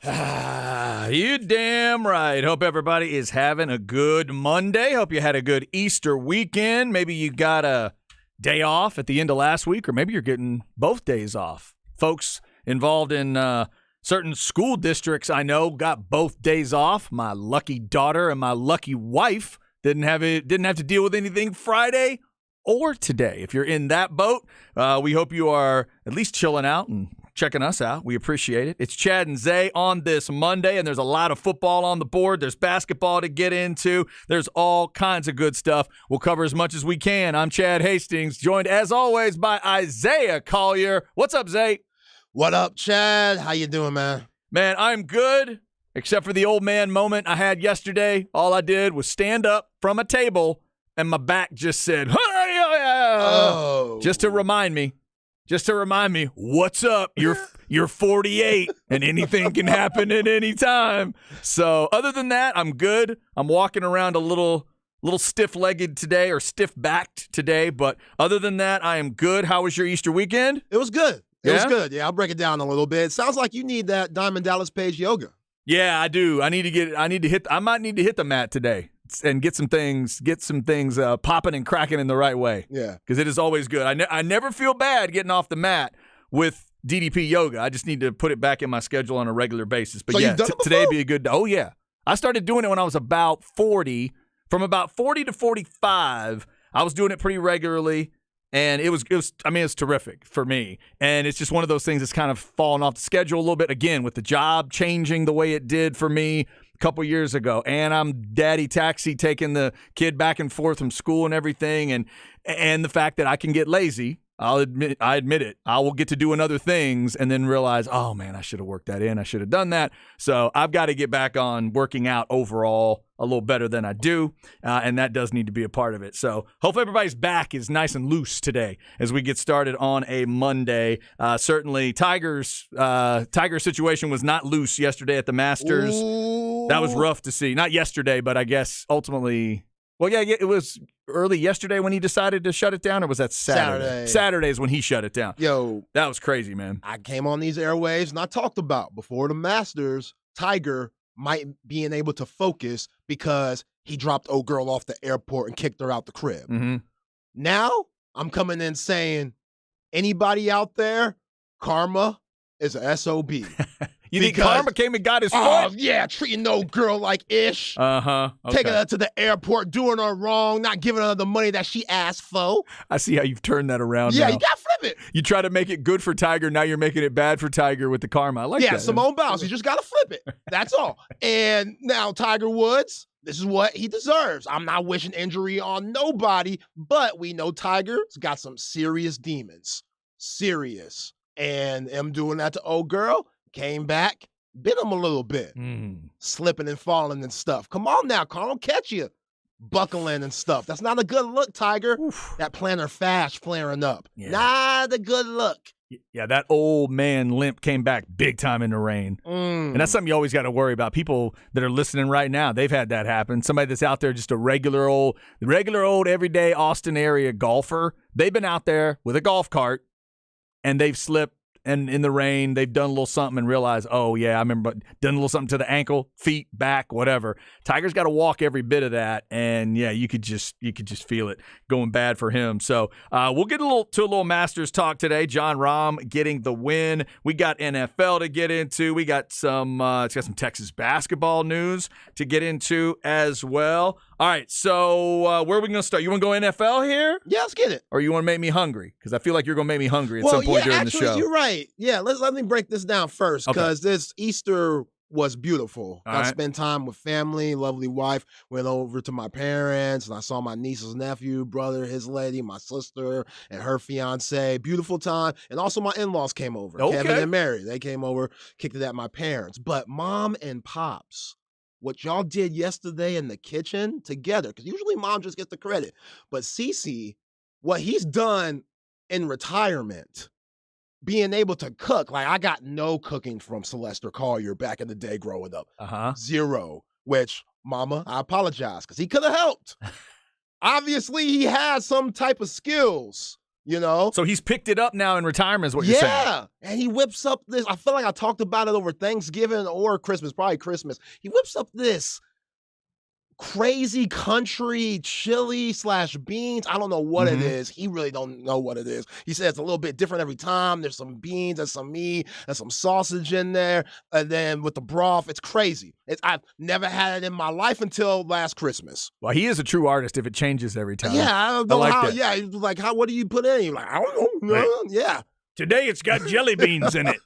You damn right. Hope everybody is having a good Monday. Hope you had a good Easter weekend. Maybe you got a day off at the end of last week, or maybe you're getting both days off. Folks involved in certain school districts I know got both days off. My lucky daughter and my lucky wife didn't have to deal with anything Friday or today. If you're in that boat, we hope you are at least chilling out and checking us out. We appreciate it. It's Chad and Zay on this Monday, and there's a lot of football on the board. There's basketball to get into. There's all kinds of good stuff. We'll cover as much as we can. I'm Chad Hastings, joined as always by Isaiah Collier. What's up, Zay? What up, Chad? How you doing, man? Man, I'm good, except for the old man moment I had yesterday. All I did was stand up from a table, and my back just said, Oh. Just to remind me, what's up? You're 48, and anything can happen at any time. So other than that, I'm good. I'm walking around a little stiff-legged today, or stiff-backed today. But other than that, I am good. How was your Easter weekend? It was good. It was Yeah? good. Yeah, I'll break it down a little bit. It sounds like you need that Diamond Dallas Page yoga. Yeah, I do. I might need to hit the mat today and get some things popping and cracking in the right way. Yeah. Because it is always good. I never feel bad getting off the mat with DDP yoga. I just need to put it back in my schedule on a regular basis. But So yeah, you've done it today would before? be a good day. Oh, yeah. I started doing it when I was about 40. From about 40 to 45, I was doing it pretty regularly. And it was terrific for me. And it's just one of those things that's kind of fallen off the schedule a little bit, again, with the job changing the way it did for me a couple years ago. And I'm daddy taxi, taking the kid back and forth from school and everything. And the fact that I can get lazy, I admit it. I will get to doing other things and then realize, oh, man, I should have worked that in. I should have done that. So I've got to get back on working out overall a little better than I do, and that does need to be a part of it. So hopefully everybody's back is nice and loose today as we get started on a Monday. Certainly Tiger's situation was not loose yesterday at the Masters. Ooh. That was rough to see. Not yesterday, but I guess ultimately – well, yeah, it was early yesterday when he decided to shut it down, or was that Saturday? Saturday is when he shut it down. Yo, That was crazy, man. I came on these airwaves and I talked about before the Masters, Tiger might being able to focus because he dropped old girl off the airport and kicked her out the crib. Mm-hmm. Now I'm coming in saying, anybody out there, karma is a SOB. You think Because- karma came and got his Oh, foot? yeah, treating no girl like ish. Uh-huh. Okay. Taking her to the airport, doing her wrong, not giving her the money that she asked for. I see how you've turned that around Yeah, now. you got to flip it. You try to make it good for Tiger, now you're making it bad for Tiger with the karma. I like Yeah, that. Simone Biles, you just got to flip it. That's all. And now Tiger Woods, this is what he deserves. I'm not wishing injury on nobody, but we know Tiger's got some serious demons. Serious. And him doing that to old girl, came back, bit him a little bit. Slipping and falling and stuff. Come on now, Carl, don't catch you. Buckling and stuff. That's not a good look, Tiger. Oof. That plantar fast flaring up. Yeah. Not a good look. Yeah, that old man limp came back big time in the rain. And that's something you always got to worry about. People that are listening right now, they've had that happen. Somebody that's out there, just a regular old, everyday Austin area golfer, they've been out there with a golf cart and they've slipped. And in the rain, they've done a little something and realized, oh, yeah, I remember done a little something to the ankle, feet, back, whatever. Tiger's got to walk every bit of that. And, yeah, you could just feel it going bad for him. So we'll get to a little Masters talk today. Jon Rahm getting the win. We got NFL to get into. We got some Texas basketball news to get into as well. All right, so where are we going to start? You want to go NFL here? Yeah, let's get it. Or you want to make me hungry? Because I feel like you're going to make me hungry at some point during the show. You're right. Yeah, let me break this down first Okay. because this Easter was beautiful. All I right. spent time with family, lovely wife, went over to my parents, and I saw my niece's nephew, brother, his lady, my sister, and her fiance. Beautiful time. And also my in-laws came over. Okay. Kevin and Mary. They came over, kicked it at my parents. But mom and pops, what y'all did yesterday in the kitchen together, because usually mom just gets the credit. But Cece, what he's done in retirement, being able to cook, like I got no cooking from Sylvester Collier back in the day growing up. Uh-huh. Zero, which, mama, I apologize, because he could have helped. Obviously, he has some type of skills, you know? So he's picked it up now in retirement is what you're saying. Yeah, and he whips up this. I feel like I talked about it over Thanksgiving or Christmas, probably Christmas. He whips up this crazy country chili / beans. I don't know what it is. He really don't know what it is. He says it's a little bit different every time. There's some beans, there's some meat, there's some sausage in there, and then with the broth, it's crazy. I've never had it in my life until last Christmas. Well, he is a true artist if it changes every time. Yeah, I don't know like how. that. Yeah, he was like, how? What do you put in? You're like, I don't know. Right. Yeah, Today it's got jelly beans in it.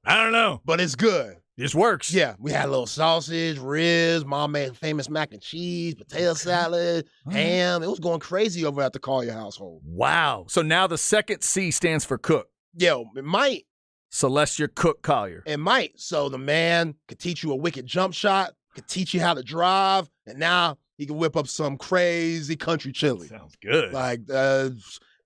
I don't know. but it's good. This works. Yeah, we had a little sausage, ribs, mom made famous mac and cheese, potato salad, ham. It was going crazy over at the Collier household. Wow. So now the second C stands for cook. Yo, it might. Celestia Cook Collier. It might. So the man could teach you a wicked jump shot, could teach you how to drive, and now he can whip up some crazy country chili. Sounds good. Like,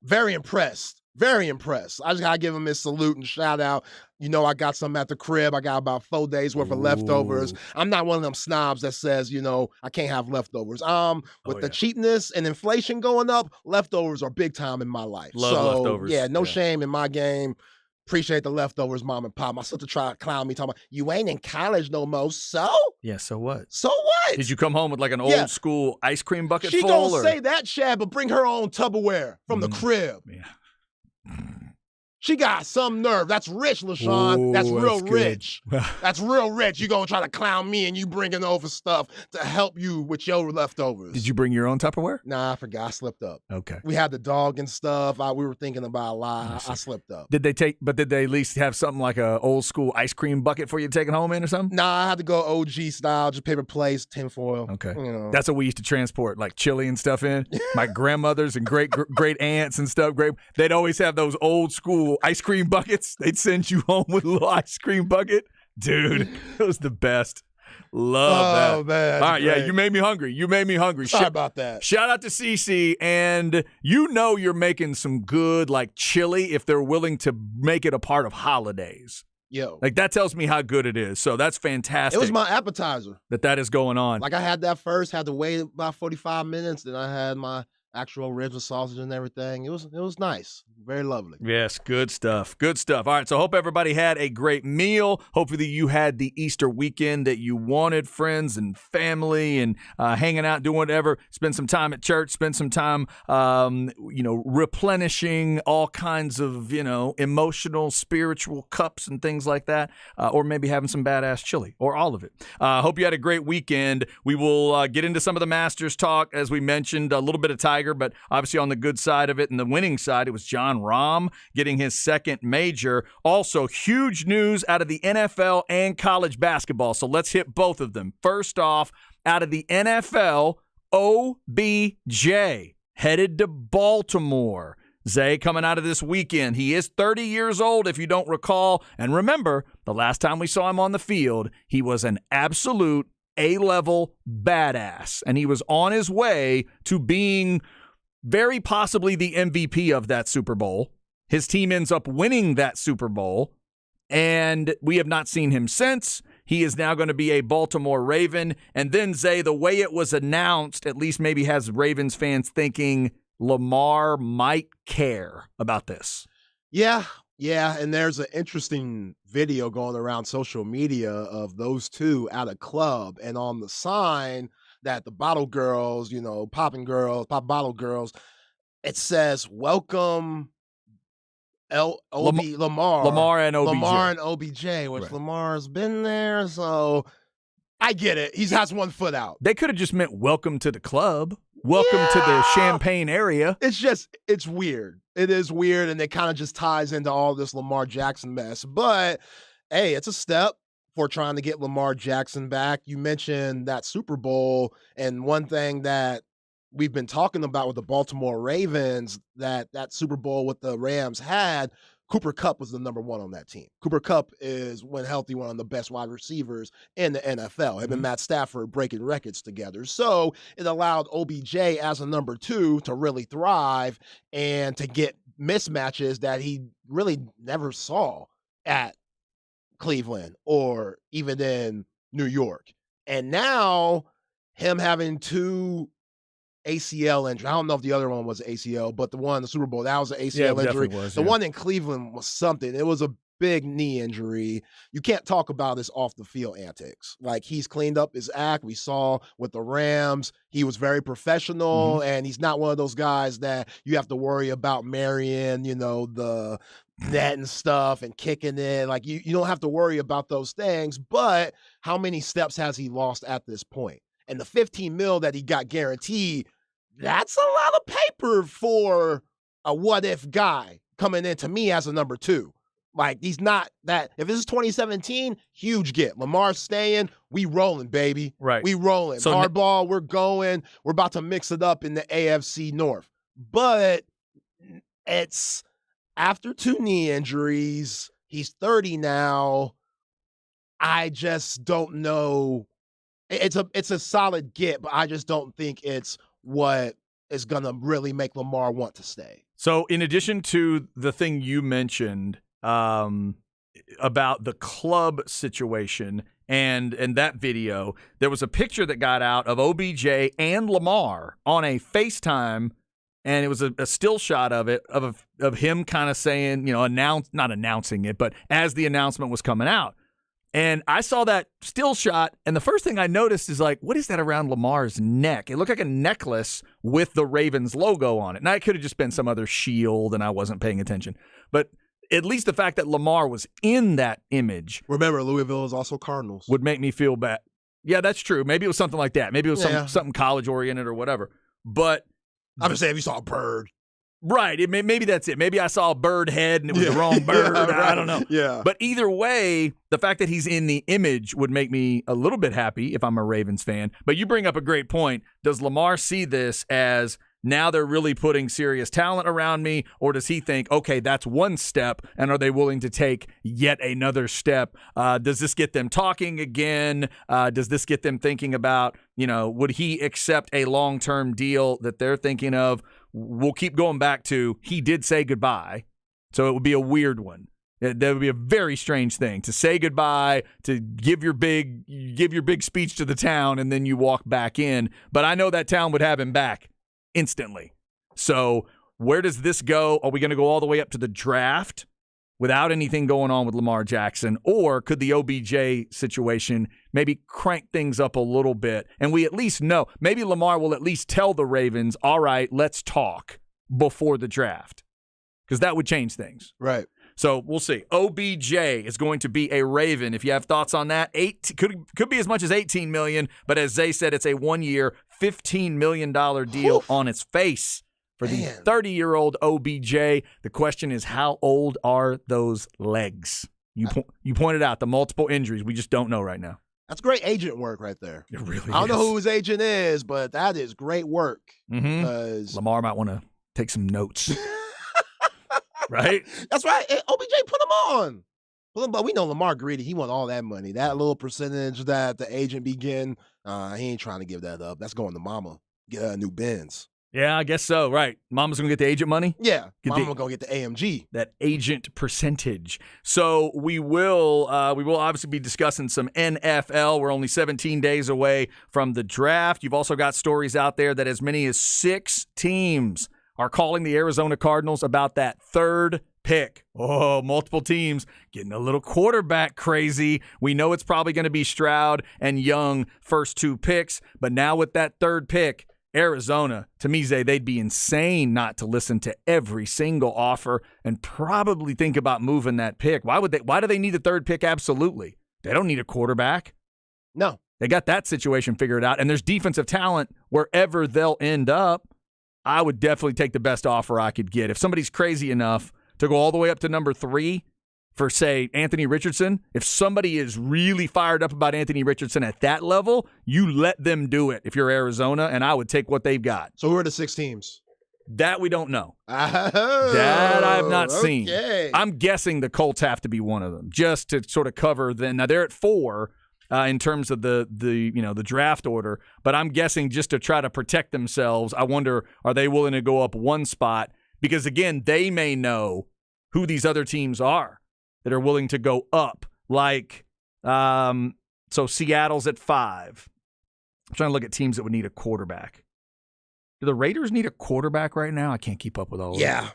very impressed. Very impressed. I just gotta give him his salute and shout out. You know, I got some at the crib. I got about 4 days worth of leftovers. I'm not one of them snobs that says, you know, I can't have leftovers. With the cheapness and inflation going up, leftovers are big time in my life. Love leftovers. Yeah, no shame in my game. Appreciate the leftovers, mom and pop. My sister tried to clown me, talking about, you ain't in college no more. So? Yeah, so what? So what? Did you come home with like an old school ice cream bucket She full? gonna say that, Chad, but bring her own Tupperware from the crib. Yeah. She got some nerve. That's rich, LaShawn. That's real rich. That's real rich. You gonna try to clown me and you bringing over stuff to help you with your leftovers. Did you bring your own Tupperware? Nah, I forgot. I slipped up. Okay. We had the dog and stuff. We were thinking about a lot. I slipped up. Did they at least have something like a old school ice cream bucket for you to take it home in or something? Nah, I had to go OG style, just paper plates, tinfoil. Okay. You know. That's what we used to transport, like chili and stuff in. My grandmothers and great aunts and stuff, they'd always have those old school ice cream buckets. They'd send you home with a little ice cream bucket. Dude, it was the best. Love that. Man, all right, great. Yeah, you made me hungry. Sorry about that. Shout out to Cece, and you know you're making some good like chili if they're willing to make it a part of holidays. Yo. Like that tells me how good it is. So that's fantastic. It was my appetizer. That is going on. Like I had that first, had to wait about 45 minutes, then I had my actual ribs with sausage and everything. It was nice. Very lovely. Yes, good stuff. Good stuff. All right, so hope everybody had a great meal. Hopefully you had the Easter weekend that you wanted, friends and family, and hanging out, doing whatever. Spend some time at church. Spend some time, replenishing all kinds of, emotional, spiritual cups and things like that, or maybe having some badass chili, or all of it. Hope you had a great weekend. We will get into some of the Masters talk, as we mentioned, a little bit of Tiger, but obviously on the good side of it and the winning side, it was Jon Rahm getting his second major. Also, huge news out of the NFL and college basketball. So let's hit both of them. First off, out of the NFL, OBJ headed to Baltimore. Zay coming out of this weekend. He is 30 years old, if you don't recall. And remember, the last time we saw him on the field, he was an absolute A-level badass. And he was on his way to being very possibly the MVP of that Super Bowl. His team ends up winning that Super Bowl, and we have not seen him since. He is now going to be a Baltimore Raven. And then, Zay, the way it was announced, at least maybe has Ravens fans thinking Lamar might care about this. Yeah, and there's an interesting video going around social media of those two at a club, and on the sign that the bottle girls, pop bottle girls, it says, welcome Lamar and OBJ, which right. Lamar's been there, so I get it. He has one foot out. They could have just meant welcome to the club. Welcome to the Champaign area. It's weird. It is weird, and it kind of just ties into all this Lamar Jackson mess. But, hey, it's a step for trying to get Lamar Jackson back. You mentioned that Super Bowl, and one thing that we've been talking about with the Baltimore Ravens, that Super Bowl with the Rams had, Cooper Kupp was the number one on that team. Cooper Kupp is, when healthy, one of the best wide receivers in the NFL. Him and Matt Stafford breaking records together. So it allowed OBJ as a number two to really thrive and to get mismatches that he really never saw at Cleveland or even in New York. And now him having two ACL injury. I don't know if the other one was ACL, but the one in the Super Bowl, that was an ACL injury. Was, the one in Cleveland was something. It was a big knee injury. You can't talk about his off the field antics. Like, he's cleaned up his act. We saw with the Rams, he was very professional, and he's not one of those guys that you have to worry about marrying, the net and stuff and kicking it. Like, you don't have to worry about those things. But how many steps has he lost at this point? And the $15 million that he got guaranteed, that's a lot of paper for a what-if guy coming in to me as a number 2. Like, he's not that. If this is 2017, huge get. Lamar's staying. We rolling, baby. Right. We rolling. So Hardball, we're going. We're about to mix it up in the AFC North. But it's after 2 knee injuries. He's 30 now. I just don't know. It's a solid get, but I just don't think it's what is going to really make Lamar want to stay. So in addition to the thing you mentioned about the club situation and that video, there was a picture that got out of OBJ and Lamar on a FaceTime, and it was a still shot of it, of him kind of saying, not announcing it, but as the announcement was coming out. And I saw that still shot, and the first thing I noticed is, like, what is that around Lamar's neck? It looked like a necklace with the Ravens logo on it. Now, it could have just been some other shield, and I wasn't paying attention. But at least the fact that Lamar was in that image. Remember, Louisville is also Cardinals. Would make me feel bad. Yeah, that's true. Maybe it was something like that. Maybe it was something college-oriented or whatever. But I'm just saying, if you saw a bird. Right. Maybe that's it. Maybe I saw a bird head and it was the wrong bird. Right. I don't know. Yeah. But either way, the fact that he's in the image would make me a little bit happy if I'm a Ravens fan. But you bring up a great point. Does Lamar see this as now they're really putting serious talent around me, or does he think, okay, that's one step, and are they willing to take yet another step? Does this get them talking again? Does this get them thinking about, would he accept a long-term deal that they're thinking of? We'll keep going back to he did say goodbye, so it would be a weird one. That would be a very strange thing to say goodbye, to give your big speech to the town, and then you walk back in. But I know that town would have him back instantly. So where does this go? Are we going to go all the way up to the draft without anything going on with Lamar Jackson? Or could the OBJ situation maybe crank things up a little bit? And we at least know, maybe Lamar will at least tell the Ravens, all right, let's talk before the draft. Because that would change things. Right. So we'll see. OBJ is going to be a Raven. If you have thoughts on that, could be as much as $18 million, but as Zay said, it's a 1-year, $15 million deal on its face for the 30-year-old OBJ. The question is, how old are those legs? You pointed out the multiple injuries. We just don't know right now. That's great agent work right there. It really is. I don't know who his agent is, but that is great work. Mm-hmm. Lamar might want to take some notes. Right? That's right. OBJ put him on. But we know Lamar greedy. He want all that money. That little percentage that the agent be getting, he ain't trying to give that up. That's going to mama. Get a new Benz. Yeah, I guess so. Right. Mama's going to get the agent money? Yeah. Mama going to get the AMG. That agent percentage. So we will obviously be discussing some NFL. We're only 17 days away from the draft. You've also got stories out there that as many as 6 teams are calling the Arizona Cardinals about that third pick. Oh, multiple teams getting a little quarterback crazy. We know it's probably going to be Stroud and Young first 2 picks, but now with that third pick, Arizona, to me, Zay, they'd be insane not to listen to every single offer and probably think about moving that pick. Why do they need the third pick? Absolutely. They don't need a quarterback. No. They got that situation figured out, and there's defensive talent wherever they'll end up. I would definitely take the best offer I could get. If somebody's crazy enough to go all the way up to number 3 for, say, Anthony Richardson, if somebody is really fired up about Anthony Richardson at that level, you let them do it if you're Arizona, and I would take what they've got. So who are the 6 teams? That we don't know. Oh, that I have not seen. Okay. I'm guessing the Colts have to be one of them, just to sort of cover them. Now, they're at 4. In terms of the draft order, but I'm guessing just to try to protect themselves, I wonder, are they willing to go up 1 spot? Because again, they may know who these other teams are that are willing to go up. Like, so Seattle's at 5. I'm trying to look at teams that would need a quarterback. Do the Raiders need a quarterback right now? I can't keep up with all of it. Yeah.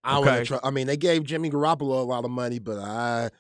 I mean, they gave Jimmy Garoppolo a lot of money, but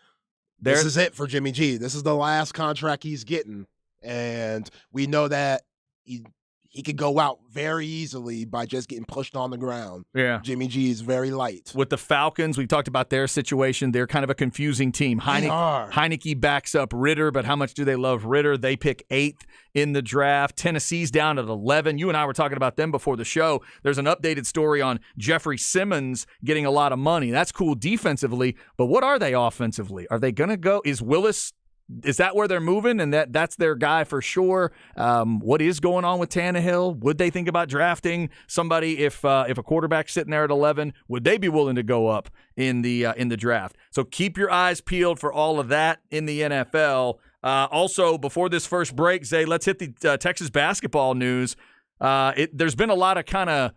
this is it for Jimmy G. This is the last contract he's getting. And we know that he could go out very easily by just getting pushed on the ground. Yeah. Jimmy G is very light. With the Falcons, we talked about their situation. They're kind of a confusing team. Heineke backs up Ritter, but how much do they love Ritter? They pick 8th in the draft. Tennessee's down at 11. You and I were talking about them before the show. There's an updated story on Jeffrey Simmons getting a lot of money. That's cool defensively, but what are they offensively? Are they going to go? Is that where they're moving, and that's their guy for sure? What is going on with Tannehill? Would they think about drafting somebody if a quarterback's sitting there at 11? Would they be willing to go up in the draft? So keep your eyes peeled for all of that in the NFL. Also, before this first break, Zay, let's hit the Texas basketball news. There's been a lot of kind of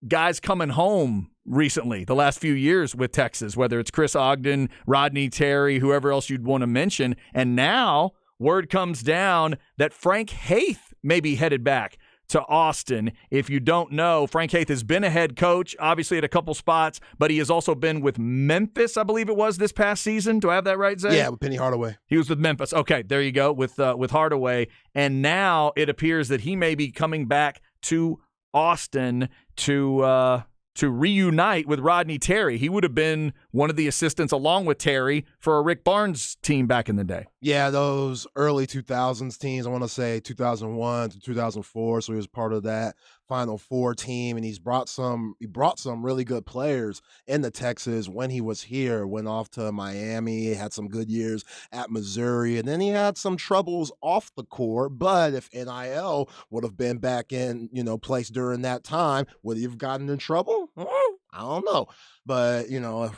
guys coming home recently, the last few years with Texas, whether it's Chris Ogden, Rodney Terry, whoever else you'd want to mention. And now word comes down that Frank Haith may be headed back to Austin. If you don't know, Frank Haith has been a head coach, obviously at a couple spots, but he has also been with Memphis, I believe it was, this past season. Do I have that right, Zay? Yeah, with Penny Hardaway. He was with Memphis. Okay, there you go, with Hardaway. And now it appears that he may be coming back to Austin to reunite with Rodney Terry. He would have been one of the assistants along with Terry for a Rick Barnes team back in the day. Yeah, those early 2000s teams, I want to say 2001 to 2004, so he was part of that Final Four team, and he brought some really good players into Texas when he was here. Went off to Miami, had some good years at Missouri, and then he had some troubles off the court. But if NIL would have been back in, place during that time, would he have gotten in trouble? I don't know. But,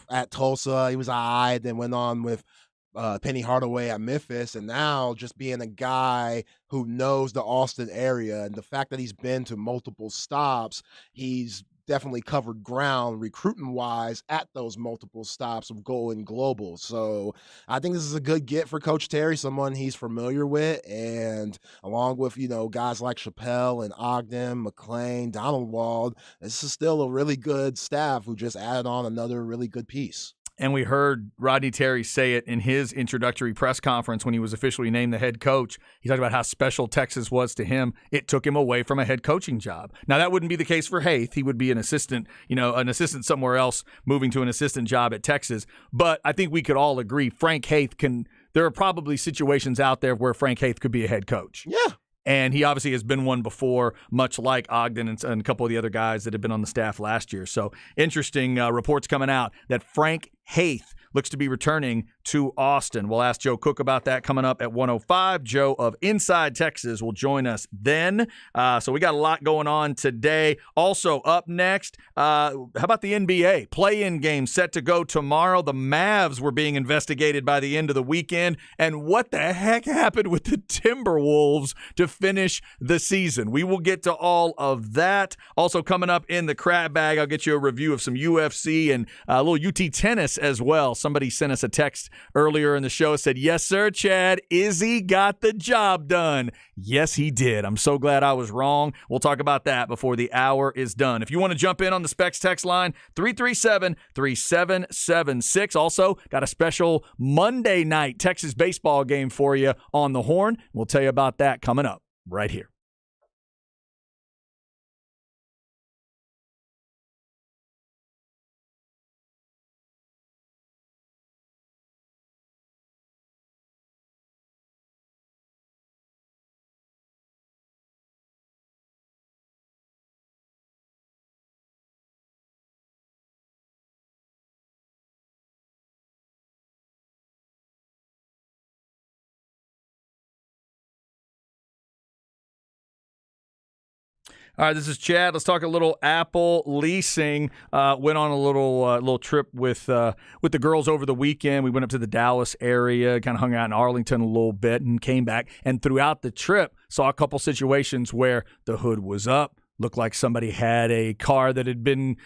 at Tulsa, he was all right, then went on with Penny Hardaway at Memphis, and now just being a guy who knows the Austin area, and the fact that he's been to multiple stops, he's definitely covered ground recruiting-wise at those multiple stops of going global. So I think this is a good get for Coach Terry, someone he's familiar with, and along with, guys like Chappelle and Ogden, McClain, Donald Wald, this is still a really good staff who just added on another really good piece. And we heard Rodney Terry say it in his introductory press conference when he was officially named the head coach. He talked about how special Texas was to him. It took him away from a head coaching job. Now, that wouldn't be the case for Haith. He would be an assistant somewhere else, moving to an assistant job at Texas. But I think we could all agree Frank Haith there are probably situations out there where Frank Haith could be a head coach. Yeah. And he obviously has been one before, much like Ogden and a couple of the other guys that had been on the staff last year. So interesting reports coming out that Frank Haith looks to be returning to Austin. We'll ask Joe Cook about that coming up at 1:05. Joe of Inside Texas will join us then. So we got a lot going on today. Also up next, how about the NBA? Play-in game set to go tomorrow. The Mavs were being investigated by the end of the weekend. And what the heck happened with the Timberwolves to finish the season? We will get to all of that. Also coming up in the crab bag, I'll get you a review of some UFC and a little UT tennis as well. Somebody sent us a text earlier in the show, said, "Yes, sir, Chad, Izzy got the job done." Yes, he did. I'm so glad I was wrong. We'll talk about that before the hour is done. If you want to jump in on the Specs text line, 337-3776. Also, got a special Monday night Texas baseball game for you on the horn. We'll tell you about that coming up right here. All right, this is Chad. Let's talk a little Apple leasing. Went on a little trip with the girls over the weekend. We went up to the Dallas area, kind of hung out in Arlington a little bit, and came back. And throughout the trip, saw a couple situations where the hood was up. Looked like somebody had a car that had been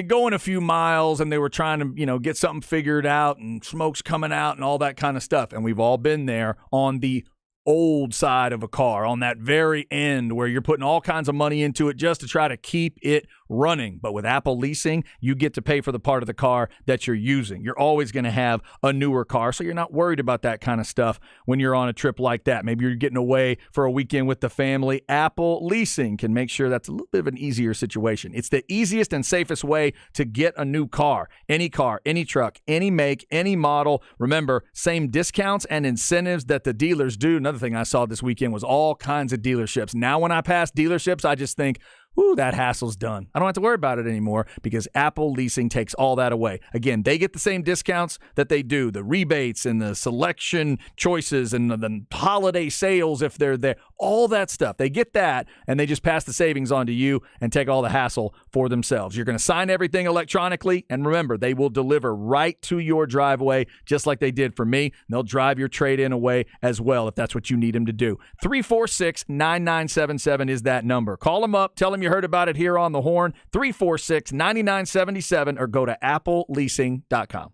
going a few miles, and they were trying to get something figured out, and smoke's coming out and all that kind of stuff. And we've all been there on the old side of a car, on that very end where you're putting all kinds of money into it just to try to keep it running. But with Apple Leasing, you get to pay for the part of the car that you're using. You're always going to have a newer car, so you're not worried about that kind of stuff when you're on a trip like that. Maybe you're getting away for a weekend with the family. Apple Leasing can make sure that's a little bit of an easier situation. It's the easiest and safest way to get a new car, any truck, any make, any model. Remember, same discounts and incentives that the dealers do. Another thing I saw this weekend was all kinds of dealerships. Now when I pass dealerships, I just think, ooh, that hassle's done. I don't have to worry about it anymore because Apple Leasing takes all that away. Again, they get the same discounts that they do, the rebates and the selection choices and the holiday sales if they're there, all that stuff. They get that, and they just pass the savings on to you and take all the hassle for themselves. You're going to sign everything electronically, and remember, they will deliver right to your driveway just like they did for me. They'll drive your trade-in away as well if that's what you need them to do. 346-9977 is that number. Call them up. Tell them you heard about it here on the Horn. 346-9977 or go to appleleasing.com.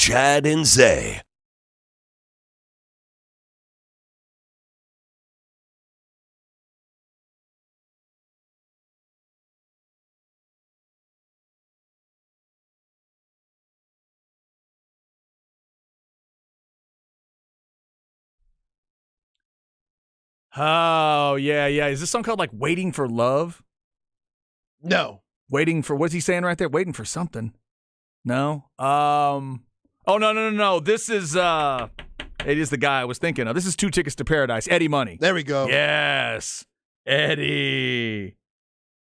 Chad and Zay. Oh, yeah. Is this song called like Waiting for Love? No. Waiting for, what's he saying right there? Waiting for something. No? Oh, no. This is, it is the guy I was thinking of. This is 2 Tickets to Paradise. Eddie Money. There we go. Yes. Eddie.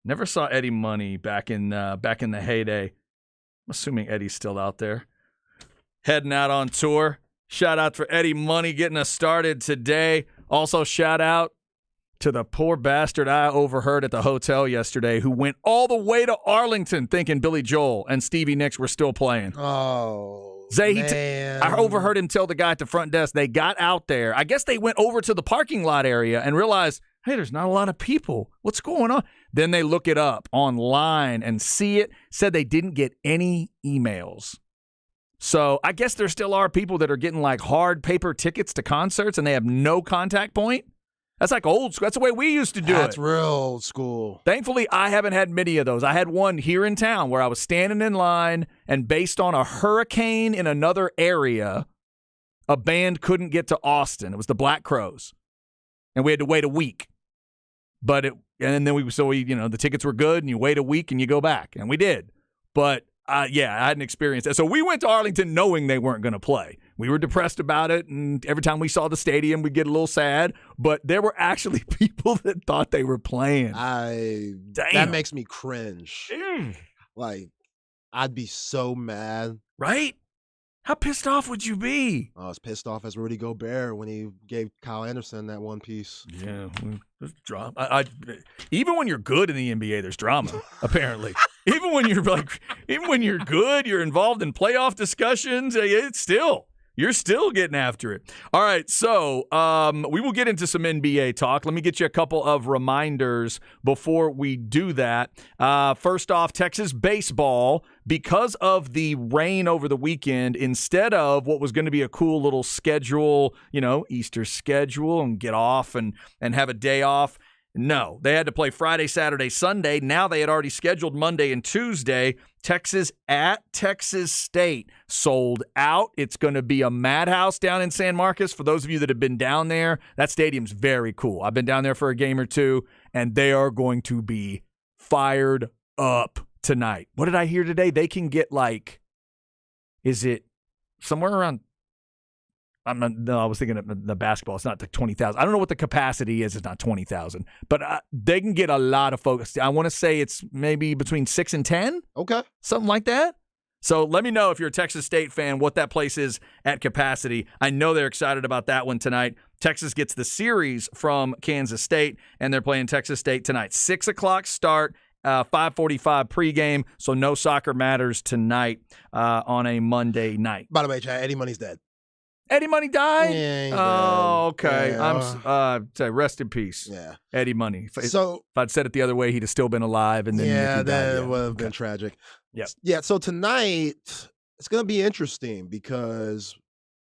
Never saw Eddie Money back in the heyday. I'm assuming Eddie's still out there. Heading out on tour. Shout out for Eddie Money getting us started today. Also, shout out to the poor bastard I overheard at the hotel yesterday who went all the way to Arlington thinking Billy Joel and Stevie Nicks were still playing. Oh, Zay, man. I overheard him tell the guy at the front desk they got out there. I guess they went over to the parking lot area and realized, hey, there's not a lot of people. What's going on? Then they look it up online and see it. Said they didn't get any emails. So I guess there still are people that are getting like hard paper tickets to concerts and they have no contact point. That's like old school. That's the way we used to do it. That's real old school. Thankfully, I haven't had many of those. I had one here in town where I was standing in line and based on a hurricane in another area, a band couldn't get to Austin. It was the Black Crowes. And we had to wait a week. And then the tickets were good and you wait a week and you go back. And we did. But I hadn't experienced that. So we went to Arlington knowing they weren't going to play. We were depressed about it, and every time we saw the stadium, we'd get a little sad. But there were actually people that thought they were playing. That makes me cringe. Like, I'd be so mad. Right? How pissed off would you be? I was pissed off as Rudy Gobert when he gave Kyle Anderson that one piece. Yeah, there's drama. Even when you're good in the NBA, there's drama. Apparently, even when you're good, you're involved in playoff discussions. You're still getting after it. All right, so we will get into some NBA talk. Let me get you a couple of reminders before we do that. First off, Texas baseball, because of the rain over the weekend, instead of what was going to be a cool little schedule, Easter schedule and get off and have a day off, no, they had to play Friday, Saturday, Sunday. Now they had already scheduled Monday and Tuesday. Texas at Texas State sold out. It's going to be a madhouse down in San Marcos. For those of you that have been down there, that stadium's very cool. I've been down there for a game or two, and they are going to be fired up tonight. What did I hear today? They can get is it somewhere around? I was thinking of the basketball. It's not like 20,000. I don't know what the capacity is. It's not 20,000. But they can get a lot of folks. I want to say it's maybe between 6 and 10. Okay. Something like that. So let me know if you're a Texas State fan what that place is at capacity. I know they're excited about that one tonight. Texas gets the series from Kansas State, and they're playing Texas State tonight. 6 o'clock start. 5:45 pregame, so no soccer matters tonight on a Monday night. By the way, Chad, Eddie Money's dead. Eddie Money died? Yeah, he's oh, dead. okay. Yeah. Say rest in peace. Yeah. Eddie Money. If I'd said it the other way, he'd have still been alive. And then it would have been tragic. Yeah. Yeah, so tonight, it's going to be interesting because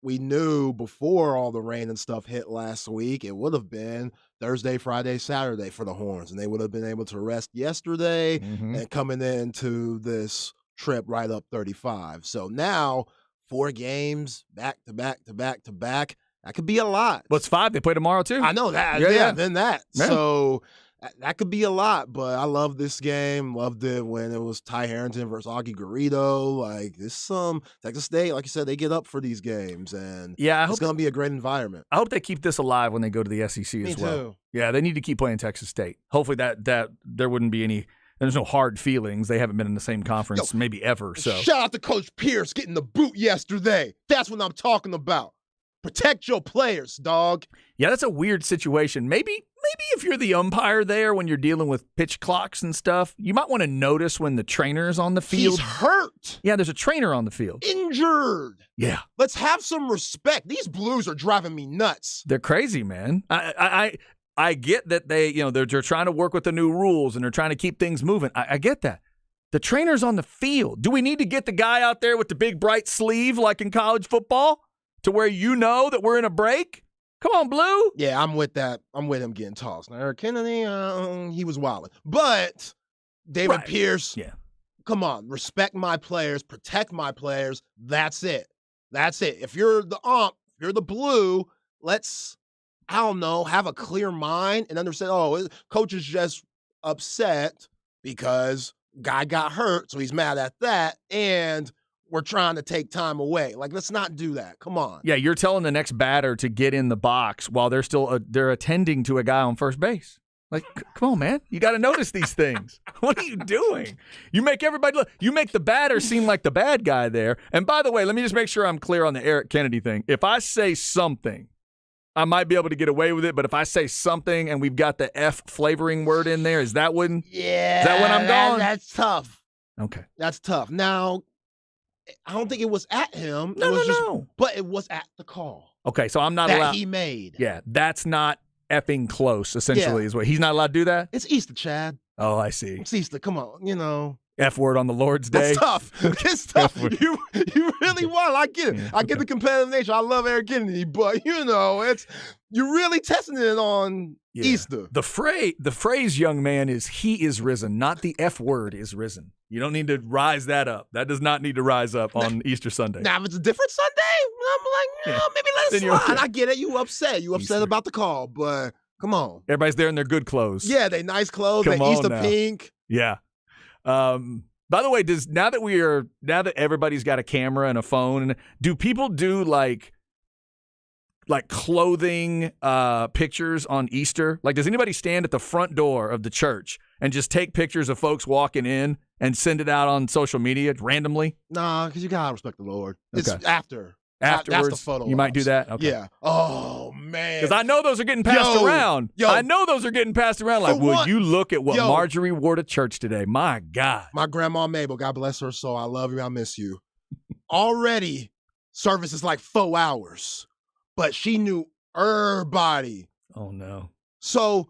we knew before all the rain and stuff hit last week, it would have been Thursday, Friday, Saturday for the Horns, and they would have been able to rest yesterday and coming into this trip right up 35. So now 4 games back to back to back to back. That could be a lot. What's 5? They play tomorrow too? I know that. Yeah. Then that. Yeah. So that could be a lot, but I love this game. Loved it when it was Ty Harrington versus Augie Garrido. Like, this Texas State, like you said, they get up for these games, and it's going to be a great environment. I hope they keep this alive when they go to the SEC as well. Too. Yeah, they need to keep playing Texas State. Hopefully that there wouldn't be any. There's no hard feelings. They haven't been in the same conference maybe ever. So shout out to Coach Pierce getting the boot yesterday. That's what I'm talking about. Protect your players, dog. Yeah, that's a weird situation. Maybe if you're the umpire there when you're dealing with pitch clocks and stuff, you might want to notice when the trainer is on the field. He's hurt. Yeah, there's a trainer on the field. Injured. Yeah. Let's have some respect. These Blues are driving me nuts. They're crazy, man. I get that they're trying to work with the new rules and they're trying to keep things moving. I get that. The trainer's on the field. Do we need to get the guy out there with the big bright sleeve like in college football to where you know that we're in a break? Come on, Blue. Yeah, I'm with that. I'm with him getting tossed. Now, Eric Kennedy, he was wilding. But David Pierce, come on, respect my players, protect my players. That's it. That's it. If you're the ump, if you're the Blue, let's, I don't know, have a clear mind and understand, coach is just upset because guy got hurt, so he's mad at that, and we're trying to take time away. Like, let's not do that. Come on. Yeah, you're telling the next batter to get in the box while they're still they're attending to a guy on first base. Like, come on, man. You got to notice these things. What are you doing? You make everybody look. You make the batter seem like the bad guy there. And by the way, let me just make sure I'm clear on the Eric Kennedy thing. If I say something, I might be able to get away with it, but if I say something and we've got the F flavoring word in there, is that when? Yeah. Is that when I'm going? That's tough. Okay. That's tough. Now, I don't think it was at him. No. But it was at the call. Okay, so I'm not that allowed. He made. Yeah, that's not effing close, essentially, is what. He's not allowed to do that? It's Easter, Chad. Oh, I see. It's Easter. Come on, F word on the Lord's Day. That's tough. It's tough. You really want. I get it. Yeah, I get the competitive nature. I love Eric Kennedy, but it's you're really testing it on Easter. The phrase, young man, is he is risen, not the F word is risen. You don't need to rise that up. That does not need to rise up on Easter Sunday. Now, if it's a different Sunday, I'm like, maybe let it slide. Okay. I get it. You upset. You upset about the call, but come on. Everybody's there in their good clothes. Yeah, they nice clothes. They Easter pink. Yeah. By the way, now that everybody's got a camera and a phone, do people do like clothing pictures on Easter? Like, does anybody stand at the front door of the church and just take pictures of folks walking in and send it out on social media randomly? Nah, because you gotta respect the Lord. It's okay. afterwards. That's the photo. You might do that. Okay. Yeah. Oh man. Because I know those are getting passed around. I know those are getting passed around. Like, will you look at what Marjorie wore to church today? My God. My grandma Mabel, God bless her soul. I love you. I miss you. Already, service is like 4 hours, but she knew everybody. Oh no. So,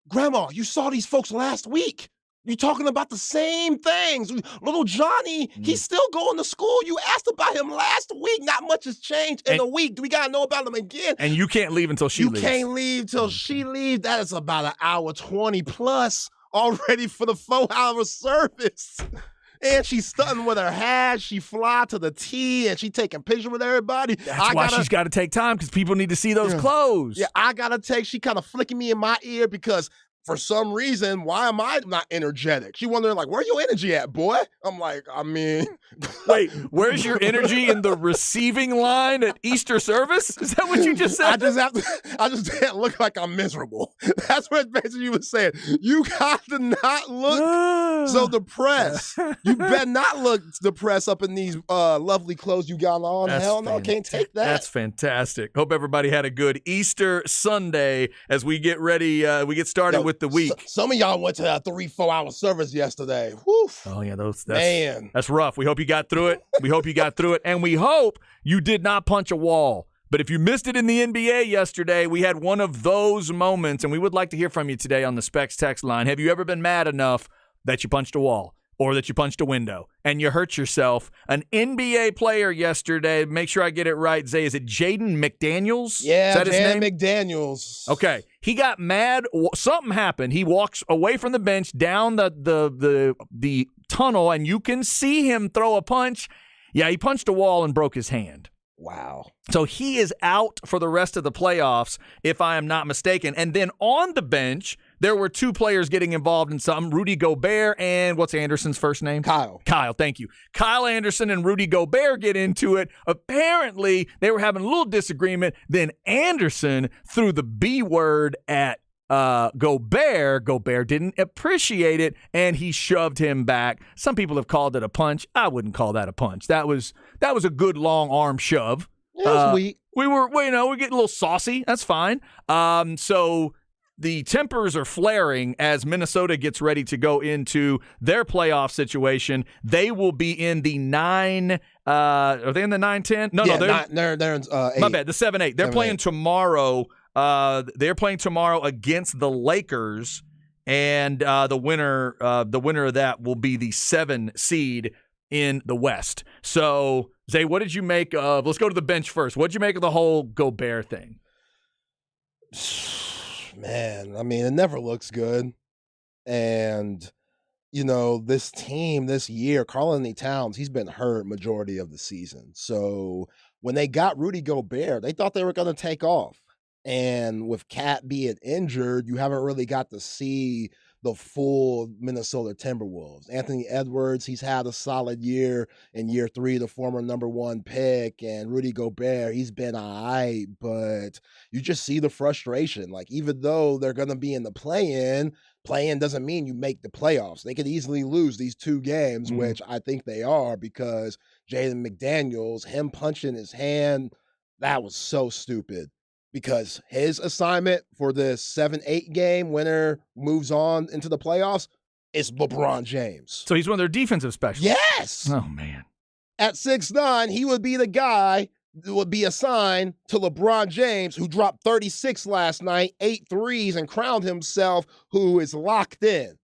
Grandma, you saw these folks last week. You're talking about the same things. Little Johnny, he's still going to school. You asked about him last week. Not much has changed in a week. We got to know about him again. And you can't leave until she leaves. You can't leave till she leaves. That is about an hour 20 plus already for the 4-hour service. And she's stunting with her hat. She fly to the T, and she taking pictures with everybody. That's why she's got to take time, because people need to see those clothes. Yeah, I got to take. She kind of flicking me in my ear because for some reason, why am I not energetic? She wondering, like, where's your energy at, boy? I'm like, Wait, where's your energy in the receiving line at Easter service? Is that what you just said? I just can't look like I'm miserable. That's what basically you were saying. You got to not look so depressed. You better not look depressed up in these lovely clothes you got on. Hell no, can't take that. That's fantastic. Hope everybody had a good Easter Sunday as we get ready, we get started with the week. Some of y'all went to that 3-4 hour service yesterday. Whew. Oh yeah, that's rough. We hope you got through it. And we hope you did not punch a wall. But if you missed it in the NBA yesterday, we had one of those moments, and we would like to hear from you today on the Specs text line. Have you ever been mad enough that you punched a wall or that you punched a window and you hurt yourself? An NBA player yesterday, make sure I get it right, Zay, is it Jaden McDaniels? Yeah, is that his name? McDaniels. Okay. He got mad. Something happened. He walks away from the bench down the tunnel, and you can see him throw a punch. Yeah, he punched a wall and broke his hand. Wow. So he is out for the rest of the playoffs, if I am not mistaken. And then on the bench, there were 2 players getting involved in something. Rudy Gobert and what's Anderson's first name? Kyle, thank you. Kyle Anderson and Rudy Gobert get into it. Apparently, they were having a little disagreement. Then Anderson threw the B word at Gobert. Gobert didn't appreciate it, and he shoved him back. Some people have called it a punch. I wouldn't call that a punch. That was a good long arm shove. It was weak. We're getting a little saucy. That's fine. So the tempers are flaring as Minnesota gets ready to go into their playoff situation. They will be in the 9. Are they in the 9-10? No, they're in 8. My bad. The 7-8. They're playing tomorrow. They're playing tomorrow against the Lakers and the winner of that will be the 7 seed in the West. So, Zay, what did you make of? Let's go to the bench first. What did you make of the whole Gobert thing? Man, I mean, it never looks good. And, this team this year, Karl-Anthony Towns, he's been hurt majority of the season. So when they got Rudy Gobert, they thought they were going to take off. And with Cat being injured, you haven't really got to see the full Minnesota Timberwolves. Anthony Edwards, he's had a solid year in year 3, the former number 1 pick, and Rudy Gobert, he's been all right, but you just see the frustration. Like, even though they're going to be in the play-in doesn't mean you make the playoffs. They could easily lose these 2 games, which I think they are, because Jaden McDaniels, him punching his hand, that was so stupid. Because his assignment for the 7-8 game winner moves on into the playoffs is LeBron James. So he's one of their defensive specialists. Yes. Oh, man. At 6'9", he would be the guy that would be assigned to LeBron James, who dropped 36 last night, 8 threes, and crowned himself who is locked in.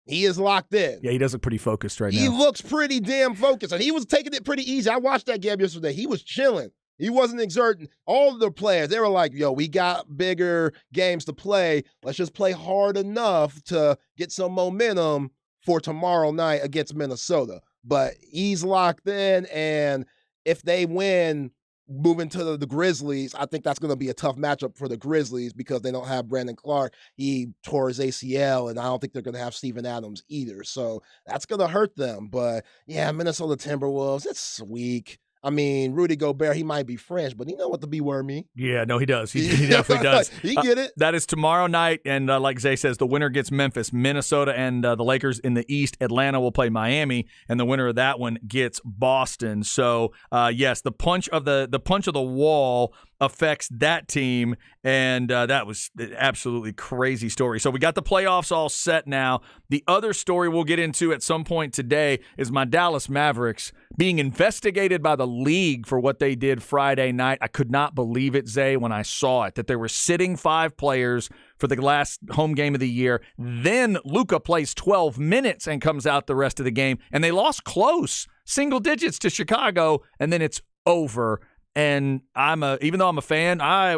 He is locked in. Yeah, he does look pretty focused right now. He looks pretty damn focused, and he was taking it pretty easy. I watched that game yesterday. He was chilling. He wasn't exerting. All of the players, they were like, yo, we got bigger games to play. Let's just play hard enough to get some momentum for tomorrow night against Minnesota. But he's locked in, and if they win, moving to the Grizzlies, I think that's going to be a tough matchup for the Grizzlies because they don't have Brandon Clark. He tore his ACL, and I don't think they're going to have Steven Adams either. So that's going to hurt them. But, yeah, Minnesota Timberwolves, it's weak. I mean, Rudy Gobert, he might be French, but he know what to be wormy. Yeah, no, he does. He definitely does. He get it. That is tomorrow night, and like Zay says, the winner gets Memphis. Minnesota and the Lakers in the East. Atlanta will play Miami, and the winner of that one gets Boston. So, yes, the punch of the wall affects that team, and that was an absolutely crazy story. So we got the playoffs all set now. The other story we'll get into at some point today is my Dallas Mavericks being investigated by the league for what they did Friday night. I could not believe it, Zay, when I saw it, that they were sitting 5 players for the last home game of the year. Then Luka plays 12 minutes and comes out the rest of the game, and they lost close, single digits to Chicago, and then it's over. And even though I'm a fan, I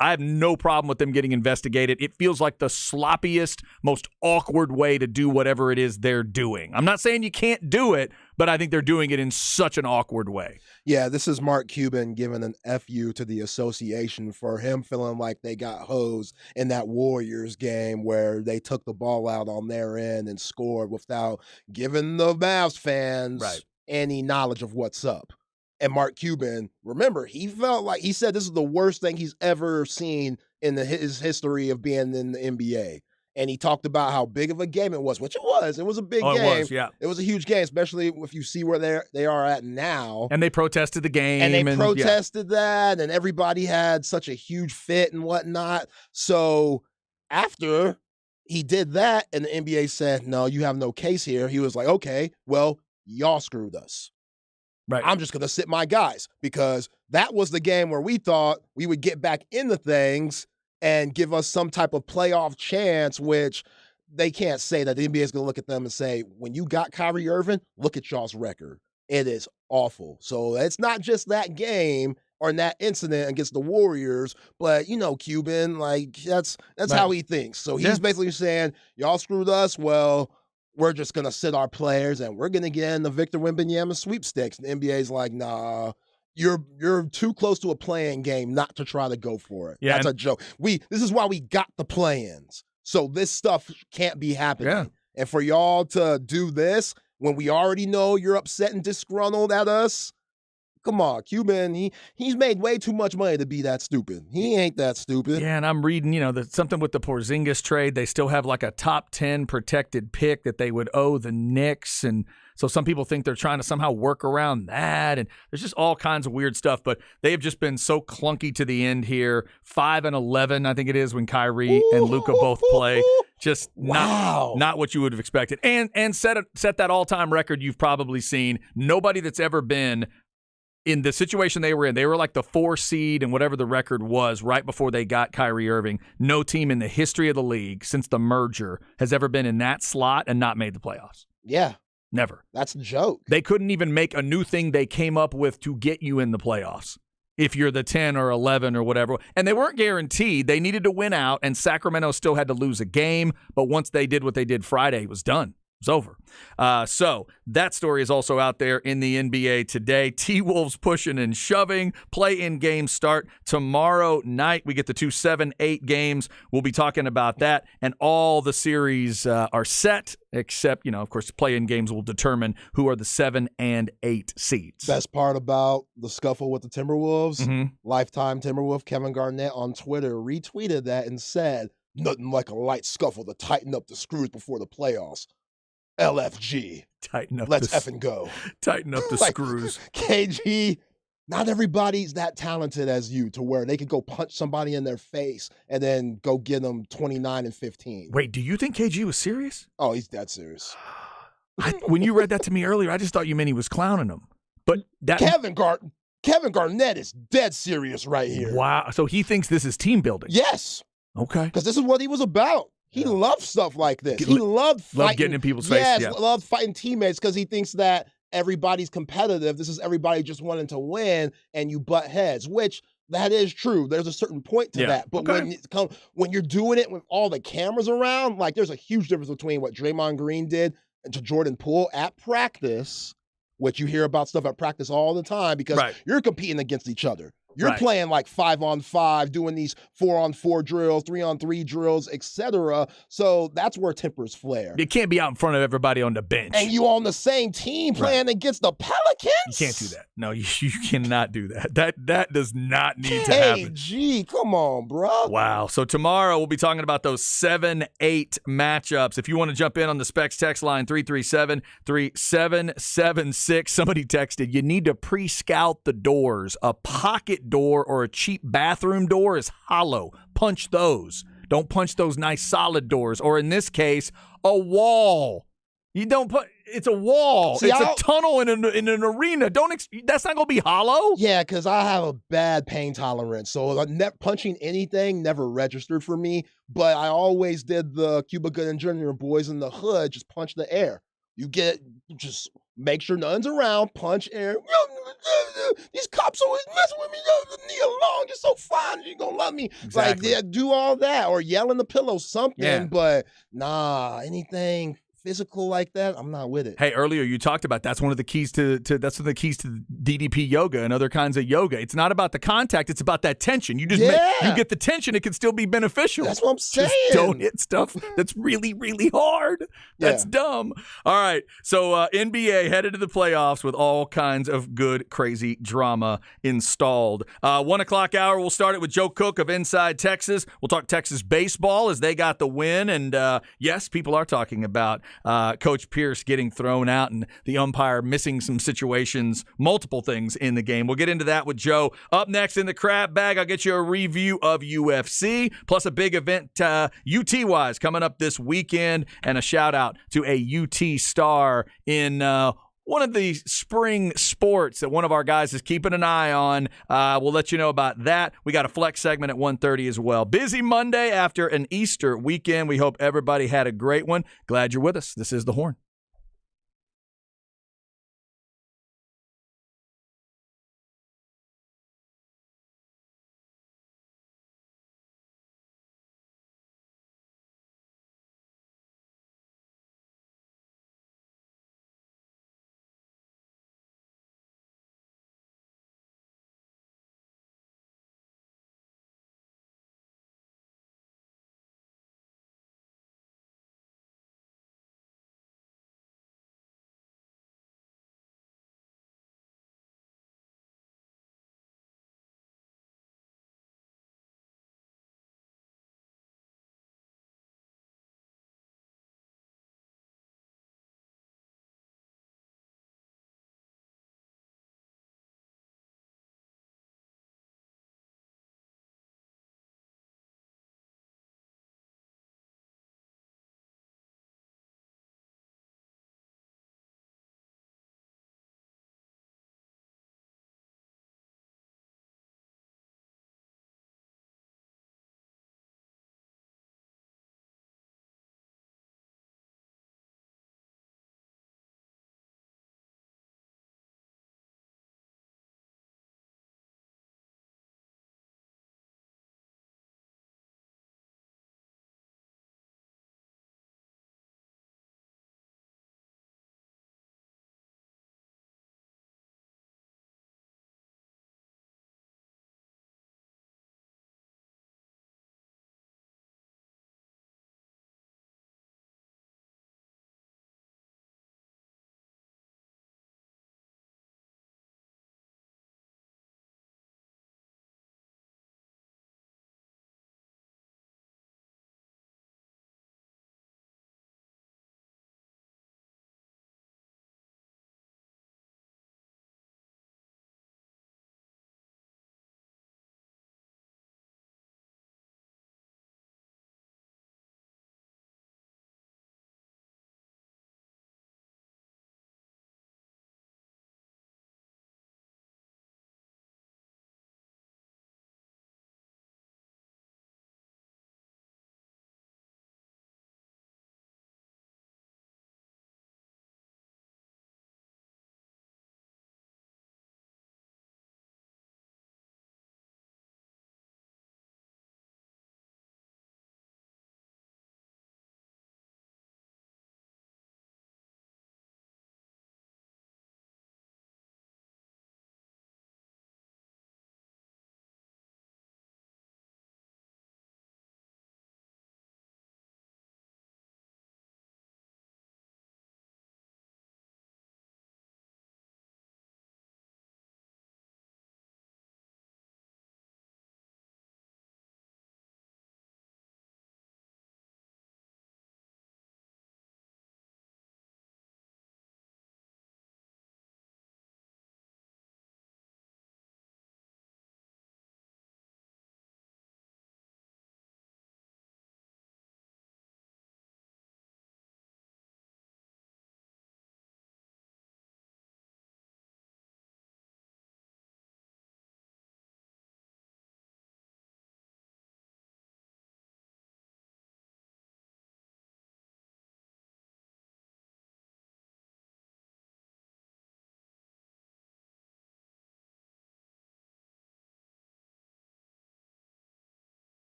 have no problem with them getting investigated. It feels like the sloppiest, most awkward way to do whatever it is they're doing. I'm not saying you can't do it, but I think they're doing it in such an awkward way. Yeah, this is Mark Cuban giving an FU to the association for him feeling like they got hosed in that Warriors game where they took the ball out on their end and scored without giving the Mavs fans any knowledge of what's up. And Mark Cuban, remember, he felt like he said this is the worst thing he's ever seen in his history of being in the NBA. And he talked about how big of a game it was, which it was. It was a big game. It was, yeah. It was a huge game, especially if you see where they are at now. And they protested the game. And they protested that, and everybody had such a huge fit and whatnot. So after he did that, and the NBA said, no, you have no case here, he was like, okay, well, y'all screwed us. Right. I'm just going to sit my guys, because that was the game where we thought we would get back into things and give us some type of playoff chance, which they can't say that the NBA is going to look at them and say, when you got Kyrie Irving, look at y'all's record. It is awful. So it's not just that game or that incident against the Warriors, but, Cuban, like, that's how he thinks. So he's basically saying, y'all screwed us, well, we're just going to sit our players and we're going to get in the Victor Wembanyama sweepstakes. And the NBA's like, nah, you're too close to a play-in game not to try to go for it. Yeah, that's a joke. This is why we got the play-ins. So this stuff can't be happening. Yeah. And for y'all to do this when we already know you're upset and disgruntled at us, come on, Cuban, he's made way too much money to be that stupid. He ain't that stupid. Yeah, and I'm reading, something with the Porzingis trade. They still have like a top 10 protected pick that they would owe the Knicks. And so some people think they're trying to somehow work around that. And there's just all kinds of weird stuff. But they have just been so clunky to the end here. 5-11, I think it is, when Kyrie and Luka both play. Just not what you would have expected. And set that all-time record you've probably seen. Nobody that's ever been in the situation they were in, they were like the 4 seed and whatever the record was right before they got Kyrie Irving. No team in the history of the league since the merger has ever been in that slot and not made the playoffs. Yeah. Never. That's a joke. They couldn't even make a new thing they came up with to get you in the playoffs if you're the 10 or 11 or whatever. And they weren't guaranteed. They needed to win out, and Sacramento still had to lose a game. But once they did what they did Friday, it was done. It was over. So that story is also out there in the NBA today. T-Wolves pushing and shoving. Play-in games start tomorrow night. We get the 2 7-8 games. We'll be talking about that. And all the series are set, except, of course, play-in games will determine who are the 7 and 8 seeds. Best part about the scuffle with the Timberwolves, lifetime Timberwolf Kevin Garnett on Twitter retweeted that and said, nothing like a light scuffle to tighten up the screws before the playoffs. LFG. Tighten up. Let's effing go. Tighten up the screws. KG, not everybody's that talented as you to where they could go punch somebody in their face and then go get them 29 and 15. Wait, do you think KG was serious? Oh, he's dead serious. When you read that to me earlier, I just thought you meant he was clowning him. But that Kevin Garnett is dead serious right here. Wow. So he thinks this is team building. Yes. Okay. Because this is what he was about. He loved stuff like this. He loved fighting. Loved getting in people's face. Yes, Yeah. loved fighting teammates because he thinks that everybody's competitive. This is everybody just wanting to win, and you butt heads, which that is true. There's a certain point to that. But when you're doing it with all the cameras around, like there's a huge difference between what Draymond Green did to Jordan Poole at practice, which you hear about stuff at practice all the time because you're competing against each other. You're playing like 5-on-5, doing these 4-on-4 drills, 3-on-3 drills, etc. So that's where tempers flare. It can't be out in front of everybody on the bench. And you on the same team playing against the Pelicans? You can't do that. No, you cannot do that. That does not need to happen. KG, come on, bro. Wow. So tomorrow we'll be talking about those 7-8 matchups. If you want to jump in on the Specs text line, 337-3776. Somebody texted, you need to pre-scout the doors. A pocket door or a cheap bathroom door is hollow. Punch those. Don't punch those nice solid doors. Or in this case, a wall. You don't put. It's a wall. It's a tunnel in an arena. That's not going to be hollow. Yeah, because I have a bad pain tolerance, so punching anything never registered for me. But I always did the Cuba Gooding Jr. Boys in the Hood. Just punch the air. Just make sure nothing's around. Punch air. These cops always messing with me. Leave me alone. You're so fine. You're gonna love me. Exactly. Like, do all that or yell in the pillow, something. But anything physical like that, I'm not with it. Hey, earlier you talked about that's one of the keys to DDP yoga and other kinds of yoga. It's not about the contact; it's about that tension. You just you get the tension; it can still be beneficial. That's what I'm saying. Just don't hit stuff that's really, really hard. That's dumb. All right, so NBA headed to the playoffs with all kinds of good, crazy drama installed. 1 o'clock hour, we'll start it with Joe Cook of Inside Texas. We'll talk Texas baseball as they got the win, and yes, people are talking about Coach Pierce getting thrown out and the umpire missing some situations, multiple things in the game. We'll get into that with Joe. Up next in the crab bag, I'll get you a review of UFC, plus a big event UT-wise coming up this weekend, and a shout-out to a UT star in one of the spring sports that one of our guys is keeping an eye on. We'll let you know about that. We got a flex segment at 1:30 as well. Busy Monday after an Easter weekend. We hope everybody had a great one. Glad you're with us. This is The Horn.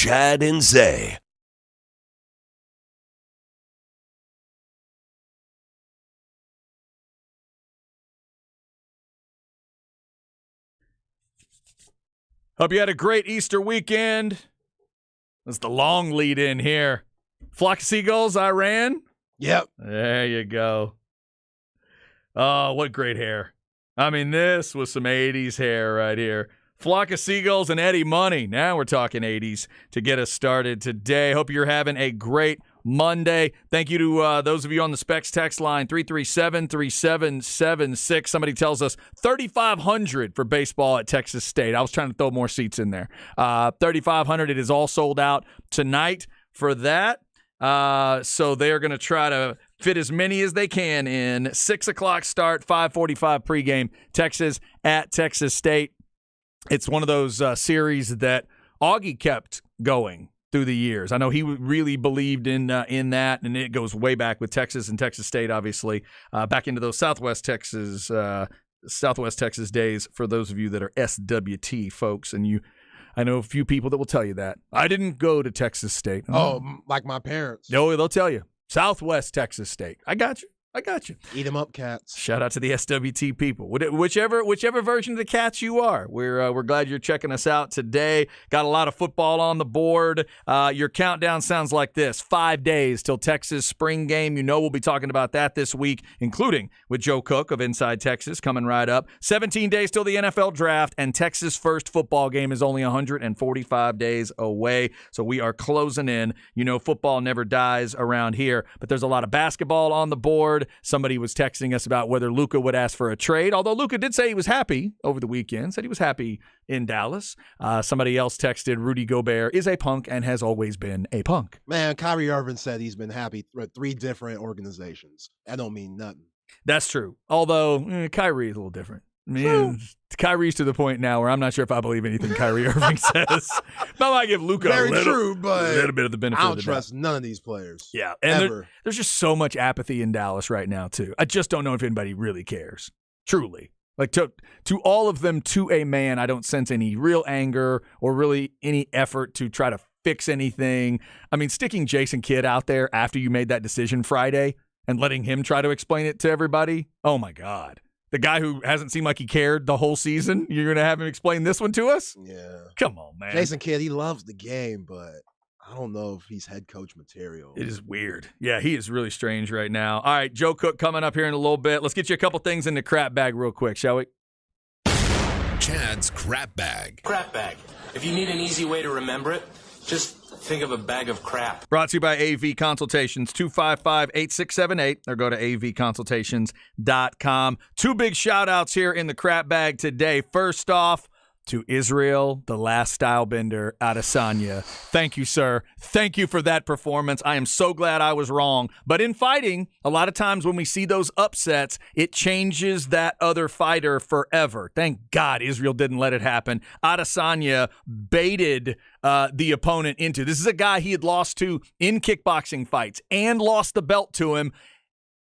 Chad and Zay. Hope you had a great Easter weekend. That's the long lead in here. Flock of seagulls, Iran. Yep. There you go. Oh, what great hair. I mean, this was some 80s hair right here. Flock of Seagulls and Eddie Money. Now we're talking 80s to get us started today. Hope you're having a great Monday. Thank you to those of you on the Specs text line, 337-3776. Somebody tells us 3,500 for baseball at Texas State. I was trying to throw more seats in there. 3,500. It is all sold out tonight for that. So they're going to try to fit as many as they can in. 6 o'clock start, 5:45 pregame. Texas at Texas State. It's one of those series that Augie kept going through the years. I know he really believed in that, and it goes way back with Texas and Texas State, obviously, back into those Southwest Texas days. For those of you that are SWT folks, and I know a few people that will tell you that. I didn't go to Texas State. Oh, like my parents. No, they'll tell you. Southwest Texas State. I got you. Eat them up, cats. Shout out to the SWT people. Whichever version of the Cats you are, we're glad you're checking us out today. Got a lot of football on the board. Your countdown sounds like this: 5 days till Texas spring game. We'll be talking about that this week, including with Joe Cook of Inside Texas coming right up. 17 days till the NFL draft, and Texas' first football game is only 145 days away. So we are closing in. Football never dies around here, but there's a lot of basketball on the board. Somebody was texting us about whether Luka would ask for a trade, although Luka did say he was happy over the weekend, said he was happy in Dallas. Somebody else texted, Rudy Gobert is a punk and has always been a punk. Man, Kyrie Irving said he's been happy with 3 different organizations. That don't mean nothing. That's true, although Kyrie is a little different. Kyrie's to the point now where I'm not sure if I believe anything Kyrie Irving says. I might give Luka a little bit of the benefit of the doubt. I don't trust none of these players. Yeah, and there's just so much apathy in Dallas right now, too. I just don't know if anybody really cares, truly. Like, to all of them, to a man, I don't sense any real anger or really any effort to try to fix anything. I mean, sticking Jason Kidd out there after you made that decision Friday and letting him try to explain it to everybody, oh, my God. The guy who hasn't seemed like he cared the whole season, you're going to have him explain this one to us? Yeah. Come on, man. Jason Kidd, he loves the game, but I don't know if he's head coach material. It is weird. Yeah, he is really strange right now. All right, Joe Cook coming up here in a little bit. Let's get you a couple things in the crap bag real quick, shall we? Chad's crap bag. Crap bag. If you need an easy way to remember it, just think of a bag of crap. Brought to you by AV Consultations, 255-8678, or go to avconsultations.com. 2 big shout-outs here in the crap bag today. First off, to Israel, the last style bender, Adesanya. Thank you, sir. Thank you for that performance. I am so glad I was wrong. But in fighting, a lot of times when we see those upsets, it changes that other fighter forever. Thank God Israel didn't let it happen. Adesanya baited the opponent into. This is a guy he had lost to in kickboxing fights and lost the belt to him.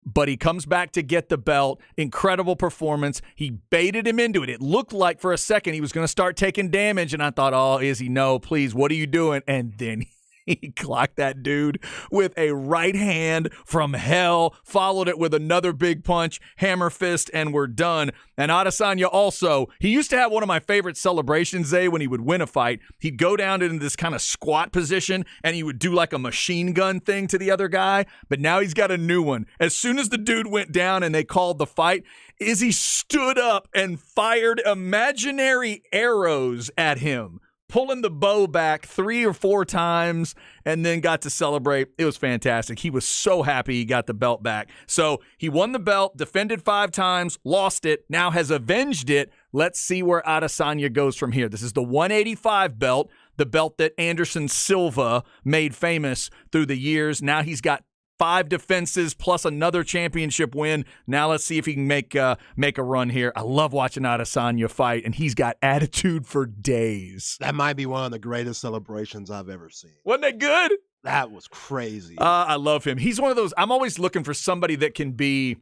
But he comes back to get the belt. Incredible performance. He baited him into it. It looked like for a second he was going to start taking damage, and I thought, oh, Izzy, no, please, what are you doing? And then he clocked that dude with a right hand from hell, followed it with another big punch, hammer fist, and we're done. And Adesanya also, he used to have one of my favorite celebrations, Zay, when he would win a fight. He'd go down into this kind of squat position, and he would do like a machine gun thing to the other guy. But now he's got a new one. As soon as the dude went down and they called the fight, Izzy stood up and fired imaginary arrows at him, pulling the bow back 3 or 4 times, and then got to celebrate. It was fantastic. He was so happy he got the belt back. So he won the belt, defended 5 times, lost it, now has avenged it. Let's see where Adesanya goes from here. This is the 185 belt, the belt that Anderson Silva made famous through the years. Now he's got 5 defenses plus another championship win. Now let's see if he can make a run here. I love watching Adesanya fight, and he's got attitude for days. That might be one of the greatest celebrations I've ever seen. Wasn't that good? That was crazy. I love him. He's one of those, I'm always looking for somebody that can be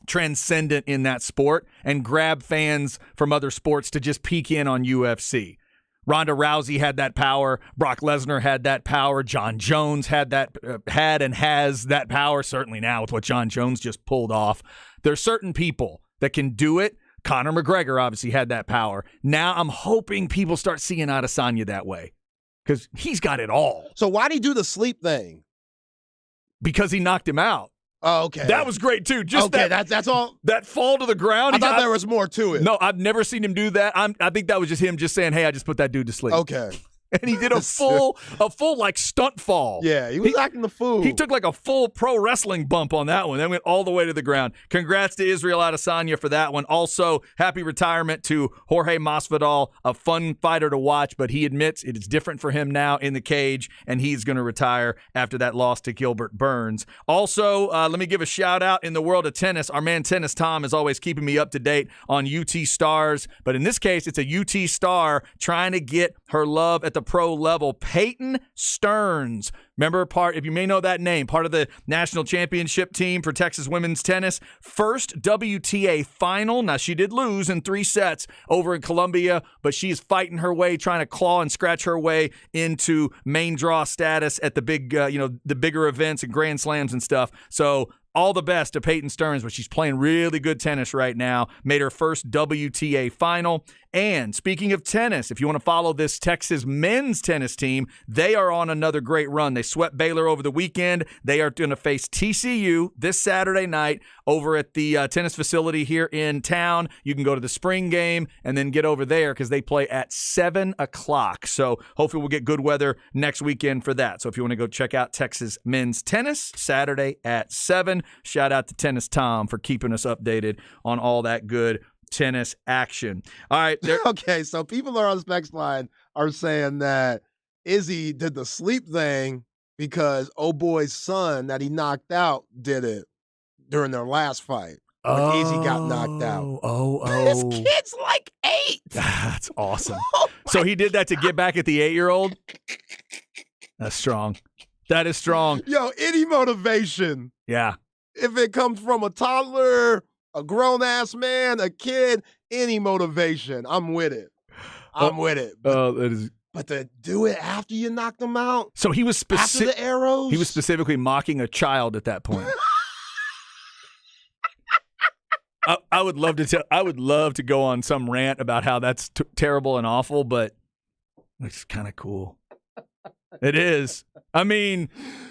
transcendent in that sport and grab fans from other sports to just peek in on UFC. Ronda Rousey had that power. Brock Lesnar had that power. John Jones had and has that power, certainly now with what John Jones just pulled off. There's certain people that can do it. Conor McGregor obviously had that power. Now I'm hoping people start seeing Adesanya that way because he's got it all. So why'd he do the sleep thing? Because he knocked him out. Oh, okay. That was great, too. Just that's all. That fall to the ground. I thought there was more to it. No, I've never seen him do that. I think that was just him just saying, hey, I just put that dude to sleep. Okay. And he did a full like stunt fall. Yeah, he was acting the fool. He took like a full pro wrestling bump on that one. Then went all the way to the ground. Congrats to Israel Adesanya for that one. Also, happy retirement to Jorge Masvidal, a fun fighter to watch, but he admits it is different for him now in the cage, and he's going to retire after that loss to Gilbert Burns. Also, let me give a shout out in the world of tennis. Our man Tennis Tom is always keeping me up to date on UT Stars, but in this case, it's a UT star trying to get her love at the pro level. Peyton Stearns, remember, if you may know that name, part of the national championship team for Texas women's tennis. First WTA final. Now, she did lose in 3 sets over in Columbia, but she is fighting her way, trying to claw and scratch her way into main draw status at the big, the bigger events and Grand Slams and stuff. So all the best to Peyton Stearns, but she's playing really good tennis right now. Made her first WTA final. And speaking of tennis, if you want to follow this Texas men's tennis team, they are on another great run. They swept Baylor over the weekend. They are going to face TCU this Saturday night over at the tennis facility here in town. You can go to the spring game and then get over there because they play at 7 o'clock. So hopefully we'll get good weather next weekend for that. So if you want to go check out Texas men's tennis, Saturday at 7. Shout out to Tennis Tom for keeping us updated on all that good tennis action. All right. Okay, so people are on the specs line are saying that Izzy did the sleep thing because oh boy's son that he knocked out did it during their last fight. When Izzy got knocked out. This kid's like 8. That's awesome. Oh so he did that to get back at the 8-year-old? That's strong. That is strong. Yo, any motivation. Yeah. If it comes from a toddler, a grown-ass man, a kid, any motivation, I'm with it. With it. But to do it after you knock them out? So he was after the arrows? He was specifically mocking a child at that point. I would love to go on some rant about how that's terrible and awful, but it's kind of cool. It is. I mean,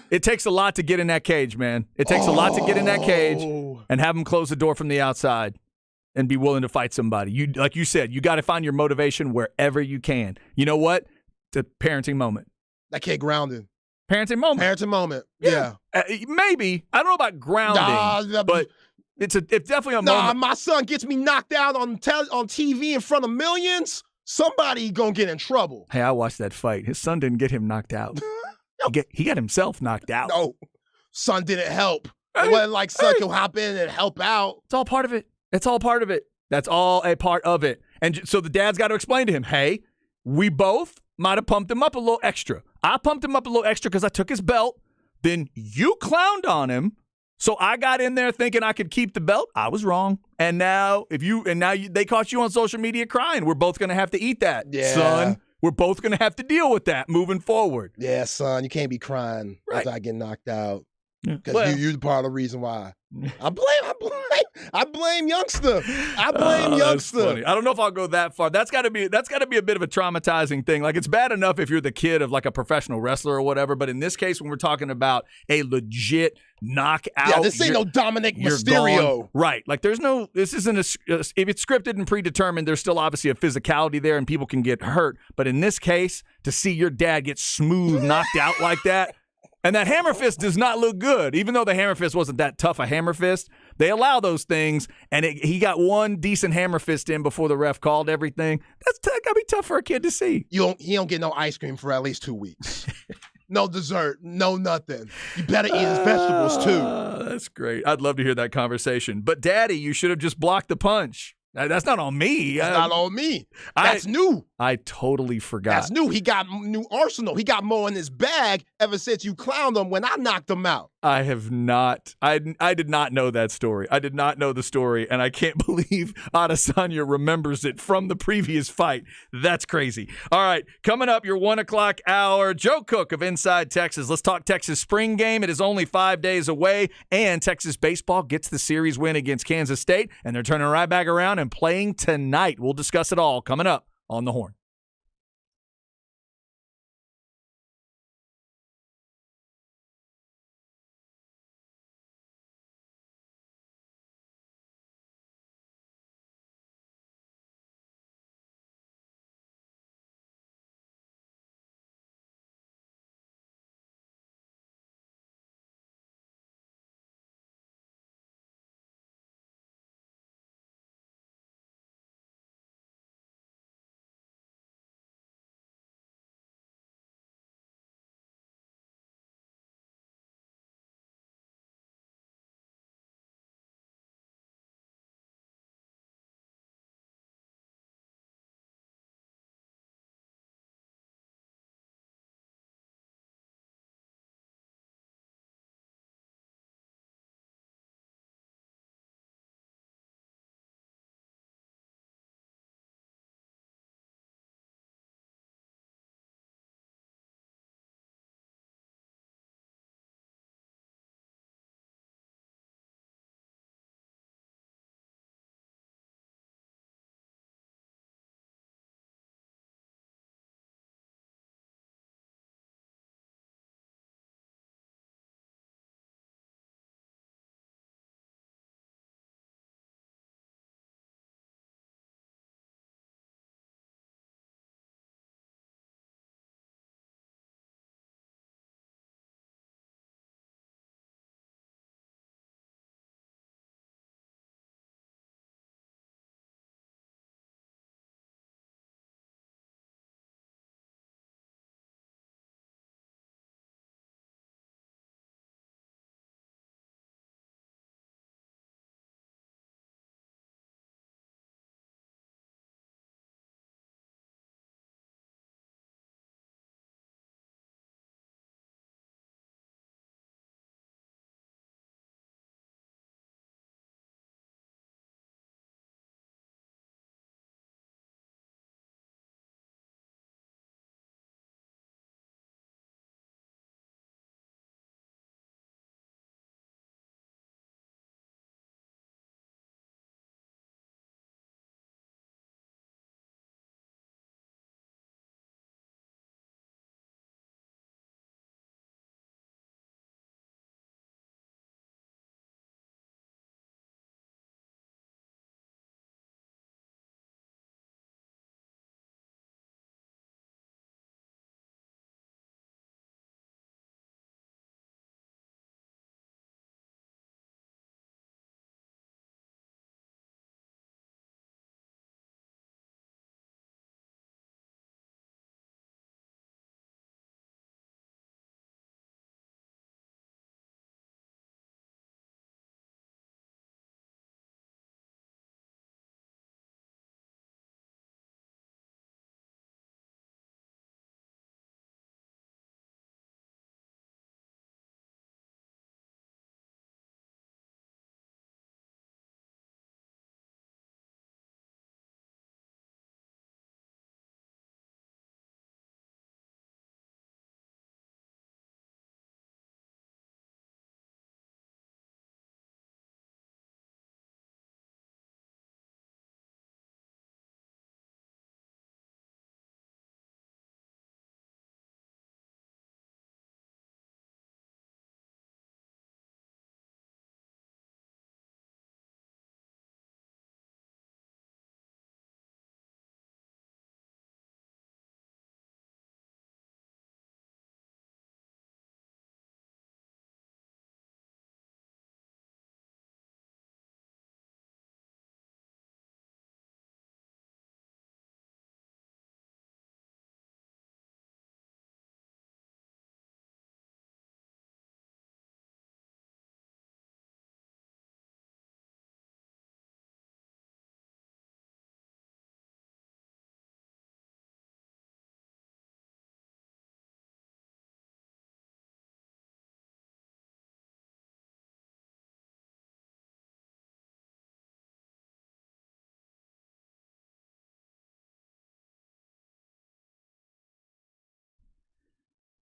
it takes a lot to get in that cage, man. It takes a lot to get in that cage and have them close the door from the outside and be willing to fight somebody. Like you said, you got to find your motivation wherever you can. You know what? It's a parenting moment. That kid grounded. Parenting moment. Parenting moment. Yeah. Maybe. I don't know about grounding, but it's definitely a moment. My son gets me knocked out on TV in front of millions. Somebody gonna get in trouble. Hey, I watched that fight. His son didn't get him knocked out. He got himself knocked out. No, son didn't help. It wasn't like son could hop in and help out. It's all part of it. That's all a part of it. And so the dad's got to explain to him, hey, we both might have pumped him up a little extra. I pumped him up a little extra because I took his belt. Then you clowned on him. So I got in there thinking I could keep the belt. I was wrong. And now they caught you on social media crying. We're both going to have to eat that, son. We're both going to have to deal with that moving forward. Yeah, son, you can't be crying after I get knocked out. Because you're part of the reason why. I blame youngster. Youngster. Funny. I don't know if I'll go that far. That's got to be a bit of a traumatizing thing. Like, it's bad enough if you're the kid of like a professional wrestler or whatever, but in this case, when we're talking about a legit knockout, yeah, this ain't no Dominic Mysterio, right? Like, this isn't if it's scripted and predetermined. There's still obviously a physicality there, and people can get hurt. But in this case, to see your dad get smooth knocked out like that. And that hammer fist does not look good. Even though the hammer fist wasn't that tough a hammer fist, they allow those things, and he got one decent hammer fist in before the ref called everything. That's got to be tough for a kid to see. He don't get no ice cream for at least 2 weeks. No dessert, no nothing. You better eat his vegetables, too. That's great. I'd love to hear that conversation. But, Daddy, you should have just blocked the punch. That's not on me. That's not on me. That's new. I totally forgot. That's new. He got new arsenal. He got more in his bag ever since you clowned him when I knocked him out. I have not. I did not know that story. I did not know the story, and I can't believe Adesanya remembers it from the previous fight. That's crazy. All right, coming up, your 1 o'clock hour, Joe Cook of Inside Texas. Let's talk Texas spring game. It is only 5 days away, and Texas baseball gets the series win against Kansas State, and they're turning right back around and playing tonight. We'll discuss it all coming up on The Horn.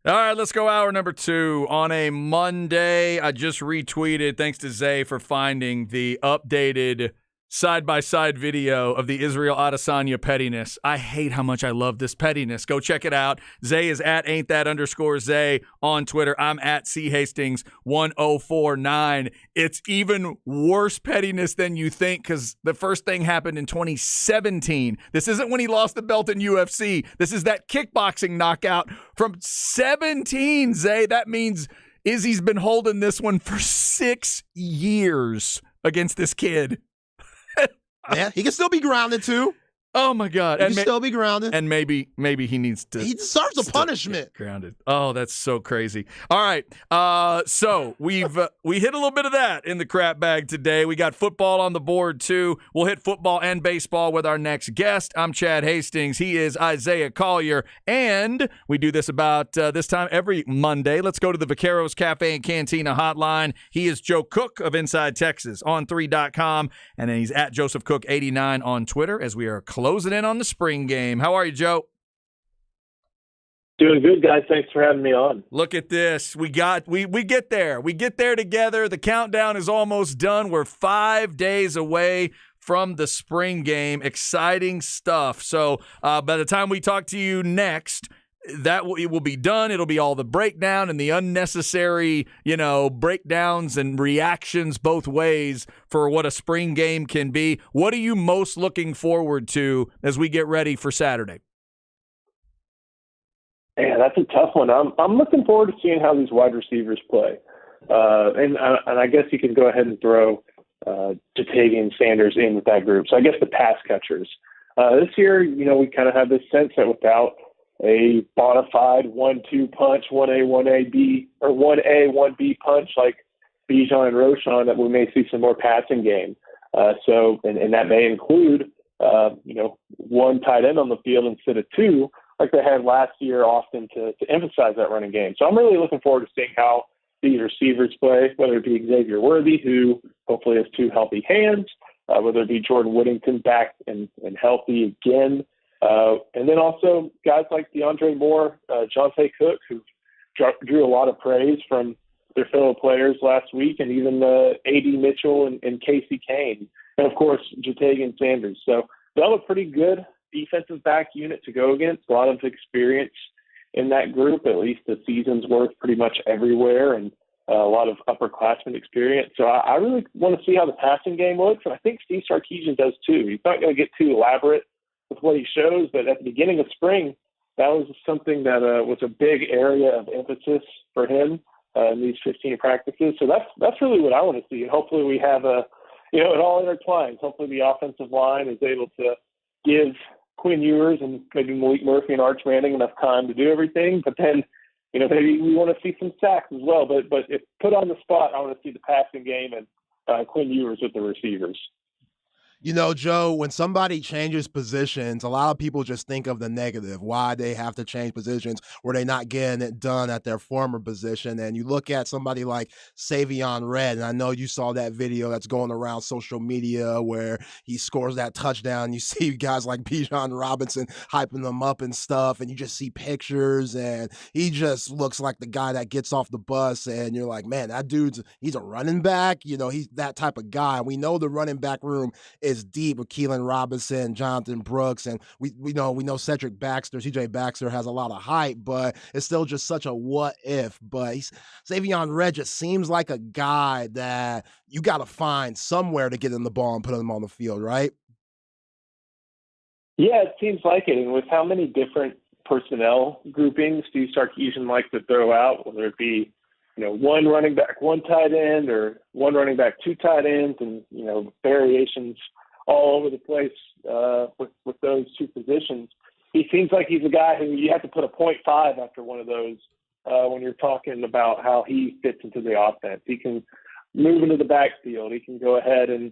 All right, let's go hour number 2 on a Monday. I just retweeted, thanks to Zay for finding the updated side-by-side video of the Israel Adesanya pettiness. I hate how much I love this pettiness. Go check it out. Zay is at ain'tthat_Zay on Twitter. I'm at chastings1049. It's even worse pettiness than you think because the first thing happened in 2017. This isn't when he lost the belt in UFC. This is that kickboxing knockout from 17, Zay. That means Izzy's been holding this one for 6 years against this kid. Yeah, he can still be grounded too. Oh my God! He can still be grounded, and maybe he needs to. He deserves a punishment. Grounded. Oh, that's so crazy. All right, so we hit a little bit of that in the crap bag today. We got football on the board too. We'll hit football and baseball with our next guest. I'm Chad Hastings. He is Isaiah Collier, and we do this about this time every Monday. Let's go to the Vaqueros Cafe and Cantina hotline. He is Joe Cook of Inside Texas on 3.com, and then he's at Joseph Cook 89 on Twitter as we are closing in on the spring game. How are you, Joe? Doing good, guys. Thanks for having me on. Look at this. We get there. We get there together. The countdown is almost done. We're 5 days away from the spring game. Exciting stuff. So by the time we talk to you next, it will be done. It'll be all the breakdown and the unnecessary, breakdowns and reactions both ways for what a spring game can be. What are you most looking forward to as we get ready for Saturday? Yeah, that's a tough one. I'm looking forward to seeing how these wide receivers play. And I guess you can go ahead and throw Jatavian Sanders in with that group. So I guess the pass catchers. This year, we kind of have this sense that without a bona fide 1-2 punch, 1A, 1AB, or 1A, 1B punch like Bijan and Roschon, that we may see some more passing game. And that may include, one tight end on the field instead of two, like they had last year often to emphasize that running game. So I'm really looking forward to seeing how these receivers play, whether it be Xavier Worthy, who hopefully has 2 healthy hands, whether it be Jordan Whittington back and healthy again, and then also guys like DeAndre Moore, Jonte Cook, who drew a lot of praise from their fellow players last week, and even A.D. Mitchell and Casey Kane, and of course Jatavian Sanders. So they'll have a pretty good defensive back unit to go against. A lot of experience in that group, at least a season's worth pretty much everywhere, and a lot of upperclassmen experience. So I really want to see how the passing game looks, and I think Steve Sarkisian does too. He's not going to get too elaborate with what he shows, but at the beginning of spring, that was something that was a big area of emphasis for him in these 15 practices. So that's really what I want to see. Hopefully we have it all intertwines. Hopefully the offensive line is able to give Quinn Ewers and maybe Malik Murphy and Arch Manning enough time to do everything, but then, maybe we want to see some sacks as well. But if put on the spot, I want to see the passing game and Quinn Ewers with the receivers. Joe, when somebody changes positions, a lot of people just think of the negative, why they have to change positions, where they're not getting it done at their former position. And you look at somebody like Savion Red, and I know you saw that video that's going around social media where he scores that touchdown. You see guys like Bijan Robinson hyping them up and stuff, and you just see pictures, and he just looks like the guy that gets off the bus, and you're like, man, he's a running back. He's that type of guy. We know the running back room is deep with Keelan Robinson, Jonathan Brooks, and we know Cedric Baxter, CJ Baxter has a lot of hype, but it's still just such a what if. But Savion Red just seems like a guy that you got to find somewhere to get him the ball and put him on the field, right? Yeah, it seems like it. And with how many different personnel groupings Steve Sarkisian likes to throw out, whether it be one running back, one tight end, or one running back, 2 tight ends, and variations all over the place with those 2 positions. He seems like he's a guy who you have to put a 0.5 after one of those when you're talking about how he fits into the offense. He can move into the backfield. He can go ahead and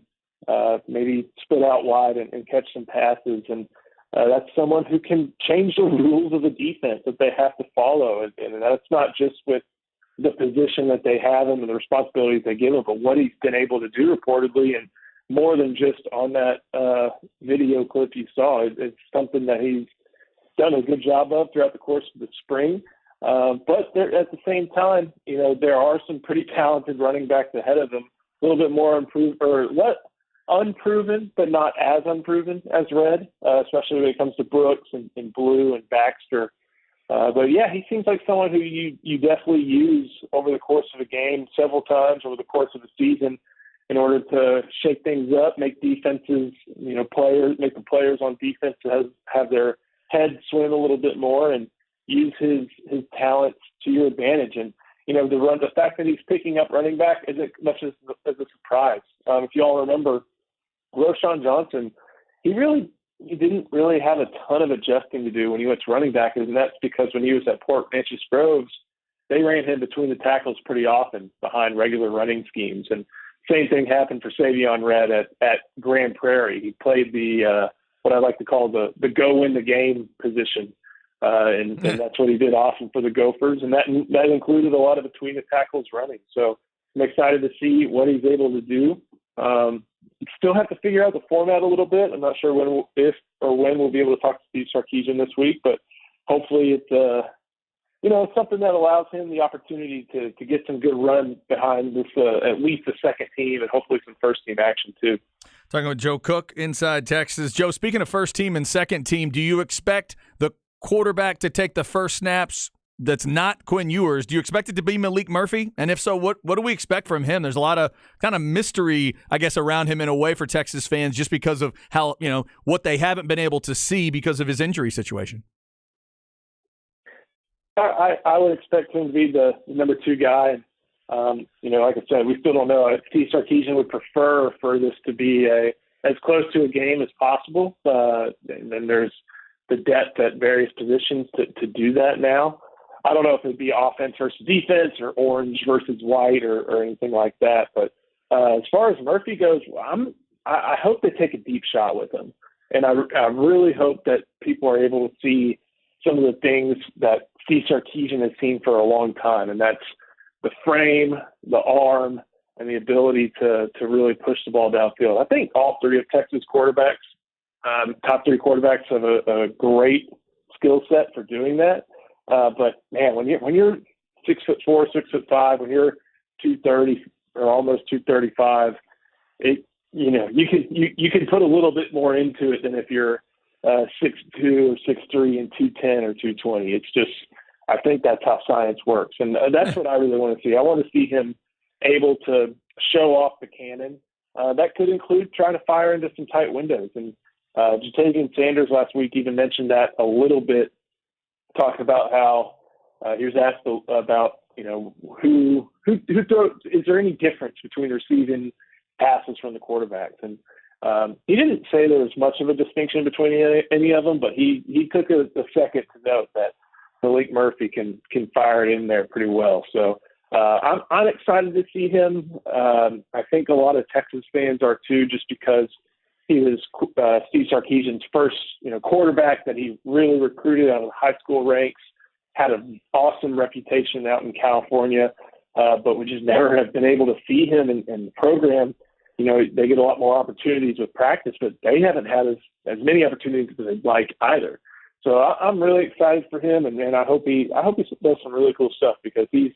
maybe split out wide and catch some passes. And that's someone who can change the rules of the defense that they have to follow. And that's not just with the position that they have him and the responsibilities they give him, but what he's been able to do reportedly, and more than just on that video clip you saw. It's something that he's done a good job of throughout the course of the spring. But at the same time, there are some pretty talented running backs ahead of them, a little bit more unproven, but not as unproven as Red, especially when it comes to Brooks and Blue and Baxter. But yeah, he seems like someone who you definitely use over the course of a game several times over the course of a season in order to shake things up, make defenses, make the players on defense have their heads swim a little bit more and use his talents to your advantage. And, the fact that he's picking up running back isn't much as a surprise. If you all remember, Roschon Johnson, he didn't really have a ton of adjusting to do when he went to running back, and that's because when he was at Port Neches Groves, they ran him between the tackles pretty often behind regular running schemes. And same thing happened for Savion Red at Grand Prairie. He played the what I like to call the go win the game position, and that's what he did often for the Gophers, and that included a lot of between the tackles running. So I'm excited to see what he's able to do. Still have to figure out the format a little bit. I'm not sure if or when we'll be able to talk to Steve Sarkisian this week, but hopefully it's it's something that allows him the opportunity to get some good run behind this at least the second team and hopefully some first team action too. Talking with Joe Cook inside Texas. Joe, speaking of first team and second team, do you expect the quarterback to take the first snaps that's not Quinn Ewers? Do you expect it to be Maalik Murphy? And if so, what do we expect from him? There's a lot of kind of mystery, I guess, around him in a way for Texas fans just because of how, what they haven't been able to see because of his injury situation. I would expect him to be the number 2 guy. Like I said, we still don't know. Steve Sarkisian would prefer for this to be as close to a game as possible. And then there's the depth at various positions to do that now. I don't know if it'd be offense versus defense or orange versus white or anything like that. But as far as Murphy goes, I hope they take a deep shot with him. And I really hope that people are able to see some of the things that Steve Sarkisian has seen for a long time, and that's the frame, the arm, and the ability to really push the ball downfield. I think all 3 of Texas quarterbacks, top 3 quarterbacks, have a great skill set for doing that. But man, when you're 6'4", 6'5", when you're 230 or almost 235, you can put a little bit more into it than if you're 6'2" or 6'3" and 210 or 220. It's just, I think that's how science works, and that's what I really want to see. I want to see him able to show off the cannon. That could include trying to fire into some tight windows. And Jatavian Sanders last week even mentioned that a little bit, talking about how he was asked about, who throws, is there any difference between receiving passes from the quarterbacks? And he didn't say there was much of a distinction between any of them, but he took a second to note that Maalik Murphy can fire it in there pretty well. So I'm excited to see him. I think a lot of Texas fans are too, just because he was Steve Sarkisian's first quarterback that he really recruited out of high school ranks, had an awesome reputation out in California, but we just never have been able to see him in the program. They get a lot more opportunities with practice, but they haven't had as many opportunities as they'd like either. So I'm really excited for him, and I hope he does some really cool stuff, because he's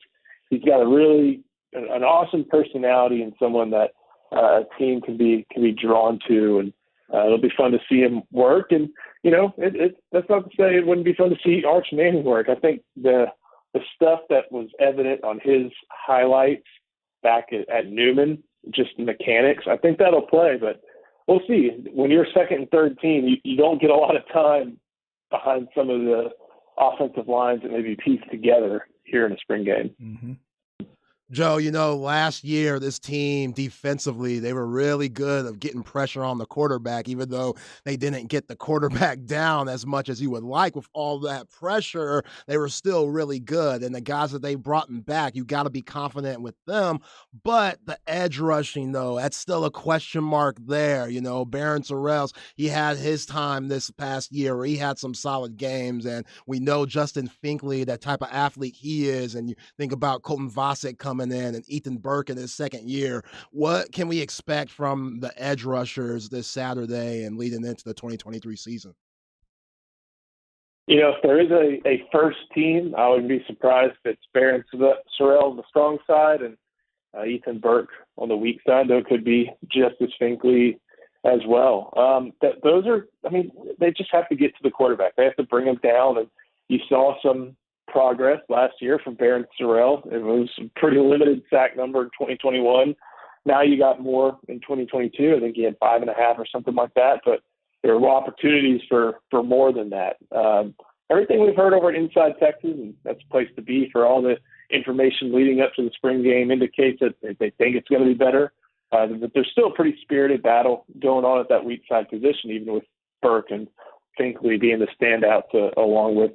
got an awesome personality and someone that a team can be drawn to, and it'll be fun to see him work. And that's not to say it wouldn't be fun to see Arch Manning work. I think the stuff that was evident on his highlights back at Newman, just the mechanics, I think that'll play. But we'll see. When you're second and third team, you don't get a lot of time behind some of the offensive lines that maybe piece together here in a spring game. Mm-hmm. Joe, last year, this team defensively, they were really good at getting pressure on the quarterback, even though they didn't get the quarterback down as much as you would like. With all that pressure, they were still really good. And the guys that they brought back, you got to be confident with them. But the edge rushing, though, that's still a question mark there. Barron Sorrells, he had his time this past year where he had some solid games. And we know Justin Finkley, that type of athlete he is. And you think about Colton Vasek coming in and Ethan Burke in his second year. What can we expect from the edge rushers this Saturday and leading into the 2023 season? If there is a first team, I wouldn't be surprised if it's Barron Sorrell on the strong side and Ethan Burke on the weak side. Though it could be Justice Finkley as well. Those are, they just have to get to the quarterback. They have to bring him down. And you saw some progress last year from Barron Sorrell. It was a pretty limited sack number in 2021. Now you got more in 2022. I think he had 5.5 or something like that. But there are opportunities for more than that. Everything we've heard over at Inside Texas, and that's a place to be for all the information leading up to the spring game, indicates that they think it's going to be better. But there's still a pretty spirited battle going on at that weak side position, even with Burke and Finkley being the standouts along with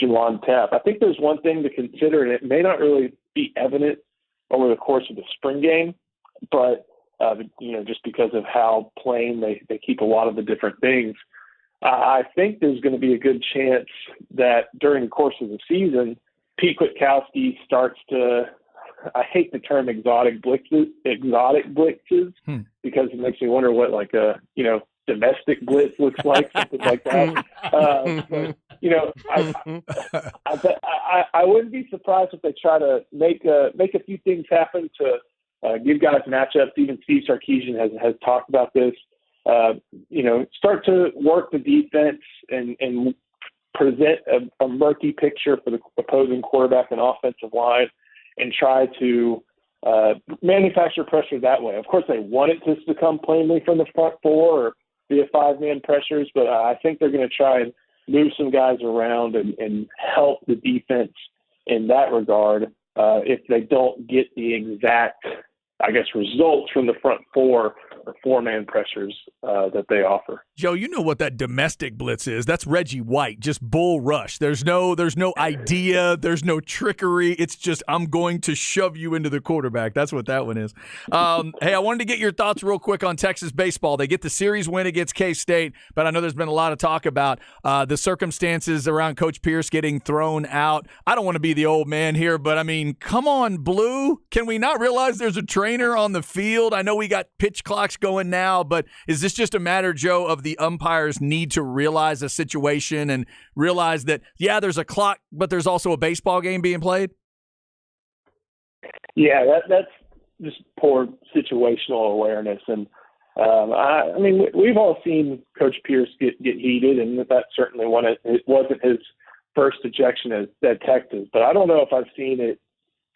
Juwan Tapp. I think there's one thing to consider, and it may not really be evident over the course of the spring game, but just because of how plain they keep a lot of the different things, I think there's going to be a good chance that during the course of the season, Pete Kwiatkowski starts to, I hate the term exotic blitzes because it makes me wonder what domestic blitz looks like, something like that. I wouldn't be surprised if they try to make a few things happen to give guys matchups. Even Steve Sarkisian has talked about this. Start to work the defense and present a murky picture for the opposing quarterback and offensive line, and try to manufacture pressure that way. Of course, they want it to come plainly from the front four or via 5-man pressures, but I think they're going to try and move some guys around and help the defense in that regard if they don't get the exact, results from the front four or 4-man pressures that they offer. Joe, you know what that domestic blitz is. That's Reggie White, just bull rush. There's no idea. There's no trickery. It's just, I'm going to shove you into the quarterback. That's what that one is. Hey, I wanted to get your thoughts real quick on Texas baseball. They get the series win against K-State, but I know there's been a lot of talk about the circumstances around Coach Pierce getting thrown out. I don't want to be the old man here, but come on, Blue. Can we not realize there's a trainer on the field? I know we got pitch clocks going now, but is this just a matter, Joe, of the umpires need to realize a situation and realize that, there's a clock, but there's also a baseball game being played? Yeah, that's just poor situational awareness. And we've all seen Coach Pierce get heated, and that certainly it wasn't his first ejection at Texas. But I don't know if I've seen it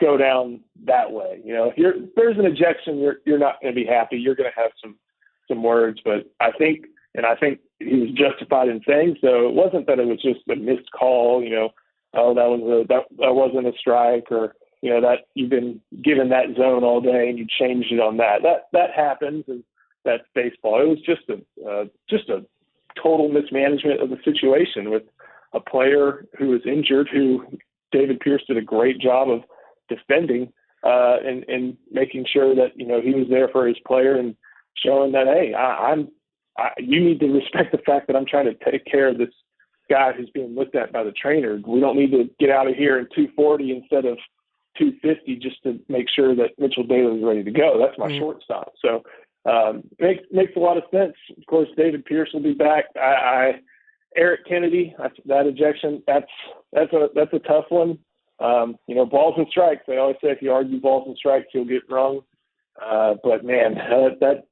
go down that way. If there's an ejection, you're not going to be happy. You're going to have some words. But I think he was justified in saying so. It wasn't that it was just a missed call. That wasn't a strike, or that you've been given that zone all day and you changed it on that. That happens, and that's baseball. It was just a total mismanagement of the situation with a player who was injured, who David Pierce did a great job of defending and making sure that he was there for his player and showing that, hey, you need to respect the fact that I'm trying to take care of this guy who's being looked at by the trainer. We don't need to get out of here in 240 instead of 250 just to make sure that Mitchell Daly is ready to go. That's my shortstop. So makes a lot of sense. Of course, David Pierce will be back. Eric Kennedy, that ejection, that's a tough one. Balls and strikes. They always say if you argue balls and strikes, you'll get wrung. But man, that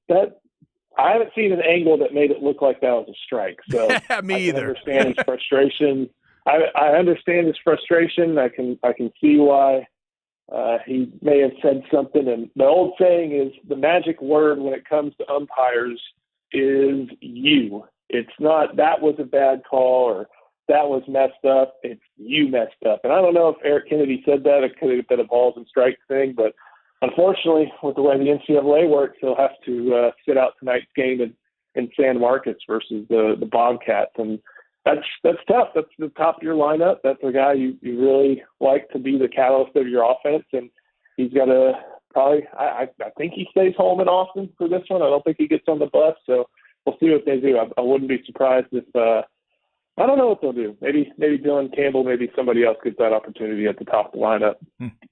I haven't seen an angle that made it look like that was a strike. So Me either. I understand his frustration. I understand his frustration. I can see why he may have said something. And the old saying is the magic word when it comes to umpires is you. It's not that was a bad call or that was messed up. It's you messed up. And I don't know if Eric Kennedy said that. It could have been a balls and strikes thing, but unfortunately, with the way the NCAA works, he'll have to sit out tonight's game in San Marcos versus the Bobcats, and that's tough. That's the top of your lineup. That's a guy you really like to be the catalyst of your offense, and he's got to probably. I think he stays home in Austin for this one. I don't think he gets on the bus, so we'll see what they do. I wouldn't be surprised if. I don't know what they'll do. Maybe Dylan Campbell, maybe somebody else gets that opportunity at the top of the lineup.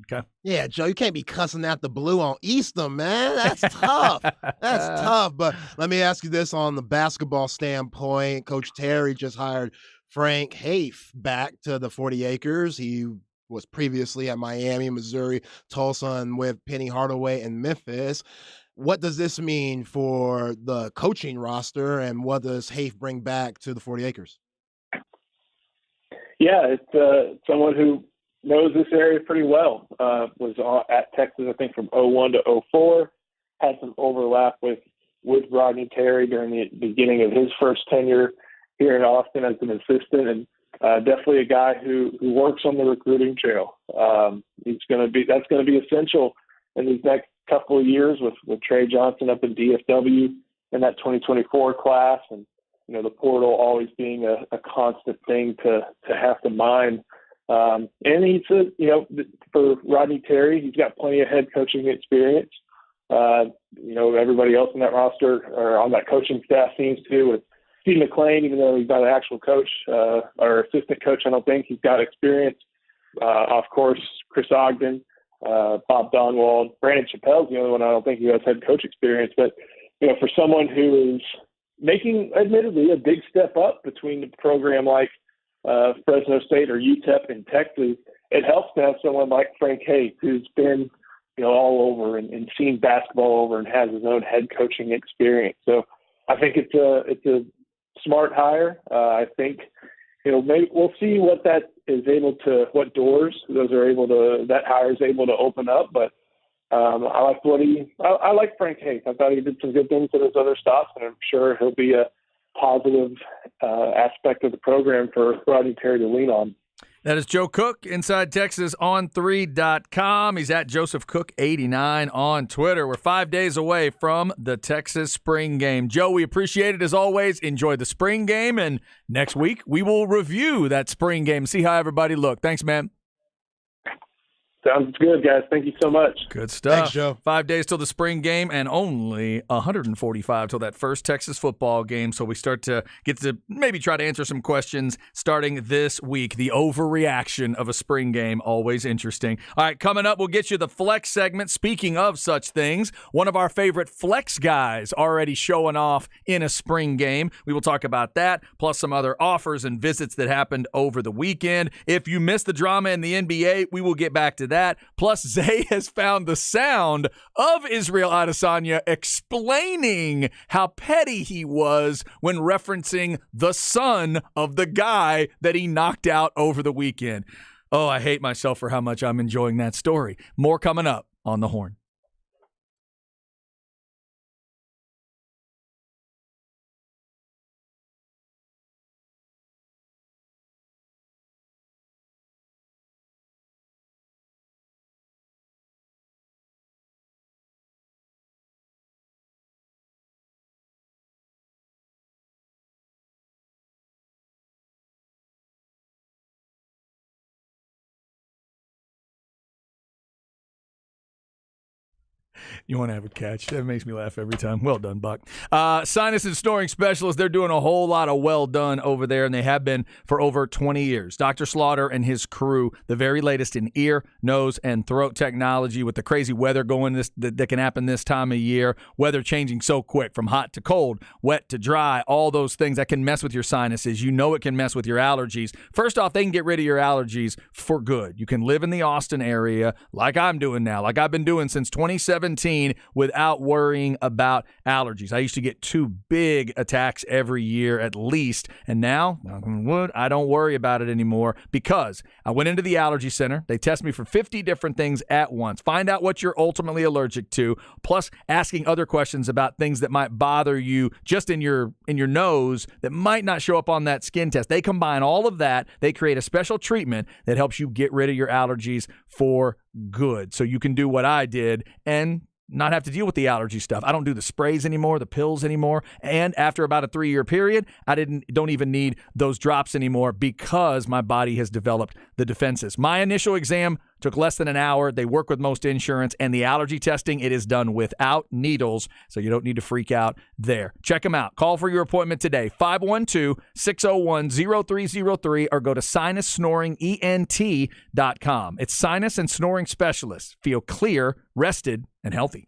Okay. Yeah, Joe, you can't be cussing out the Blue on Eastham, man. That's tough. That's tough. But let me ask you this on the basketball standpoint. Coach Terry just hired Frank Haith back to the 40 acres. He was previously at Miami, Missouri, Tulsa, and with Penny Hardaway in Memphis. What does this mean for the coaching roster, and what does Haith bring back to the 40 acres? Yeah, it's someone who knows this area pretty well. Was at Texas, I think, from 01 to 04. Had some overlap with Rodney Terry during the beginning of his first tenure here in Austin as an assistant, and definitely a guy who works on the recruiting trail. That's going to be essential in these next couple of years with Trey Johnson up in DFW in that 2024 class, and the portal always being a constant thing to have to mind. And he's for Rodney Terry, he's got plenty of head coaching experience. Everybody else in that roster or on that coaching staff seems to. With Steve McClain, even though he's not an actual coach or assistant coach, I don't think he's got experience. Of course, Chris Ogden, Bob Donwald, Brandon Chappelle's the only one I don't think who has head coach experience. But for someone who is making, admittedly, a big step up between a program like Fresno State or UTEP in Texas, it helps to have someone like Frank Haith, who's been all over and seen basketball over and has his own head coaching experience. So I think it's a smart hire. I think maybe we'll see what what doors that hire is able to open up. But I like Frank Haith. I thought he did some good things at his other stops, and I'm sure he'll be a positive aspect of the program for Rodney Terry to lean on. That is Joe Cook, Inside Texas on 3.com. He's at Joseph Cook 89 on Twitter. We're 5 days away from the Texas spring game. Joe, we appreciate it as always. Enjoy the spring game, and next week we will review that spring game, see how everybody looked. Thanks, man. Sounds good, guys. Thank you so much. Good stuff. Thanks, Joe. 5 days till the spring game and only 145 till that first Texas football game. So we start to get to maybe try to answer some questions starting this week. The overreaction of a spring game, always interesting. All right, coming up, we'll get you the flex segment. Speaking of such things, one of our favorite flex guys already showing off in a spring game. We will talk about that, plus some other offers and visits that happened over the weekend. If you missed the drama in the NBA, we will get back to that. Plus, Zay has found the sound of Israel Adesanya explaining how petty he was when referencing the son of the guy that he knocked out over the weekend. Oh, I hate myself for how much I'm enjoying that story. More coming up on The Horn. You want to have a catch. That makes me laugh every time. Well done, Buck. Sinus and snoring specialists, they're doing a whole lot of well done over there, and they have been for over 20 years. Dr. Slaughter and his crew, the very latest in ear, nose, and throat technology with the crazy weather going that can happen this time of year, weather changing so quick from hot to cold, wet to dry, all those things that can mess with your sinuses. You know it can mess with your allergies. First off, they can get rid of your allergies for good. You can live in the Austin area like I'm doing now, like I've been doing since 2017 without worrying about allergies. I used to get 2 big attacks every year at least, and now, knock on wood, I don't worry about it anymore because I went into the allergy center. They test me for 50 different things at once. Find out what you're ultimately allergic to, plus asking other questions about things that might bother you just in your nose that might not show up on that skin test. They combine all of that. They create a special treatment that helps you get rid of your allergies for good. So you can do what I did and not have to deal with the allergy stuff. I don't do the sprays anymore, the pills anymore. And after about a 3-year period, I don't even need those drops anymore because my body has developed the defenses. My initial exam took less than an hour. They work with most insurance, and the allergy testing, it is done without needles, so you don't need to freak out there. Check them out. Call for your appointment today, 512-601-0303, or go to sinussnoringent.com. It's sinus and snoring specialists. Feel clear, rested, and healthy.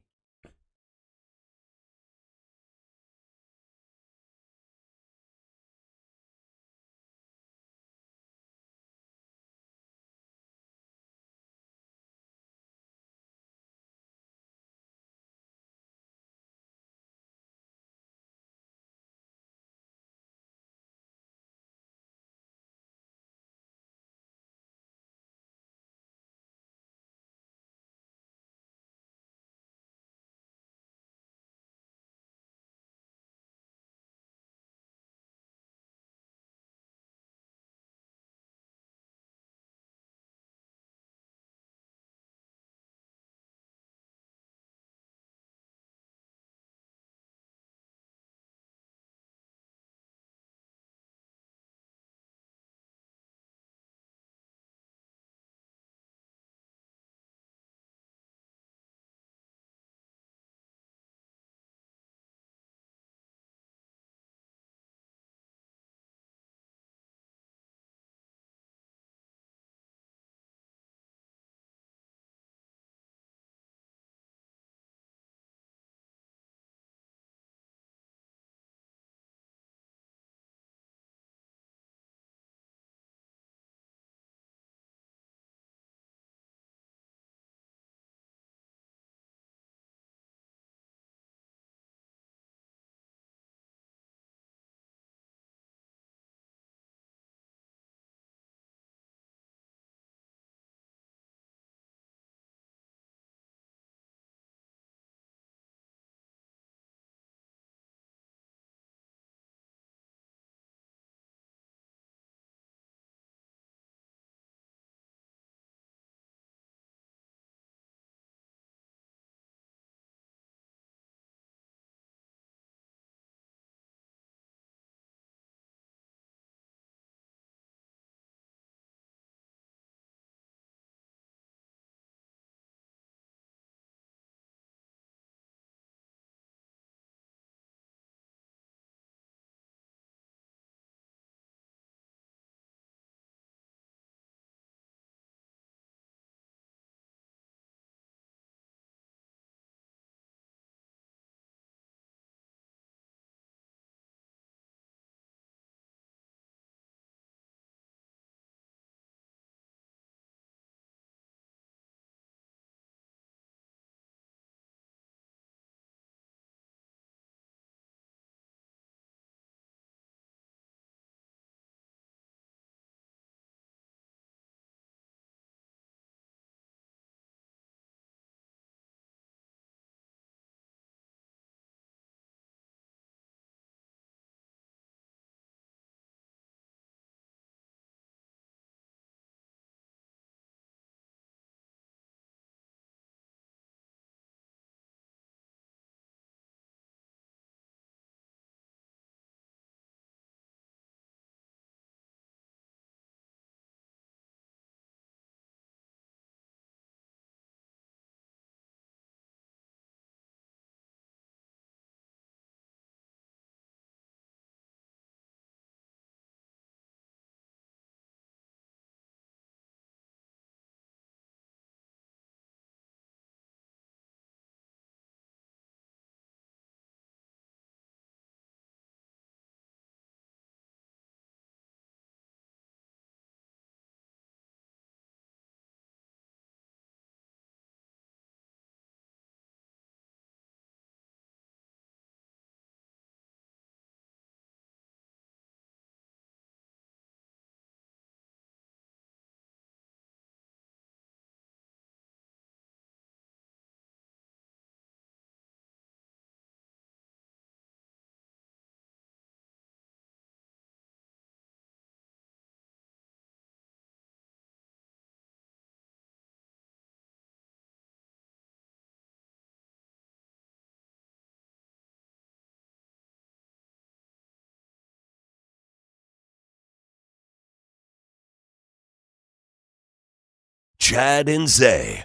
Chad and Zay.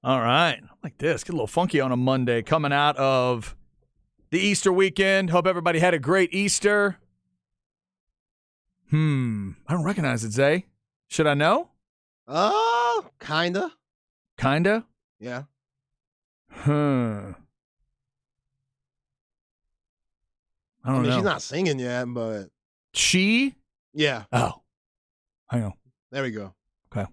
All right. Like this. Get a little funky on a Monday coming out of the Easter weekend. Hope everybody had a great Easter. I don't recognize it, Zay. Should I know? Kinda. Kinda? Yeah. I don't know. She's not singing yet, but She? yeah. Oh. Hang on. There we go. Okay.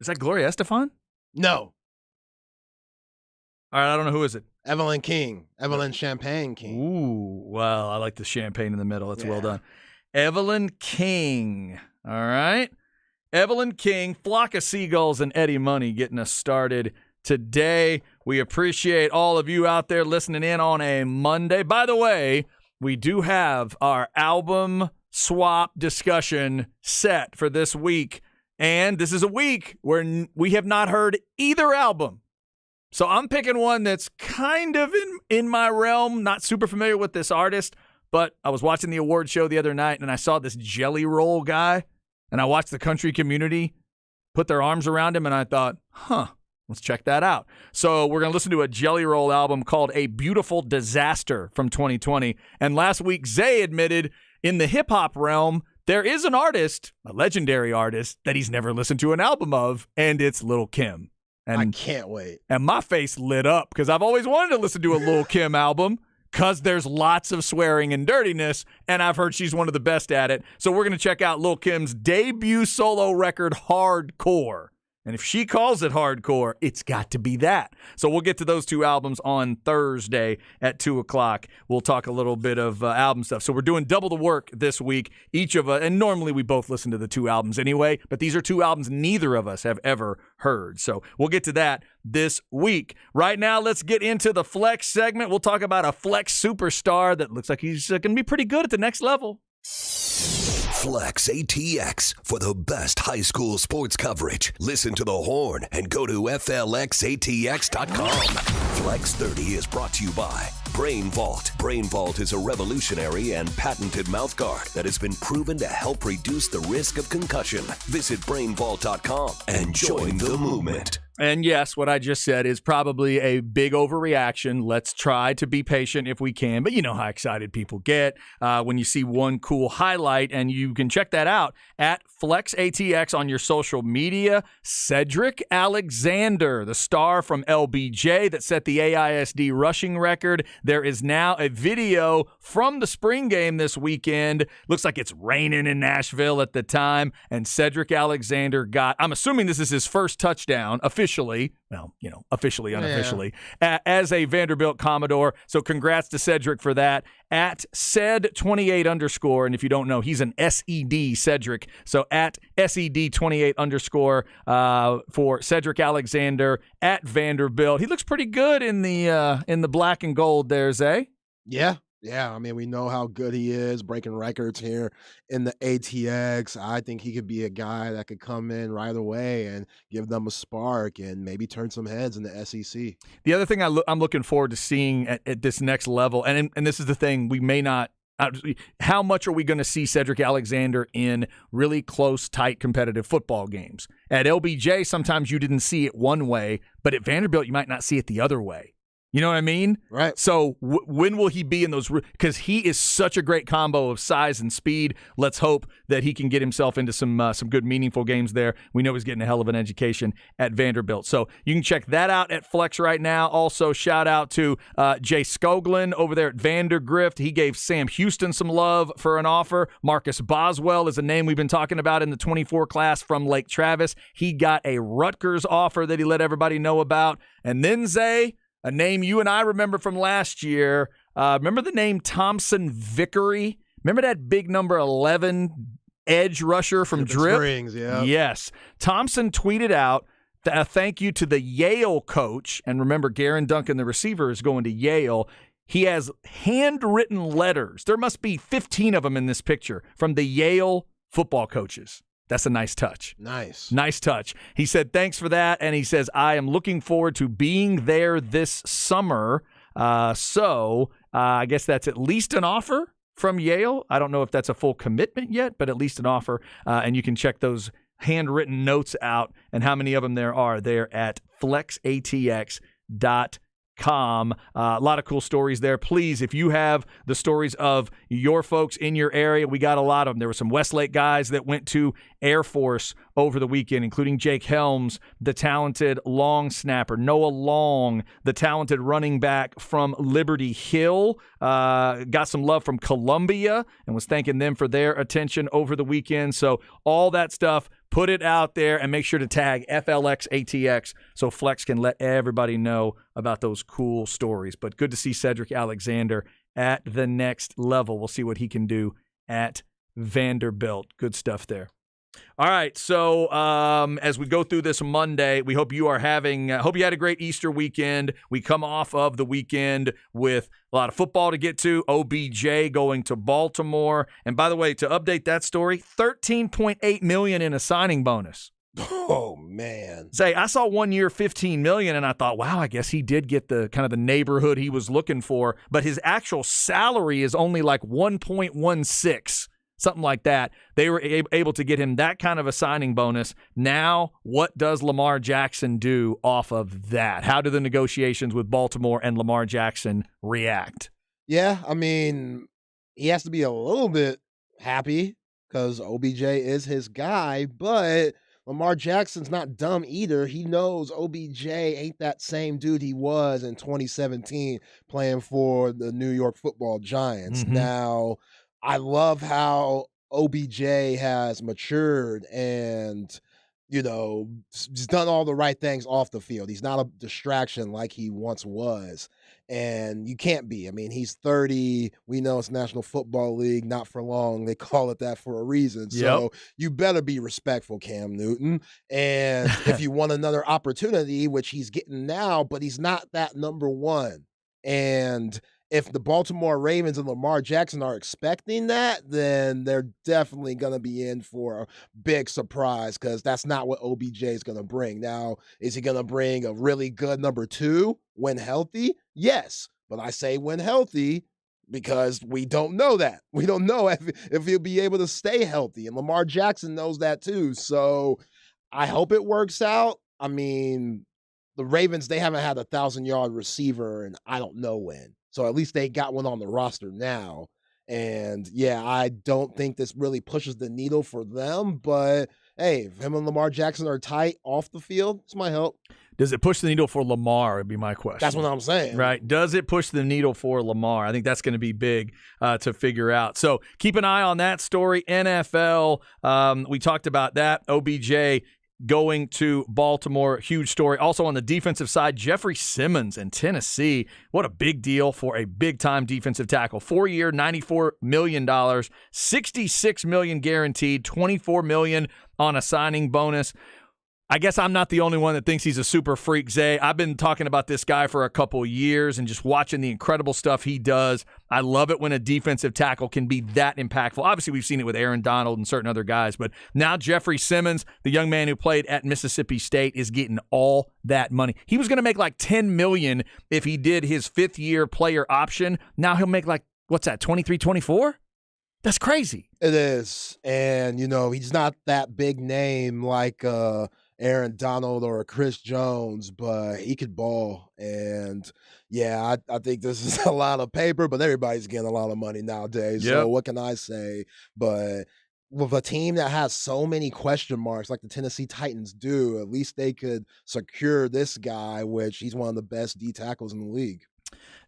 Is that Gloria Estefan? No. All right, I don't know who is it. Evelyn King. Evelyn Champagne King. Ooh, well, I like the champagne in the middle. That's well Yeah. done. Evelyn King. All right. Evelyn King, Flock of Seagulls, and Eddie Money getting us started today. We appreciate all of you out there listening in on a Monday. By the way, we do have our album swap discussion set for this week. And this is a week where we have not heard either album. So I'm picking one that's kind of in my realm, not super familiar with this artist, but I was watching the award show the other night and I saw this Jelly Roll guy, and I watched the country community put their arms around him, and I thought, let's check that out. So we're going to listen to a Jelly Roll album called A Beautiful Disaster from 2020. And last week, Zay admitted in the hip-hop realm, there is an artist, a legendary artist, that he's never listened to an album of, and it's Lil' Kim. And I can't wait. And my face lit up because I've always wanted to listen to a Lil' Kim album because there's lots of swearing and dirtiness, and I've heard she's one of the best at it. So we're going to check out Lil' Kim's debut solo record, Hardcore. And if she calls it hardcore, it's got to be that. So we'll get to those two albums on Thursday at 2 o'clock. We'll talk a little bit of album stuff. So we're doing double the work this week. Each of us, and normally we both listen to the two albums anyway, but these are two albums neither of us have ever heard. So we'll get to that this week. Right now, let's get into the Flex segment. We'll talk about a Flex superstar that looks like he's going to be pretty good at the next level. Flex ATX for the best high school sports coverage. Listen to the Horn and go to FLXATX.com. Flex 30 is brought to you by Brain Vault. Brain Vault is a revolutionary and patented mouthguard that has been proven to help reduce the risk of concussion. Visit BrainVault.com and join the movement. And yes, what I just said is probably a big overreaction. Let's try to be patient if we can. But you know how excited people get when you see one cool highlight, and you can check that out at FlexATX on your social media. Cedric Alexander, the star from LBJ that set the AISD rushing record. There is now a video from the spring game this weekend. Looks like it's raining in Nashville at the time. And Cedric Alexander got, I'm assuming this is his first touchdown, officially, unofficially, as a Vanderbilt Commodore. So congrats to Cedric for that. At Ced28_, and if you don't know, he's an SED Cedric. So at SED28_ for Cedric Alexander at Vanderbilt. He looks pretty good in the black and gold there, Zay. Yeah. I mean, we know how good he is, breaking records here in the ATX. I think he could be a guy that could come in right away and give them a spark and maybe turn some heads in the SEC. The other thing I'm looking forward to seeing at this next level, and this is the thing, we may not, how much are we going to see Cedric Alexander in really close, tight, competitive football games? At LBJ, sometimes you didn't see it one way, but at Vanderbilt, you might not see it the other way. You know what I mean? Right. So when will he be in those? Because he is such a great combo of size and speed. Let's hope that he can get himself into some good, meaningful games there. We know he's getting a hell of an education at Vanderbilt. So you can check that out at Flex right now. Also, shout out to Jay Skoglin over there at Vandergrift. He gave Sam Houston some love for an offer. Marcus Boswell is a name we've been talking about in the 24 class from Lake Travis. He got a Rutgers offer that he let everybody know about. And then, Zay, a name you and I remember from last year. Remember the name Thompson Vickery? Remember that big number 11 edge rusher from Drip? Springs, yeah. Yes. Thompson tweeted out a thank you to the Yale coach. And remember, Garen Duncan, the receiver, is going to Yale. he has handwritten letters. There must be 15 of them in this picture from the Yale football coaches. That's a nice touch. Nice touch. He said, thanks for that. And he says, I am looking forward to being there this summer. So I guess that's at least an offer from Yale. I don't know if that's a full commitment yet, but at least an offer. And you can check those handwritten notes out and how many of them there are there at flexatx.com. A lot of cool stories there. Please, if you have the stories of your folks in your area, we got a lot of them. There were some Westlake guys that went to Air Force over the weekend, including Jake Helms, the talented long snapper, Noah Long, the talented running back from Liberty Hill, got some love from Columbia and was thanking them for their attention over the weekend. So all that stuff, put it out there and make sure to tag FLXATX so Flex can let everybody know about those cool stories. But good to see Cedric Alexander at the next level. We'll see what he can do at Vanderbilt. Good stuff there. All right, so as we go through this Monday, we hope you are having hope you had a great Easter weekend. We come off of the weekend with a lot of football to get to. OBJ going to Baltimore. And by the way, to update that story, $13.8 million in a signing bonus. Oh, man. Say, I saw 1 year $15 million, and I thought, wow, I guess he did get the kind of the neighborhood he was looking for. But his actual salary is only like 1.16. Something like that. They were able to get him that kind of a signing bonus. Now, what does Lamar Jackson do off of that? How do the negotiations with Baltimore and Lamar Jackson react? Yeah, I mean, he has to be a little bit happy because OBJ is his guy, but Lamar Jackson's not dumb either. He knows OBJ ain't that same dude he was in 2017 playing for the New York Football Giants. Mm-hmm. Now, I love how OBJ has matured and, you know, he's done all the right things off the field. He's not a distraction like he once was. And you can't be. I mean, he's 30. We know it's National Football League, not for long. They call it that for a reason. So you better be respectful, Cam Newton. And if you want another opportunity, which he's getting now, but he's not that number one. And if the Baltimore Ravens and Lamar Jackson are expecting that, then they're definitely going to be in for a big surprise because that's not what OBJ is going to bring. Now, is he going to bring a really good number two when healthy? Yes, but I say when healthy because we don't know that. We don't know if he'll be able to stay healthy, and Lamar Jackson knows that too. So I hope it works out. I mean, the Ravens, they haven't had a 1,000-yard receiver and I don't know when. So at least they got one on the roster now. And, yeah, I don't think this really pushes the needle for them. But, hey, if him and Lamar Jackson are tight off the field, this might help. Does it push the needle for Lamar would be my question. That's what I'm saying. Right. Does it push the needle for Lamar? I think that's going to be big to figure out. So keep an eye on that story. NFL, we talked about that. OBJ going to Baltimore, huge story. Also on the defensive side, Jeffrey Simmons in Tennessee. What a big deal for a big-time defensive tackle. 4-year, $94 million, $66 million guaranteed, $24 million on a signing bonus. I guess I'm not the only one that thinks he's a super freak, Zay. I've been talking about this guy for a couple of years and just watching the incredible stuff he does. I love it when a defensive tackle can be that impactful. Obviously, we've seen it with Aaron Donald and certain other guys, but now Jeffrey Simmons, the young man who played at Mississippi State, is getting all that money. He was going to make like $10 million if he did his fifth-year player option. Now he'll make like, what's that, 23, 24? That's crazy. It is. And, you know, he's not that big name like Aaron Donald or Chris Jones, but he could ball. And, yeah, I think this is a lot of paper, but everybody's getting a lot of money nowadays. Yep. So what can I say? But with a team that has so many question marks like the Tennessee Titans do, at least they could secure this guy, which he's one of the best D tackles in the league.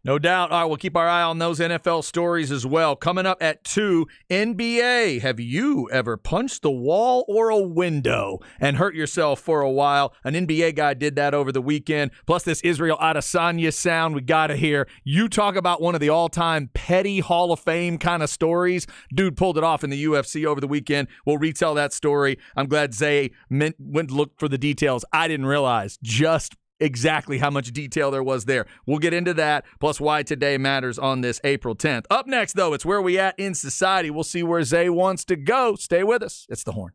No doubt. All right, we'll keep our eye on those NFL stories as well. Coming up at 2, NBA. Have you ever punched the wall or a window and hurt yourself for a while? An NBA guy did that over the weekend. Plus this Israel Adesanya sound we got to hear. You talk about one of the all-time petty Hall of Fame kind of stories. Dude pulled it off in the UFC over the weekend. We'll retell that story. I'm glad Zay went to look for the details. I didn't realize just exactly how much detail there was there. We'll get into that, plus why today matters on this April 10th. Up next, though, it's Where We At in Society. We'll see where Zay wants to go. Stay with us. It's The Horn.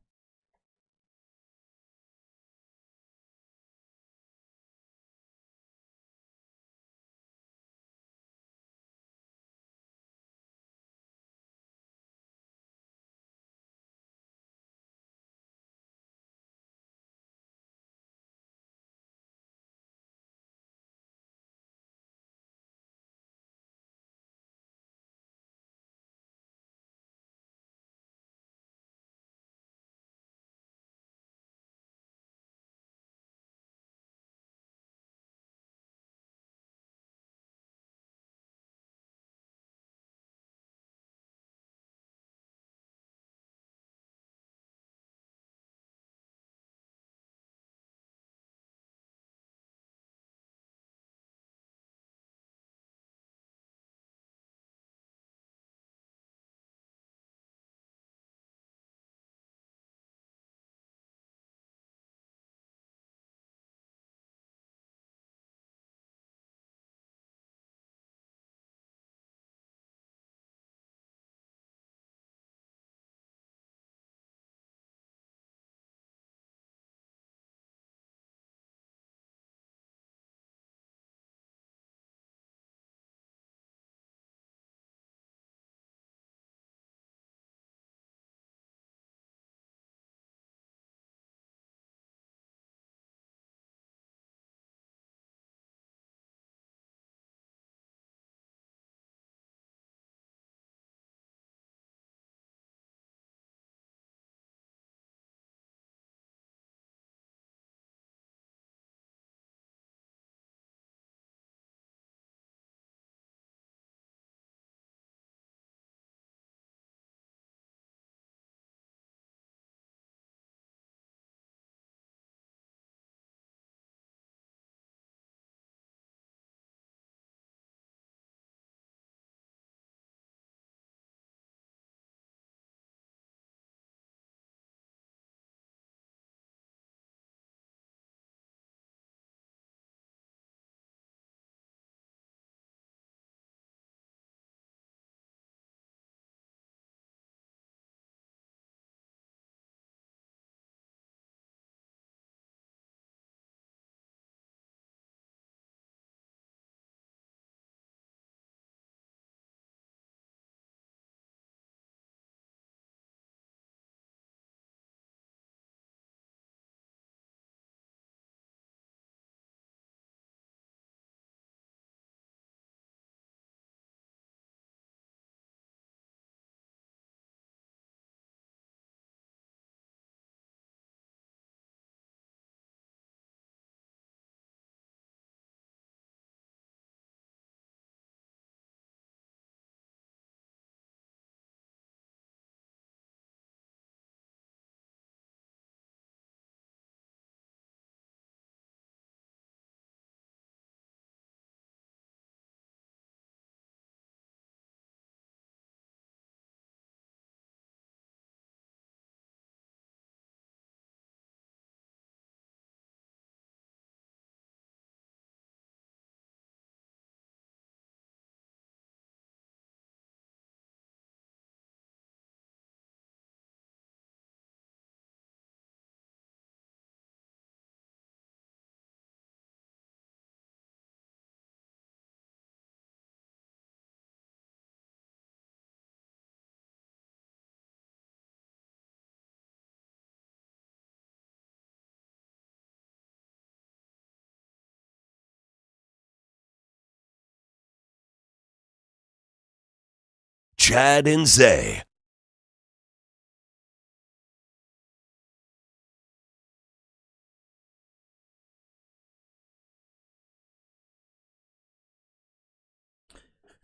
Chad and Zay.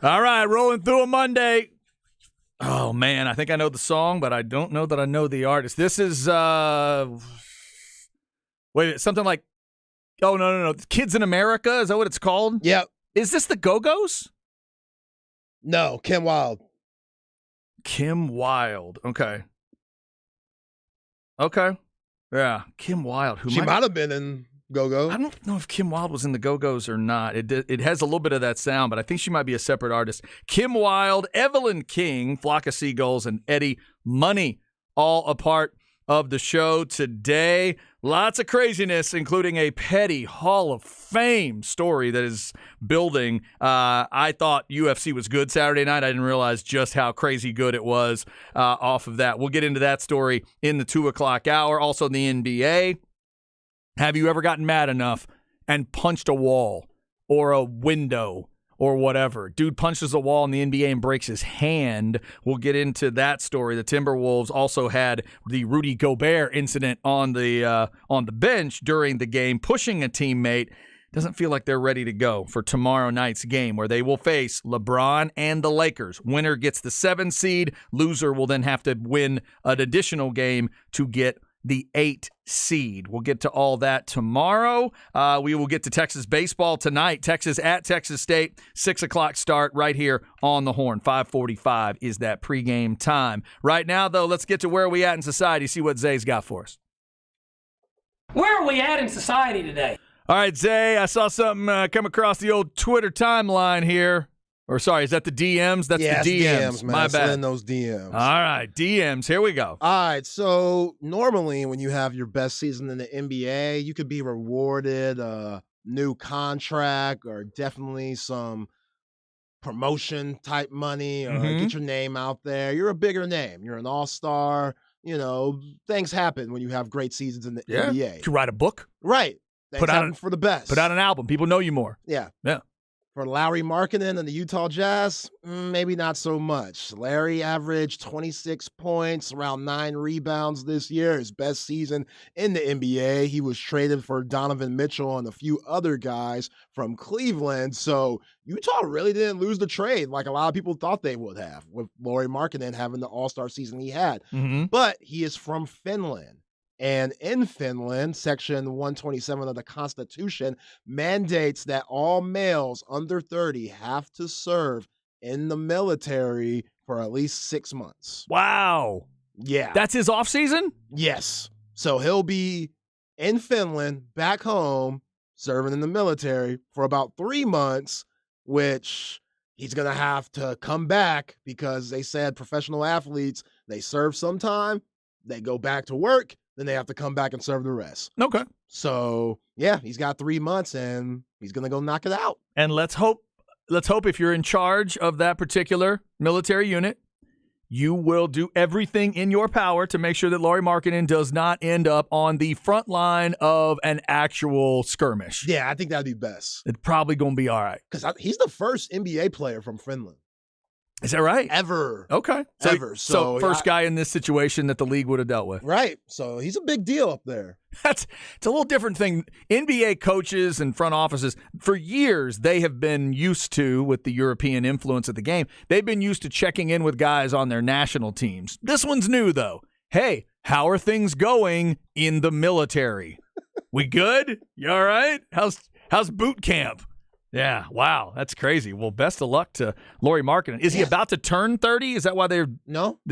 All right, rolling through a Monday. Oh, man, I think I know the song, but I don't know that I know the artist. This is, wait, something like, oh, no. Kids in America, is that what it's called? Yep. Is this the Go-Go's? No, Kim Wilde. Kim Wilde. Okay. Yeah, Kim Wilde. She might have been in Go-Go? I don't know if Kim Wilde was in the Go-Go's or not. It has a little bit of that sound, but I think she might be a separate artist. Kim Wilde, Evelyn King, Flock of Seagulls, and Eddie Money, all a part of the show today. Lots of craziness, including a petty Hall of Fame story that is building. I thought UFC was good Saturday night. I didn't realize just how crazy good it was off of that. We'll get into that story in the 2 o'clock hour. Also in the NBA, have you ever gotten mad enough and punched a wall or a window or whatever? Dude punches a wall in the NBA and breaks his hand. We'll get into that story. The Timberwolves also had the Rudy Gobert incident on the bench during the game, pushing a teammate. Doesn't feel like they're ready to go for tomorrow night's game, where they will face LeBron and the Lakers. Winner gets the 7 seed. Loser will then have to win an additional game to get the 8 seed. We'll get to all that tomorrow. We will get to Texas baseball tonight. Texas at Texas State, 6 o'clock start right here on the Horn. 5:45 is that pregame time. Right now, though, let's get to where we at in society, see what Zay's got for us. Where are we at in society today? All right, Zay, I saw something come across the old Twitter timeline here. Or sorry, is that the DMs? That's the DMs. Man. My bad. Send those DMs. All right, DMs. Here we go. All right, so normally when you have your best season in the NBA, you could be rewarded a new contract or definitely some promotion type money or get your name out there. You're a bigger name. You're an all-star. You know, things happen when you have great seasons in the NBA. You could write a book. Right. Things happen for the best. Put out an album. People know you more. Yeah. Yeah. For Larry Markkinen and the Utah Jazz, maybe not so much. Larry averaged 26 points, around 9 rebounds this year, his best season in the NBA. He was traded for Donovan Mitchell and a few other guys from Cleveland. So Utah really didn't lose the trade like a lot of people thought they would have, with Larry Markkinen having the all-star season he had. But he is from Finland. And in Finland, Section 127 of the Constitution mandates that all males under 30 have to serve in the military for at least 6 months. Wow. Yeah. That's his off season? Yes. So he'll be in Finland, back home, serving in the military for about 3 months, which he's going to have to come back because they said professional athletes, they serve some time, they go back to work, then they have to come back and serve the rest. Okay. So, yeah, he's got 3 months, and he's going to go knock it out. And let's hope if you're in charge of that particular military unit, you will do everything in your power to make sure that Lauri Markkinen does not end up on the front line of an actual skirmish. Yeah, I think that'd be best. It's probably going to be all right. Because he's the first NBA player from Finland. Is that right? Ever. Okay. So first guy in this situation that the league would have dealt with. Right. So he's a big deal up there. It's a little different thing. NBA coaches and front offices, for years, they have been used to, with the European influence of the game, they've been used to checking in with guys on their national teams. This one's new, though. Hey, how are things going in the military? We good? You all right? How's boot camp? Yeah, wow, that's crazy. Well, best of luck to Lauri Markkinen. Is he about to turn 30? Is that why the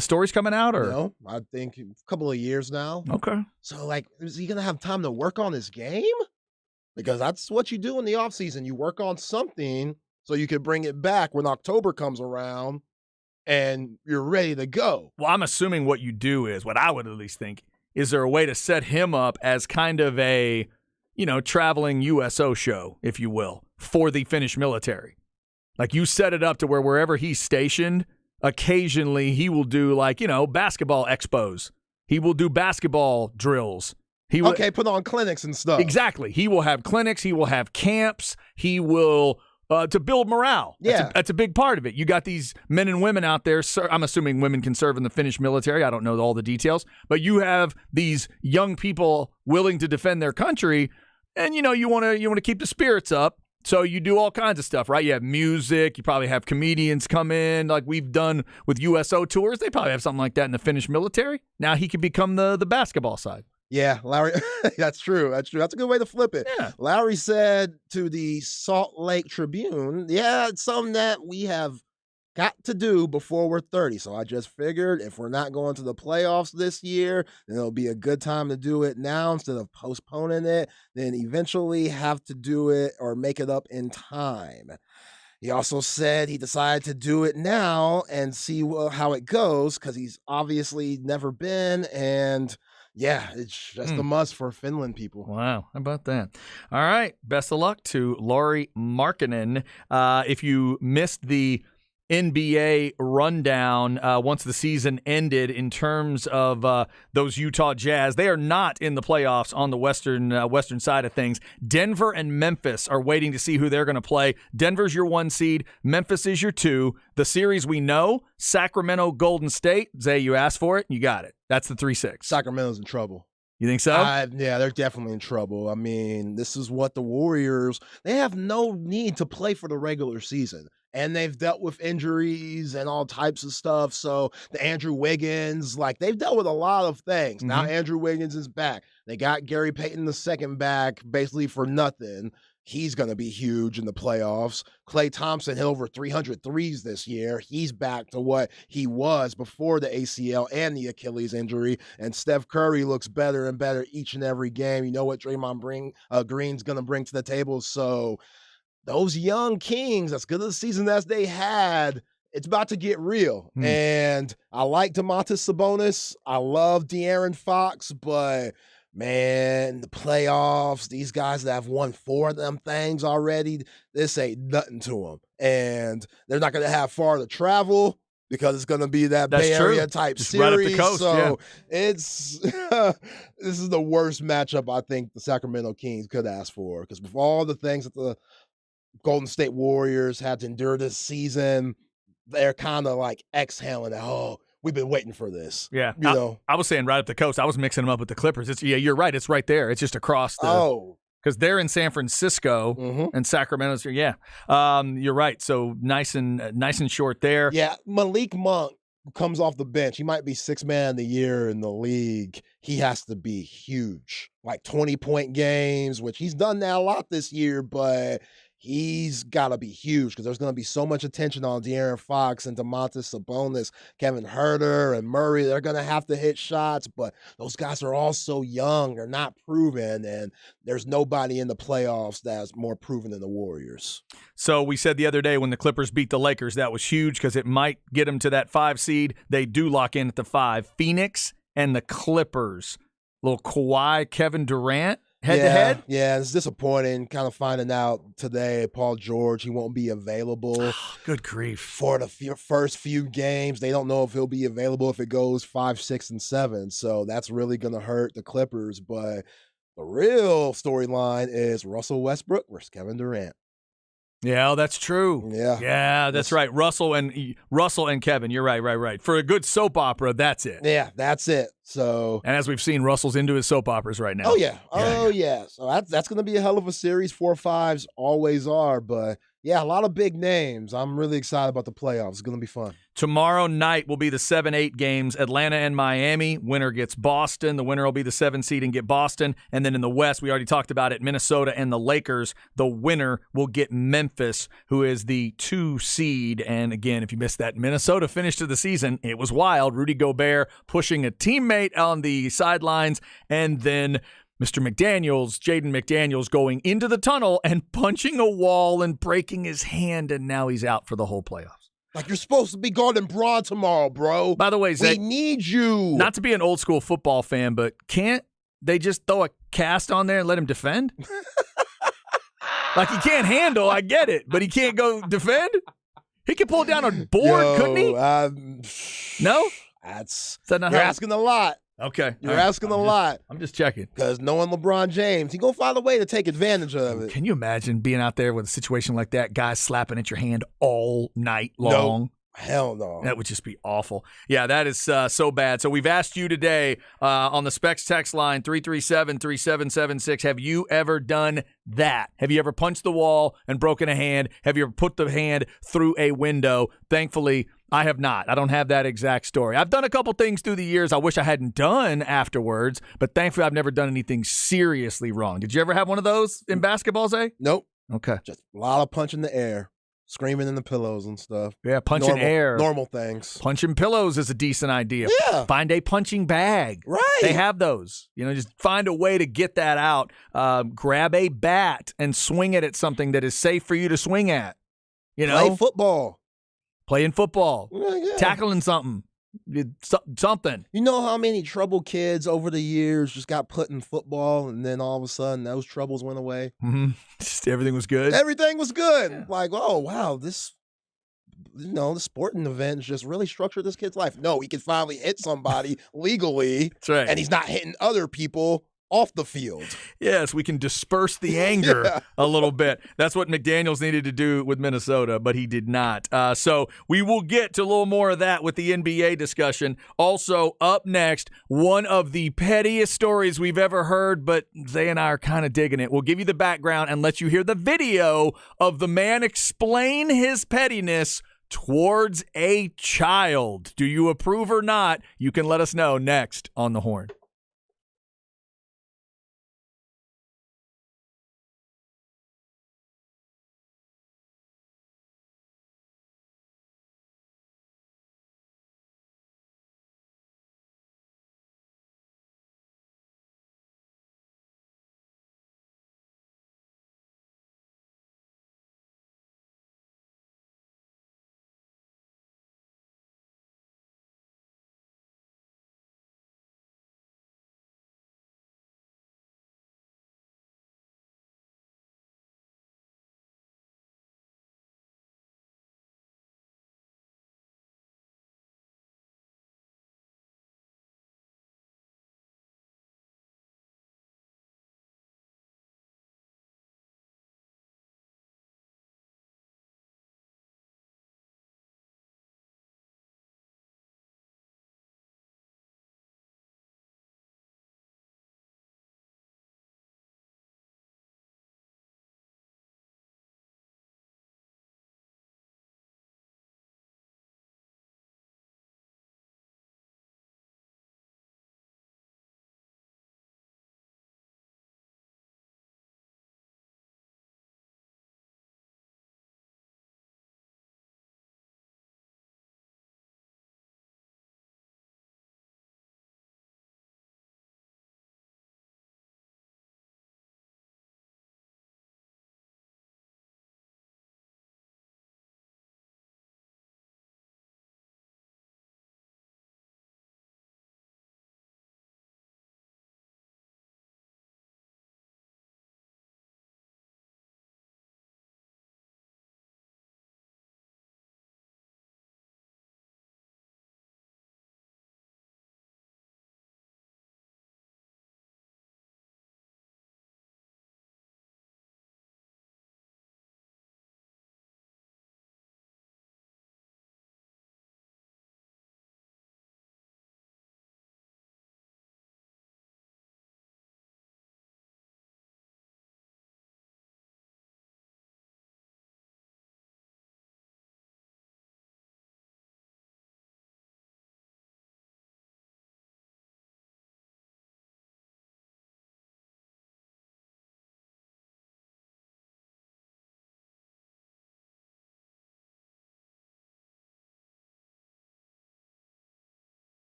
story's coming out? Or no, I think a couple of years now. Okay. So, is he going to have time to work on his game? Because that's what you do in the offseason. You work on something so you can bring it back when October comes around and you're ready to go. Well, I'm assuming what you do is, what I would at least think, is there a way to set him up as kind of a, traveling USO show, if you will, for the Finnish military? Like, you set it up to where wherever he's stationed, occasionally he will do basketball expos. He will do basketball drills. Put on clinics and stuff. Exactly. He will have clinics. He will have camps. He will to build morale. That's a big part of it. You got these men and women out there. I'm assuming women can serve in the Finnish military. I don't know all the details, but you have these young people willing to defend their country, and you want to keep the spirits up. So you do all kinds of stuff, right? You have music. You probably have comedians come in, like we've done with USO tours. They probably have something like that in the Finnish military. Now he could become the basketball side. Yeah, Larry, that's true. That's a good way to flip it. Yeah. Larry said to the Salt Lake Tribune, it's something that we have got to do before we're 30. So I just figured if we're not going to the playoffs this year, then it'll be a good time to do it now instead of postponing it, then eventually have to do it or make it up in time. He also said he decided to do it now and see how it goes because he's obviously never been. And yeah, it's just a must for Finland people. Wow. How about that? All right. Best of luck to Lauri Markkanen. If you missed the NBA rundown once the season ended in terms of those Utah Jazz, they are not in the playoffs on the western side of things. Denver and Memphis are waiting to see who they're going to play. Denver's your 1 seed. Memphis is your 2. The series we know, Sacramento, Golden State. Zay, you asked for it. You got it. That's the 3-6. Sacramento's in trouble. You think so? Yeah, they're definitely in trouble. I mean, this is what the Warriors, they have no need to play for the regular season. And they've dealt with injuries and all types of stuff. So the Andrew Wiggins, they've dealt with a lot of things. Mm-hmm. Now Andrew Wiggins is back. They got Gary Payton II back basically for nothing. He's going to be huge in the playoffs. Klay Thompson hit over 300 threes this year. He's back to what he was before the ACL and the Achilles injury. And Steph Curry looks better and better each and every game. You know what Draymond Green's going to bring to the table. So those young Kings, as good of a season as they had, it's about to get real. And I like Domantas Sabonis. I love De'Aaron Fox, but man, the playoffs, these guys that have won 4 of them things already, this ain't nothing to them. And they're not going to have far to travel because it's going to be that Bay Area type just series. Right up the coast, so it's this is the worst matchup I think the Sacramento Kings could ask for, because with all the things that the Golden State Warriors had to endure this season, they're kind of exhaling that, we've been waiting for this. Yeah. You know? I was saying right up the coast. I was mixing them up with the Clippers. You're right. It's right there. It's just across the because they're in San Francisco and Sacramento's. Yeah. You're right. So nice and short there. Yeah. Malik Monk comes off the bench. He might be 6th man of the year in the league. He has to be huge. 20-point games, which he's done that a lot this year, but he's got to be huge because there's going to be so much attention on De'Aaron Fox and Domantas Sabonis, Kevin Huerter and Murray. They're going to have to hit shots, but those guys are all so young. They're not proven, and there's nobody in the playoffs that's more proven than the Warriors. So we said the other day when the Clippers beat the Lakers, that was huge because it might get them to that 5 seed. They do lock in at the 5. Phoenix and the Clippers. Little Kawhi, Kevin Durant. Head-to-head? Yeah, it's disappointing kind of finding out today Paul George, he won't be available. Good grief. For the first few games. They don't know if he'll be available if it goes 5, 6, and 7. So that's really going to hurt the Clippers. But the real storyline is Russell Westbrook versus Kevin Durant. Yeah, that's true. Yeah, that's right. Russell and Kevin. You're right. For a good soap opera, that's it. Yeah, that's it. So, and as we've seen, Russell's into his soap operas right now. Oh yeah. So that's going to be a hell of a series. 4-5s always are, but yeah, a lot of big names. I'm really excited about the playoffs. It's going to be fun. Tomorrow night will be the 7-8 games, Atlanta and Miami. Winner gets Boston. The winner will be the 7 seed and get Boston. And then in the West, we already talked about it, Minnesota and the Lakers. The winner will get Memphis, who is the 2 seed. And again, if you missed that, Minnesota finished of the season. It was wild. Rudy Gobert pushing a teammate on the sidelines, and then Mr. McDaniels, Jaden McDaniels, going into the tunnel and punching a wall and breaking his hand, and now he's out for the whole playoffs. You're supposed to be guarding Braun tomorrow, bro. By the way, Zach, we need you. Not to be an old school football fan, but can't they just throw a cast on there and let him defend? He can't handle, I get it, but he can't go defend? He could pull down a board, couldn't he? No? You're asking a lot. Okay. You're asking a lot. I'm just checking. Because knowing LeBron James, he's going to find a way to take advantage of it. Can you imagine being out there with a situation like that, guys slapping at your hand all night long? No. Hell no. That would just be awful. Yeah, that is so bad. So we've asked you today on the Specs text line, 337-3776, have you ever done that? Have you ever punched the wall and broken a hand? Have you ever put the hand through a window? Thankfully, I have not. I don't have that exact story. I've done a couple things through the years I wish I hadn't done afterwards, but thankfully I've never done anything seriously wrong. Did you ever have one of those in basketball, Zay? Nope. Okay. Just a lot of punch in the air. Screaming in the pillows and stuff. Yeah, punching normal, air. Normal things. Punching pillows is a decent idea. Yeah. Find a punching bag. Right. They have those. Just find a way to get that out. Grab a bat and swing it at something that is safe for you to swing at. Play football. Playing football. Yeah. Tackling something. Something. You know how many trouble kids over the years just got put in football and then all of a sudden those troubles went away? Mm-hmm. Just everything was good. Everything was good. Yeah. Like, oh, wow, the sporting event just really structured this kid's life. No, he could finally hit somebody legally. That's right. And he's not hitting other people off the field. Yes, we can disperse the anger a little bit. That's what McDaniels needed to do with Minnesota, but he did not. So we will get to a little more of that with the NBA discussion. Also, up next, one of the pettiest stories we've ever heard, but Zay and I are kind of digging it. We'll give you the background and let you hear the video of the man explain his pettiness towards a child. Do you approve or not? You can let us know next on The Horn.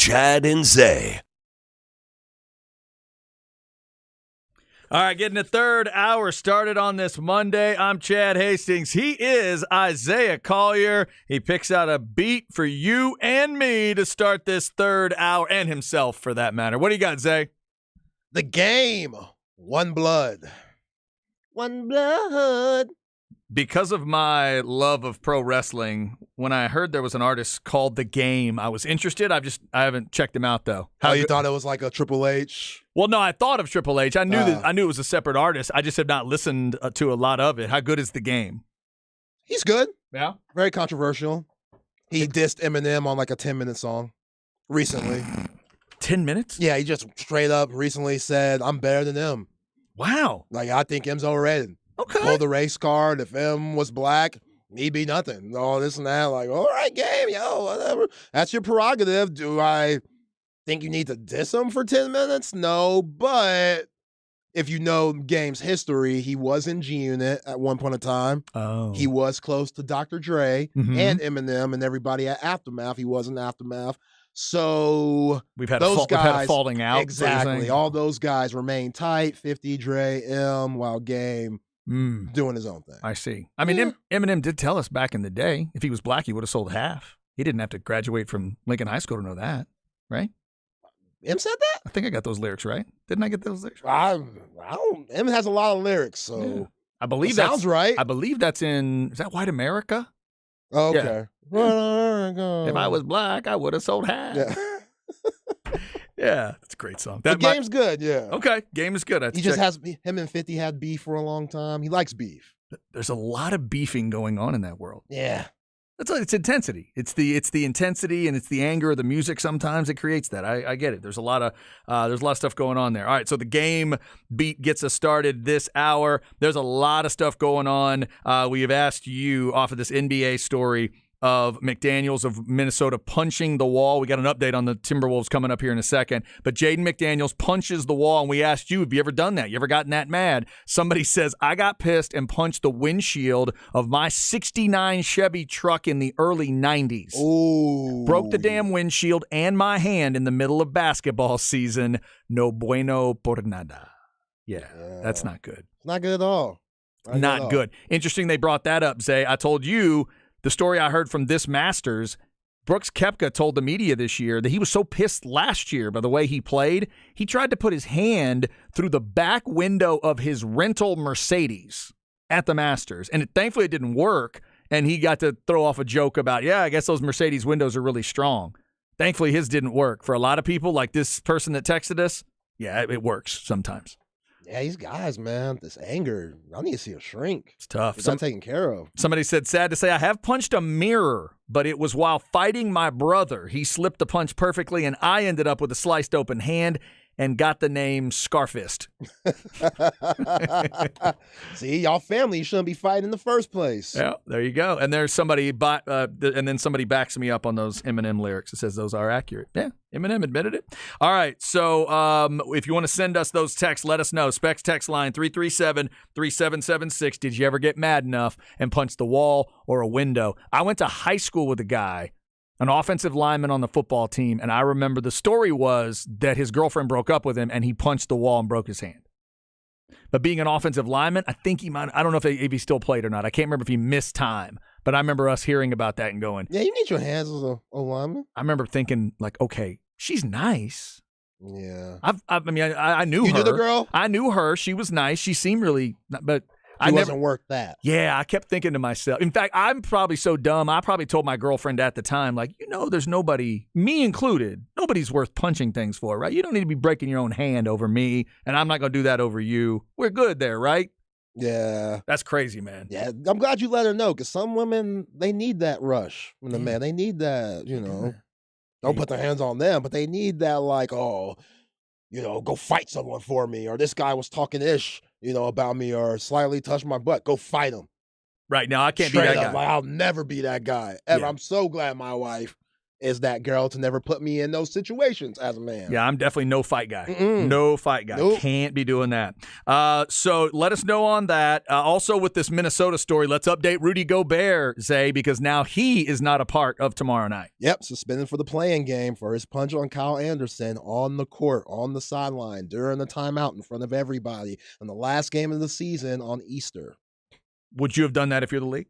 Chad and Zay. All right, getting the third hour started on this Monday. I'm Chad Hastings. He is Isaiah Collier. He picks out a beat for you and me to start this third hour, and himself for that matter. What do you got, Zay? The Game. One Blood. One Blood. Because of my love of pro wrestling, when I heard there was an artist called The Game, I was interested. I haven't checked him out though. You thought it was like a Triple H? Well, no, I thought of Triple H. I knew it was a separate artist. I just have not listened to a lot of it. How good is The Game? He's good. Yeah. Very controversial. He dissed Eminem on like a 10-minute song recently. 10 minutes? Yeah, he just straight up recently said, I'm better than him. Wow. Like, I think M's overrated. Okay. Pull the race card. If M was black, he'd be nothing. All this and that. Like, all right, Game, yo, whatever. That's your prerogative. Do I think you need to diss him for 10 minutes? No, but if you know Game's history, he was in G-Unit at one point in time. Oh. He was close to Dr. Dre Mhm. and Eminem and everybody at Aftermath. He was in Aftermath. So We've had those we've had a guys- falling out. exactly. All those guys remain tight. 50, Dre, M, while Game doing his own thing. I see. I mean, Eminem did tell us back in the day, if he was black, he would have sold half. He didn't have to graduate from Lincoln High School to know that, right? M said that? I think I got those lyrics right. Didn't I get those lyrics? I don't. M has a lot of lyrics, so Yeah. I believe it that sounds right. I believe that's in. Is that White America? Okay. If I was black, I would have sold half. Yeah. Yeah, that's a great song. The That might- Game's good, yeah. okay. Game is good. I have He to just check. has him and 50 had beef for a long time. He likes beef. There's a lot of beefing going on in that world. Yeah. It's intensity. It's the intensity and it's the anger of the music. Sometimes it creates that. I get it. There's a lot of stuff going on there. All right, so the Game beat gets us started this hour. There's a lot of stuff going on. We have asked you off of this NBA story of McDaniels of Minnesota punching the wall. We got an update on the Timberwolves coming up here in a second. But Jaden McDaniels punches the wall, and we asked you, have you ever done that? You ever gotten that mad? Somebody says, I got pissed and punched the windshield of my 69 Chevy truck in the early 90s. Ooh. Broke the damn windshield and my hand in the middle of basketball season. No bueno por nada. Yeah, that's not good. Not good at all. Not good. Interesting they brought that up, Zay. I told you the story I heard from this Masters. Brooks Koepka told the media this year that he was so pissed last year by the way he played, he tried to put his hand through the back window of his rental Mercedes at the Masters. And thankfully it didn't work, and he got to throw off a joke about, I guess those Mercedes windows are really strong. Thankfully his didn't work. For a lot of people, like this person that texted us, it works sometimes. Yeah, these guys, man, this anger, I need to see a shrink. It's tough. It's not taken care of. Somebody said, sad to say, I have punched a mirror, but it was while fighting my brother. He slipped the punch perfectly, and I ended up with a sliced open hand and got the name Scarfist. See, y'all family, you shouldn't be fighting in the first place. Yeah, there you go. And there's somebody, and then somebody backs me up on those Eminem lyrics. It says those are accurate. Yeah, Eminem admitted it. All right, so if you want to send us those texts, let us know. Specs text line 337-3776. Did you ever get mad enough and punch the wall or a window? I went to high school with a guy, an offensive lineman on the football team, and I remember the story was that his girlfriend broke up with him and he punched the wall and broke his hand. But being an offensive lineman, I think he might, I don't know if he still played or not. I can't remember if he missed time, but I remember us hearing about that and going, yeah, you need your hands as a lineman. I remember thinking, like, okay, she's nice. Yeah. I knew her. You knew the girl? I knew her. She was nice. She seemed really, but It wasn't worth that. Yeah, I kept thinking to myself. In fact, I'm probably so dumb. I probably told my girlfriend at the time, like, there's nobody, me included, nobody's worth punching things for, right? You don't need to be breaking your own hand over me, and I'm not going to do that over you. We're good there, right? Yeah. That's crazy, man. Yeah, I'm glad you let her know, because some women, they need that rush from the man. They need that, don't put their hands on them, but they need that, like, go fight someone for me, or this guy was talking ish, about me, or slightly touched my butt. Go fight him. Right now, I can't Straight be that up, guy. like, I'll never be that guy ever. Yeah. I'm so glad my wife is that girl to never put me in those situations as a man. Yeah, I'm definitely no fight guy. Mm-mm. No fight guy. Nope. Can't be doing that. So let us know on that. Also with this Minnesota story, let's update Rudy Gobert, Zay, because now he is not a part of tomorrow night. Yep, suspended for the playing game for his punch on Kyle Anderson on the court, on the sideline, during the timeout in front of everybody in the last game of the season on Easter. Would you have done that if you're the league?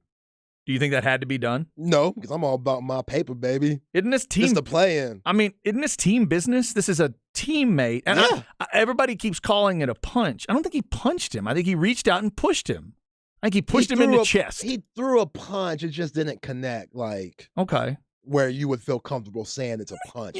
Do you think that had to be done? No, because I'm all about my paper, baby. Isn't this team? It's the play-in. I mean, isn't this team business? This is a teammate. And Yeah. everybody keeps calling it a punch. I don't think he punched him. I think he reached out and pushed him. I think he pushed him in the chest. He threw a punch. It just didn't connect, like, Okay. where you would feel comfortable saying it's a punch.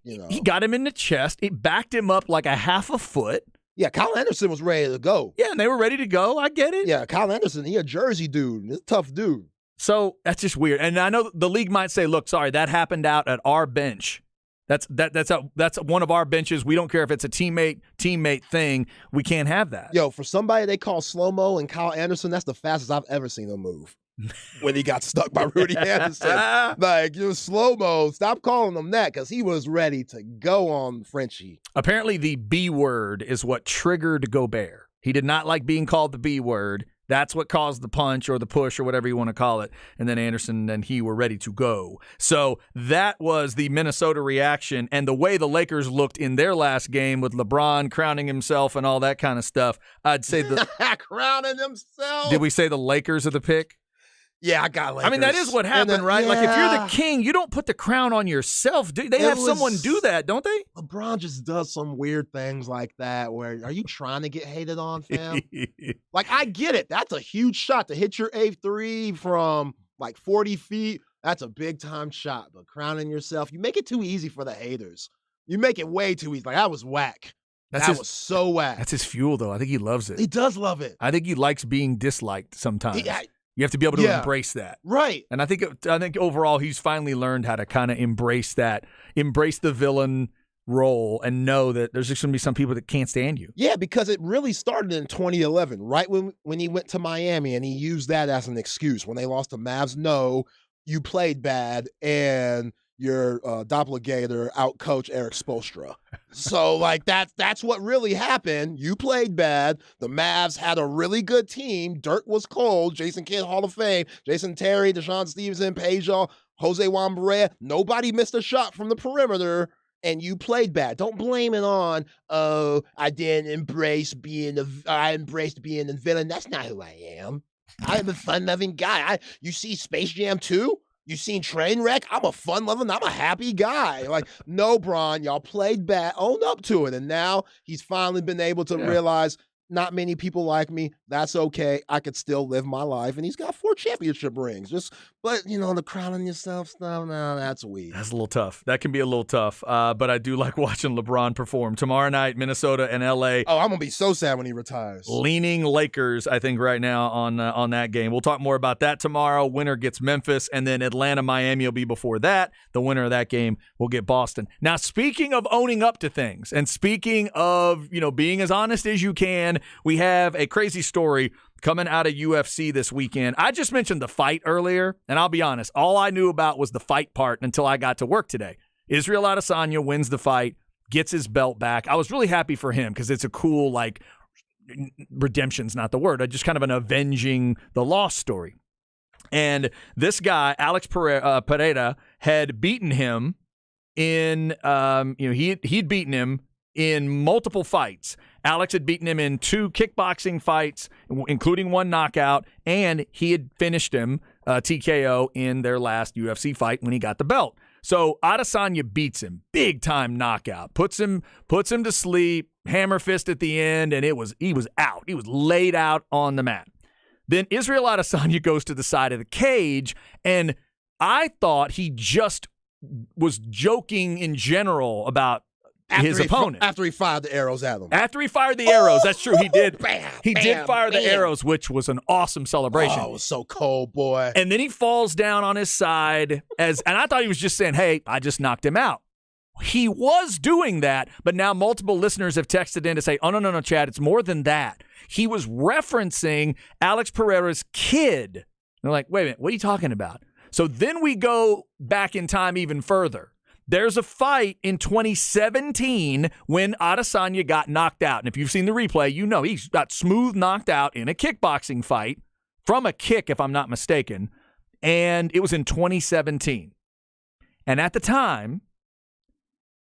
He got him in the chest. It backed him up like a half a foot. Yeah, Kyle Anderson was ready to go. Yeah, and they were ready to go. I get it. Yeah, Kyle Anderson, he a Jersey dude. He's a tough dude. So that's just weird. And I know the league might say, look, sorry, that happened out at our bench. That's one of our benches. We don't care if it's a teammate thing. We can't have that. Yo, for somebody they call slow-mo and Kyle Anderson, that's the fastest I've ever seen him move. When he got stuck by Rudy Anderson. Like, you're slow-mo. Stop calling him that, because he was ready to go on Frenchie. Apparently the B word is what triggered Gobert. He did not like being called the B word. That's what caused the punch or the push or whatever you want to call it. And then Anderson and he were ready to go. So that was the Minnesota reaction. And the way the Lakers looked in their last game with LeBron crowning himself and all that kind of stuff, I'd say crowning himself. Did we say the Lakers are the pick? Yeah, I got Lakers. I mean, that is what happened, right? Yeah. Like, if you're the king, you don't put the crown on yourself. They have someone do that, don't they? LeBron just does some weird things like that where, are you trying to get hated on, fam? Like, I get it. That's a huge shot to hit your 8-3 from, like, 40 feet. That's a big-time shot. But crowning yourself, you make it too easy for the haters. You make it way too easy. Like, that was whack. That was so whack. That's his fuel, though. I think he loves it. He does love it. I think he likes being disliked sometimes. You have to be able to embrace that. Right. And I think overall he's finally learned how to kind of embrace that, embrace the villain role, and know that there's just going to be some people that can't stand you. Yeah, because it really started in 2011, right when he went to Miami, and he used that as an excuse. When they lost to Mavs, no, you played bad, and your doppelganger outcoached Eric Spoelstra. So, like, that's what really happened. You played bad. The Mavs had a really good team. Dirk was cold. Jason Kidd, Hall of Fame. Jason Terry, Deshaun Stevenson, Peja, Jose Juan Barea. Nobody missed a shot from the perimeter, and you played bad. Don't blame it on, oh, I embraced being a villain. That's not who I am. I'm a fun-loving guy. You see Space Jam 2? You seen Trainwreck? I'm a fun-loving, I'm a happy guy. Like, no, Bron, y'all played bad. Own up to it. And now he's finally been able to realize not many people like me. That's okay. I could still live my life. And he's got 4 championship rings. But, the crowning yourself stuff, no, that's weak. That's a little tough. That can be a little tough. But I do like watching LeBron perform. Tomorrow night, Minnesota and LA. Oh, I'm going to be so sad when he retires. Leaning Lakers, I think, right now on that game. We'll talk more about that tomorrow. Winner gets Memphis, and then Atlanta, Miami will be before that. The winner of that game will get Boston. Now, speaking of owning up to things, and speaking of, being as honest as you can, we have a crazy story coming out of UFC this weekend. I just mentioned the fight earlier, and I'll be honest, all I knew about was the fight part until I got to work today. Israel Adesanya wins the fight, gets his belt back. I was really happy for him because it's a cool, like, redemption's not the word, just kind of an avenging the loss story. And this guy, Alex Pereira, had beaten him in, he'd beaten him in multiple fights. Alex had beaten him in 2 kickboxing fights, including 1 knockout, and he had finished him TKO in their last UFC fight when he got the belt. So Adesanya beats him, big time knockout, puts him to sleep, hammer fist at the end, and he was out. He was laid out on the mat. Then Israel Adesanya goes to the side of the cage, and I thought he just was joking in general about his opponent. After he fired the arrows at him. After he fired the arrows, that's true. He did. He did fire the bam. arrows, which was an awesome celebration. Oh, it was so cold, boy. And then he falls down on his side and I thought he was just saying, hey, I just knocked him out. He was doing that, but now multiple listeners have texted in to say, oh, no, Chad, it's more than that. He was referencing Alex Pereira's kid. They're like, wait a minute, what are you talking about? So then we go back in time even further. There's a fight in 2017 when Adesanya got knocked out. And if you've seen the replay, you know he got smooth knocked out in a kickboxing fight from a kick, if I'm not mistaken. And it was in 2017. And at the time,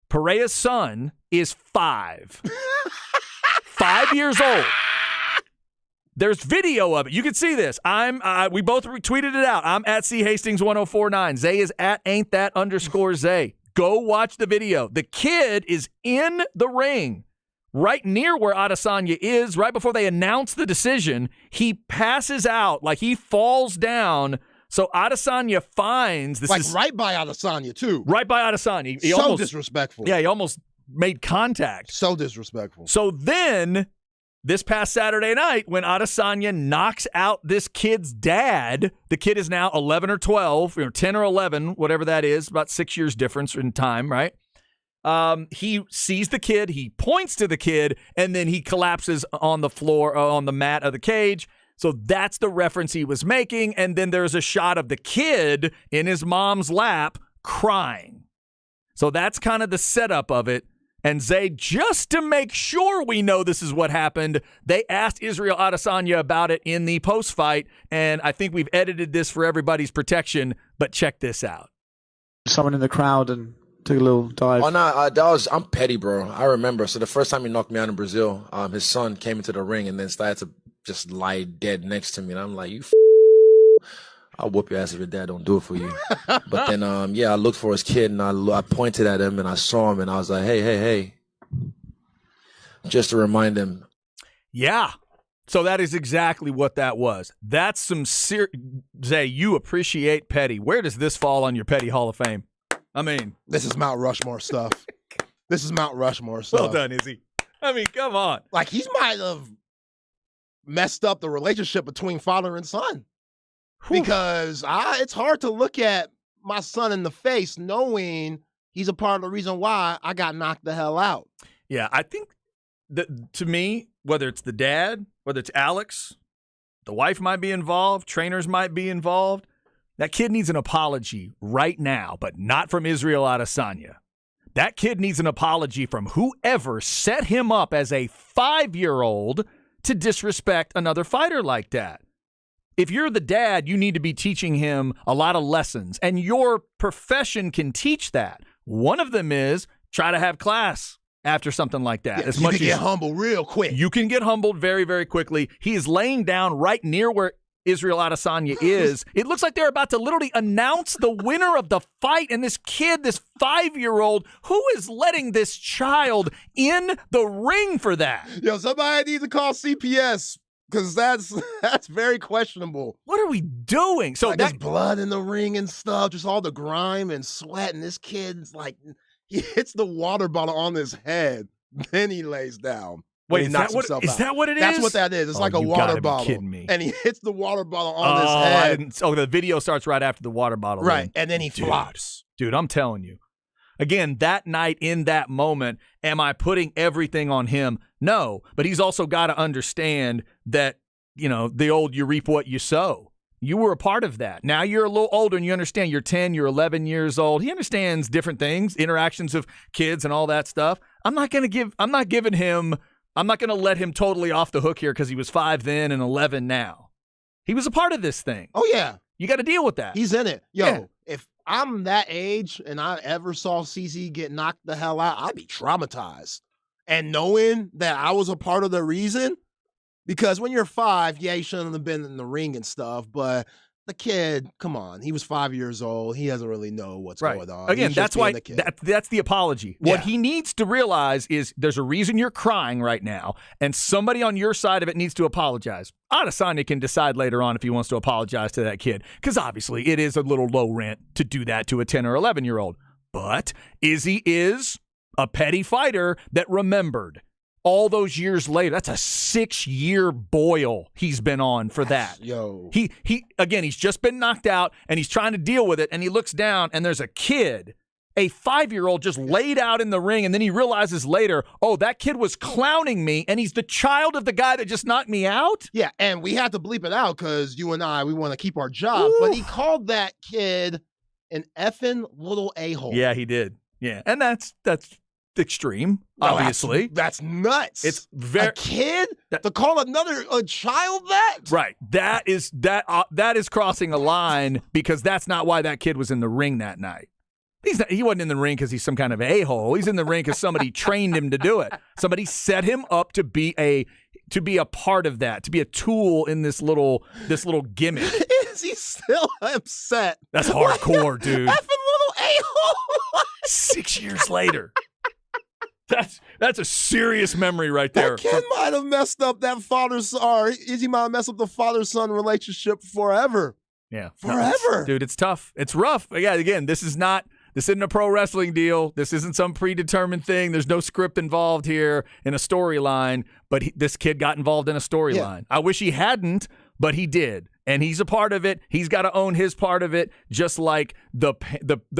Pereira's son is 5. 5 years old. There's video of it. You can see this. We both tweeted it out. I'm at C Hastings 1049. Zay is at ain't that _ Zay. Go watch the video. The kid is in the ring right near where Adesanya is, right before they announce the decision. He passes out, like he falls down. So Adesanya finds this is right by Adesanya too. Right by Adesanya. He so almost, disrespectful. Yeah, he almost made contact. So disrespectful. So then, this past Saturday night, when Adesanya knocks out this kid's dad, the kid is now 11 or 12, 10 or 11, whatever that is, about 6 years difference in time, right? He sees the kid, he points to the kid, and then he collapses on the floor, on the mat of the cage. So that's the reference he was making. And then there's a shot of the kid in his mom's lap crying. So that's kind of the setup of it. And Zay, just to make sure we know this is what happened, they asked Israel Adesanya about it in the post-fight, and I think we've edited this for everybody's protection, but check this out. Someone in the crowd and took a little dive. Oh, no, I'm petty, bro. I remember. So the first time he knocked me out in Brazil, his son came into the ring and then started to just lie dead next to me, and I'm like, I'll whoop your ass if your dad don't do it for you. But then, I looked for his kid, and I pointed at him, and I saw him, and I was like, hey, just to remind him. Yeah. So that is exactly what that was. That's some Zay, you appreciate petty. Where does this fall on your petty Hall of Fame? I mean. This is Mount Rushmore stuff. This is Mount Rushmore stuff. Well done, Izzy. I mean, come on. Like, he might have messed up the relationship between father and son. Because it's hard to look at my son in the face knowing he's a part of the reason why I got knocked the hell out. Yeah, I think that to me, whether it's the dad, whether it's Alex, the wife might be involved, trainers might be involved, that kid needs an apology right now, but not from Israel Adesanya. That kid needs an apology from whoever set him up as a 5-year-old to disrespect another fighter like that. If you're the dad, you need to be teaching him a lot of lessons, and your profession can teach that. One of them is try to have class after something like that. Yeah, you can get humble real quick. You can get humbled very, very quickly. He is laying down right near where Israel Adesanya is. It looks like they're about to literally announce the winner of the fight, and this kid, this 5-year-old, who is letting this child in the ring for that? Yo, somebody needs to call CPS. Because that's very questionable. What are we doing? So like, there's blood in the ring and stuff, just all the grime and sweat, and this kid's like, he hits the water bottle on his head, then he lays down. Wait, is that what it is? That's what that is. It's like a water bottle. Kidding me. And he hits the water bottle on his head. The video starts right after the water bottle. Right, and then he flops. Dude, I'm telling you. Again, that night, in that moment, am I putting everything on him? No, but he's also got to understand that, the old you reap what you sow. You were a part of that. Now you're a little older and you understand you're 10, you're 11 years old. He understands different things, interactions of kids and all that stuff. I'm not going to let him totally off the hook here because he was 5 then and 11 now. He was a part of this thing. Oh, yeah. You got to deal with that. He's in it. Yo, if I'm that age and I ever saw CZ get knocked the hell out, I'd be traumatized. And knowing that I was a part of the reason, because when you're 5, you shouldn't have been in the ring and stuff, but the kid, come on, he was 5 years old. He doesn't really know what's going on. Again, that's why that's the apology. Yeah. What he needs to realize is there's a reason you're crying right now, and somebody on your side of it needs to apologize. Adesanya can decide later on if he wants to apologize to that kid, because obviously it is a little low rent to do that to a 10 or 11-year-old. But Izzy is a petty fighter that remembered. All those years later, that's a 6-year boil he's been on for that. Yo. He's just been knocked out, and he's trying to deal with it, and he looks down, and there's a kid, a 5-year-old just laid out in the ring, and then he realizes later, oh, that kid was clowning me, and he's the child of the guy that just knocked me out? Yeah, and we had to bleep it out because you and I, we want to keep our job. But he called that kid an effing little a-hole. Yeah, he did. Yeah, and that's extreme, No, obviously. That's nuts. It's very a kid to call a child that? right. That is crossing a line because that's not why that kid was in the ring that night. He wasn't in the ring because he's some kind of a-hole. He's in the ring because somebody trained him to do it. Somebody set him up to be a part of that, to be a tool in this little gimmick. Is he still upset? That's hardcore, dude. Effing little a-hole. 6 years later. That's a serious memory right there. That kid might have messed up that Izzy might have messed up the father-son relationship forever. Yeah. Forever. Dude, it's tough. It's rough. Yeah, again, this isn't a pro wrestling deal. This isn't some predetermined thing. There's no script involved here in a storyline, but this kid got involved in a storyline. I wish he hadn't, but he did. And he's a part of it. He's got to own his part of it, just like the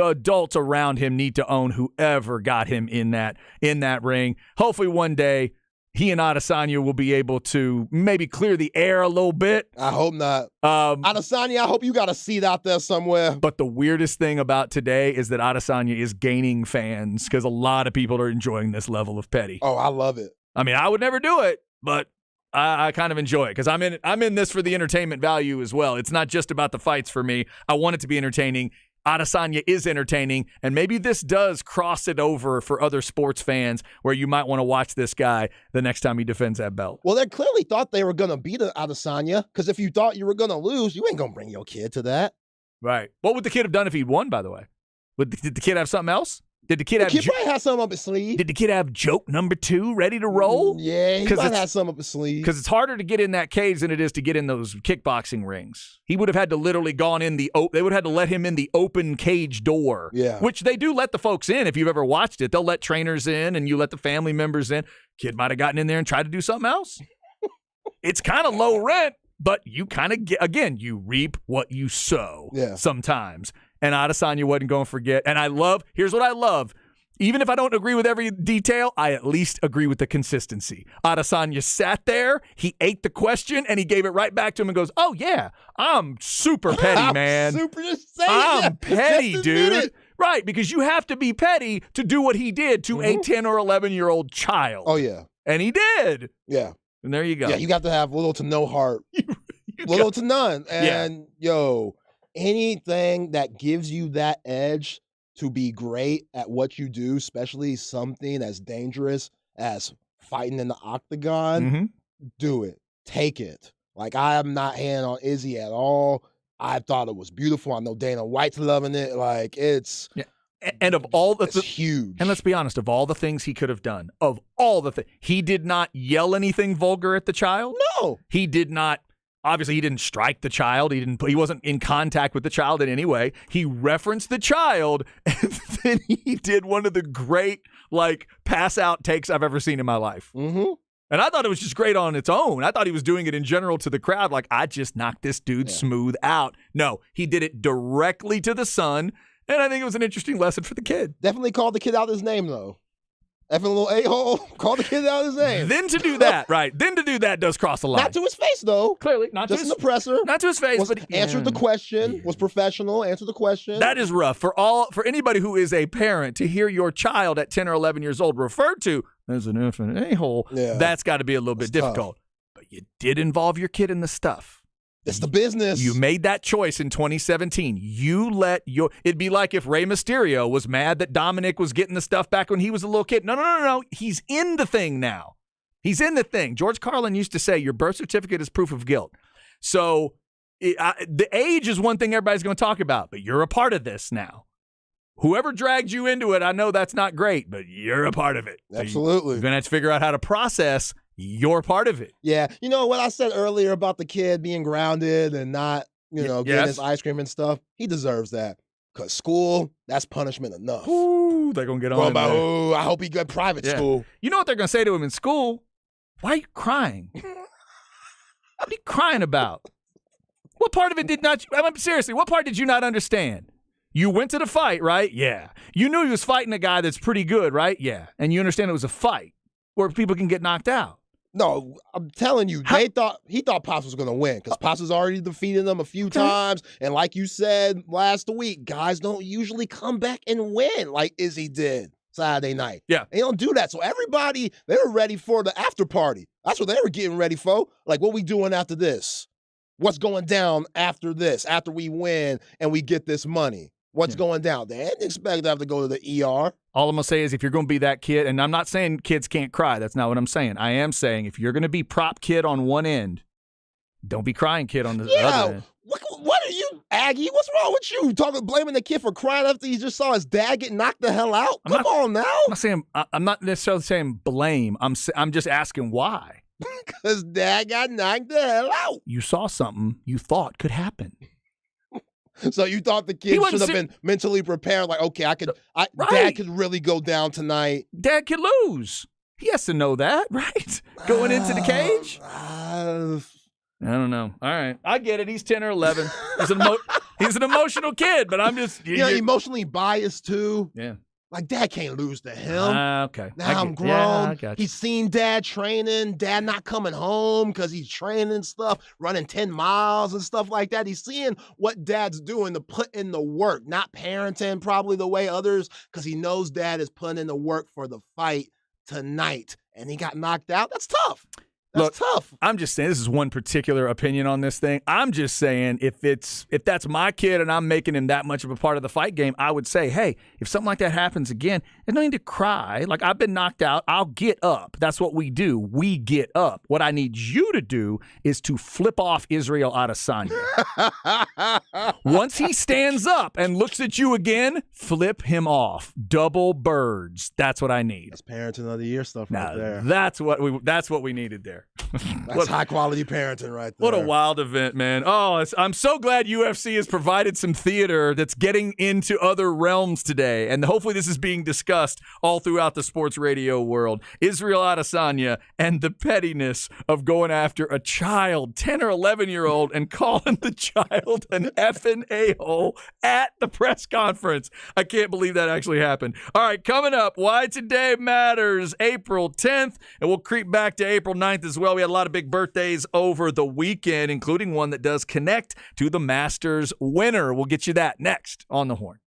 adults around him need to own whoever got him in that ring. Hopefully one day he and Adesanya will be able to maybe clear the air a little bit. I hope not. Adesanya, I hope you got a seat out there somewhere. But the weirdest thing about today is that Adesanya is gaining fans because a lot of people are enjoying this level of petty. Oh, I love it. I mean, I would never do it, but I kind of enjoy it because I'm in this for the entertainment value as well. It's not just about the fights for me. I want it to be entertaining. Adesanya is entertaining, and maybe this does cross it over for other sports fans where you might want to watch this guy the next time he defends that belt. Well, they clearly thought they were going to beat Adesanya because if you thought you were going to lose, you ain't going to bring your kid to that. Right. What would the kid have done if he'd won, by the way? Did the kid have something else? Did the kid probably have something up his sleeve. Did the kid have joke number 2 ready to roll? Yeah, he might have something up his sleeve. Because it's harder to get in that cage than it is to get in those kickboxing rings. He would have had to literally gone in they would have had to let him in the open cage door. Yeah. Which they do let the folks in. If you've ever watched it, they'll let trainers in and you let the family members in. Kid might have gotten in there and tried to do something else. It's kind of low rent, but you kind of get, again, you reap what you sow sometimes. And Adesanya wasn't going to forget. And here's what I love. Even if I don't agree with every detail, I at least agree with the consistency. Adesanya sat there, he ate the question, and he gave it right back to him and goes, oh, yeah, I'm super petty, man. I'm petty, dude. Right, because you have to be petty to do what he did to a 10 or 11-year-old child. Oh, yeah. And he did. Yeah. And there you go. Yeah, you got to have little to no heart. Little to none. And, anything that gives you that edge to be great at what you do, especially something as dangerous as fighting in the octagon, do it. Take it. Like, I am not hating on Izzy at all. I thought it was beautiful. I know Dana White's loving it. Like, it's... Yeah. And of all the it's huge. And let's be honest, of all the things he could have done, he did not yell anything vulgar at the child. No. He did not... Obviously, he didn't strike the child. He wasn't in contact with the child in any way. He referenced the child, and then he did one of the great, pass-out takes I've ever seen in my life. Mm-hmm. And I thought it was just great on its own. I thought he was doing it in general to the crowd, like, I just knocked this dude smooth out. No, he did it directly to the son, and I think it was an interesting lesson for the kid. Definitely called the kid out his name, though. Effing little a-hole, call the kid out his name. Then to do that does cross the line. Not to his face, though. Clearly, not just to his an oppressor. Not to his face, but answered the question. Was professional. Answered the question. That is rough for anybody who is a parent to hear your child at 10 or 11 years old referred to as an effing a-hole. Yeah. That's got to be a little bit difficult. But you did involve your kid in the stuff. It's the business. You made that choice in 2017. It'd be like if Rey Mysterio was mad that Dominic was getting the stuff back when he was a little kid. No. He's in the thing now. He's in the thing. George Carlin used to say, your birth certificate is proof of guilt. So the age is one thing everybody's going to talk about, but you're a part of this now. Whoever dragged you into it, I know that's not great, but you're a part of it. Absolutely. You're going to have to figure out how to process your part of it. Yeah. You know what I said earlier about the kid being grounded and not, getting his ice cream and stuff? He deserves that. Because school, that's punishment enough. Ooh, they're going to get on there. I hope he got private school. You know what they're going to say to him in school? Why are you crying? What are you crying about? What part of it seriously, what part did you not understand? You went to the fight, right? Yeah. You knew he was fighting a guy that's pretty good, right? Yeah. And you understand it was a fight where people can get knocked out. No, I'm telling you, he thought Pops was going to win because Pops has already defeated them a few times. And like you said last week, guys don't usually come back and win like Izzy did Saturday night. Yeah. They don't do that. So everybody, they were ready for the after party. That's what they were getting ready for. Like, what we doing after this? What's going down after this, after we win and we get this money? What's going down? They didn't expect to have to go to the ER. All I'm going to say is if you're going to be that kid, and I'm not saying kids can't cry. That's not what I'm saying. I am saying if you're going to be prop kid on one end, don't be crying kid on the other end. What are you, Aggie? What's wrong with you? Blaming the kid for crying after he just saw his dad get knocked the hell out? Come on now. I'm not necessarily saying blame. I'm just asking why. Because dad got knocked the hell out. You saw something you thought could happen. So you thought the kid should have been mentally prepared, like, okay, Dad could really go down tonight. Dad could lose. He has to know that, right? Going into the cage? I don't know. All right. I get it. He's 10 or 11. He's an emotional kid, but I'm just... emotionally biased, too. Yeah. Like, Dad can't lose to him. Okay. Now I'm grown. Yeah, I got you. He's seen Dad training, Dad not coming home because he's training stuff, running 10 miles and stuff like that. He's seeing what Dad's doing to put in the work, not parenting probably the way others, because he knows Dad is putting in the work for the fight tonight. And he got knocked out. That's tough. That's tough. I'm just saying, this is one particular opinion on this thing. I'm just saying if that's my kid and I'm making him that much of a part of the fight game, I would say, hey, if something like that happens again, there's no need to cry. Like, I've been knocked out. I'll get up. That's what we do. We get up. What I need you to do is to flip off Israel Adesanya. Once he stands up and looks at you again, flip him off. Double birds. That's what I need. That's parenting of the year stuff right there. That's what we needed there. That's high quality parenting right there. What a wild event, man. Oh, I'm so glad UFC has provided some theater that's getting into other realms today. And hopefully this is being discussed all throughout the sports radio world. Israel Adesanya and the pettiness of going after a child, 10 or 11-year-old, and calling the child an effing a-hole at the press conference. I can't believe that actually happened. All right, coming up, Why Today Matters, April 10th, and we'll creep back to April 9th as well. We had a lot of big birthdays over the weekend, including one that does connect to the Masters winner. We'll get you that next on The Horn.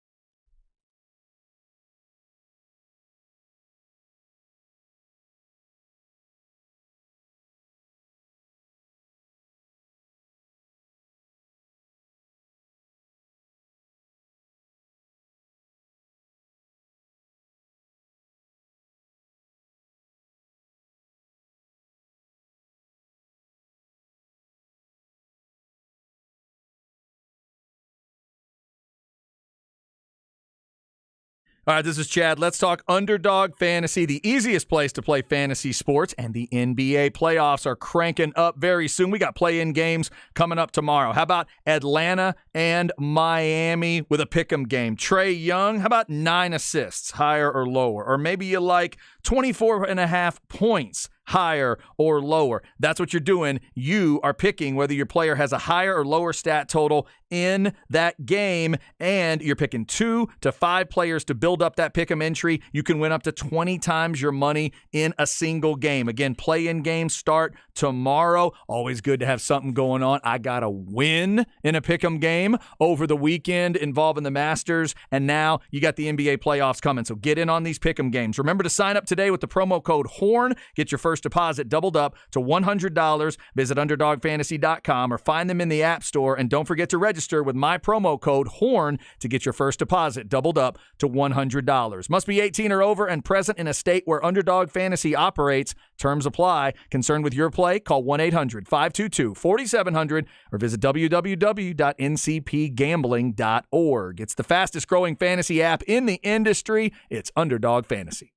All right, this is Chad. Let's talk Underdog Fantasy, the easiest place to play fantasy sports, and the NBA playoffs are cranking up very soon. We got play-in games coming up tomorrow. How about Atlanta and Miami with a pick'em game? Trae Young, how about 9 assists, higher or lower? Or maybe you like 24.5 points, higher or lower. That's what you're doing. You are picking whether your player has a higher or lower stat total in that game, and you're picking 2 to 5 players to build up that pick'em entry. You can win up to 20 times your money in a single game. Again, play-in games start tomorrow. Always good to have something going on. I got a win in a pick'em game over the weekend involving the Masters, and now you got the NBA playoffs coming. So get in on these pick'em games. Remember to sign up today with the promo code HORN. Get your first deposit doubled up to $100. Visit UnderdogFantasy.com or find them in the App Store. And don't forget to register with my promo code HORN to get your first deposit doubled up to $100. Must be 18 or over and present in a state where Underdog Fantasy operates. Terms apply. Concerned with your play? Call 1-800-522-4700 or visit www.ncpgambling.org. It's the fastest growing fantasy app in the industry. It's Underdog Fantasy.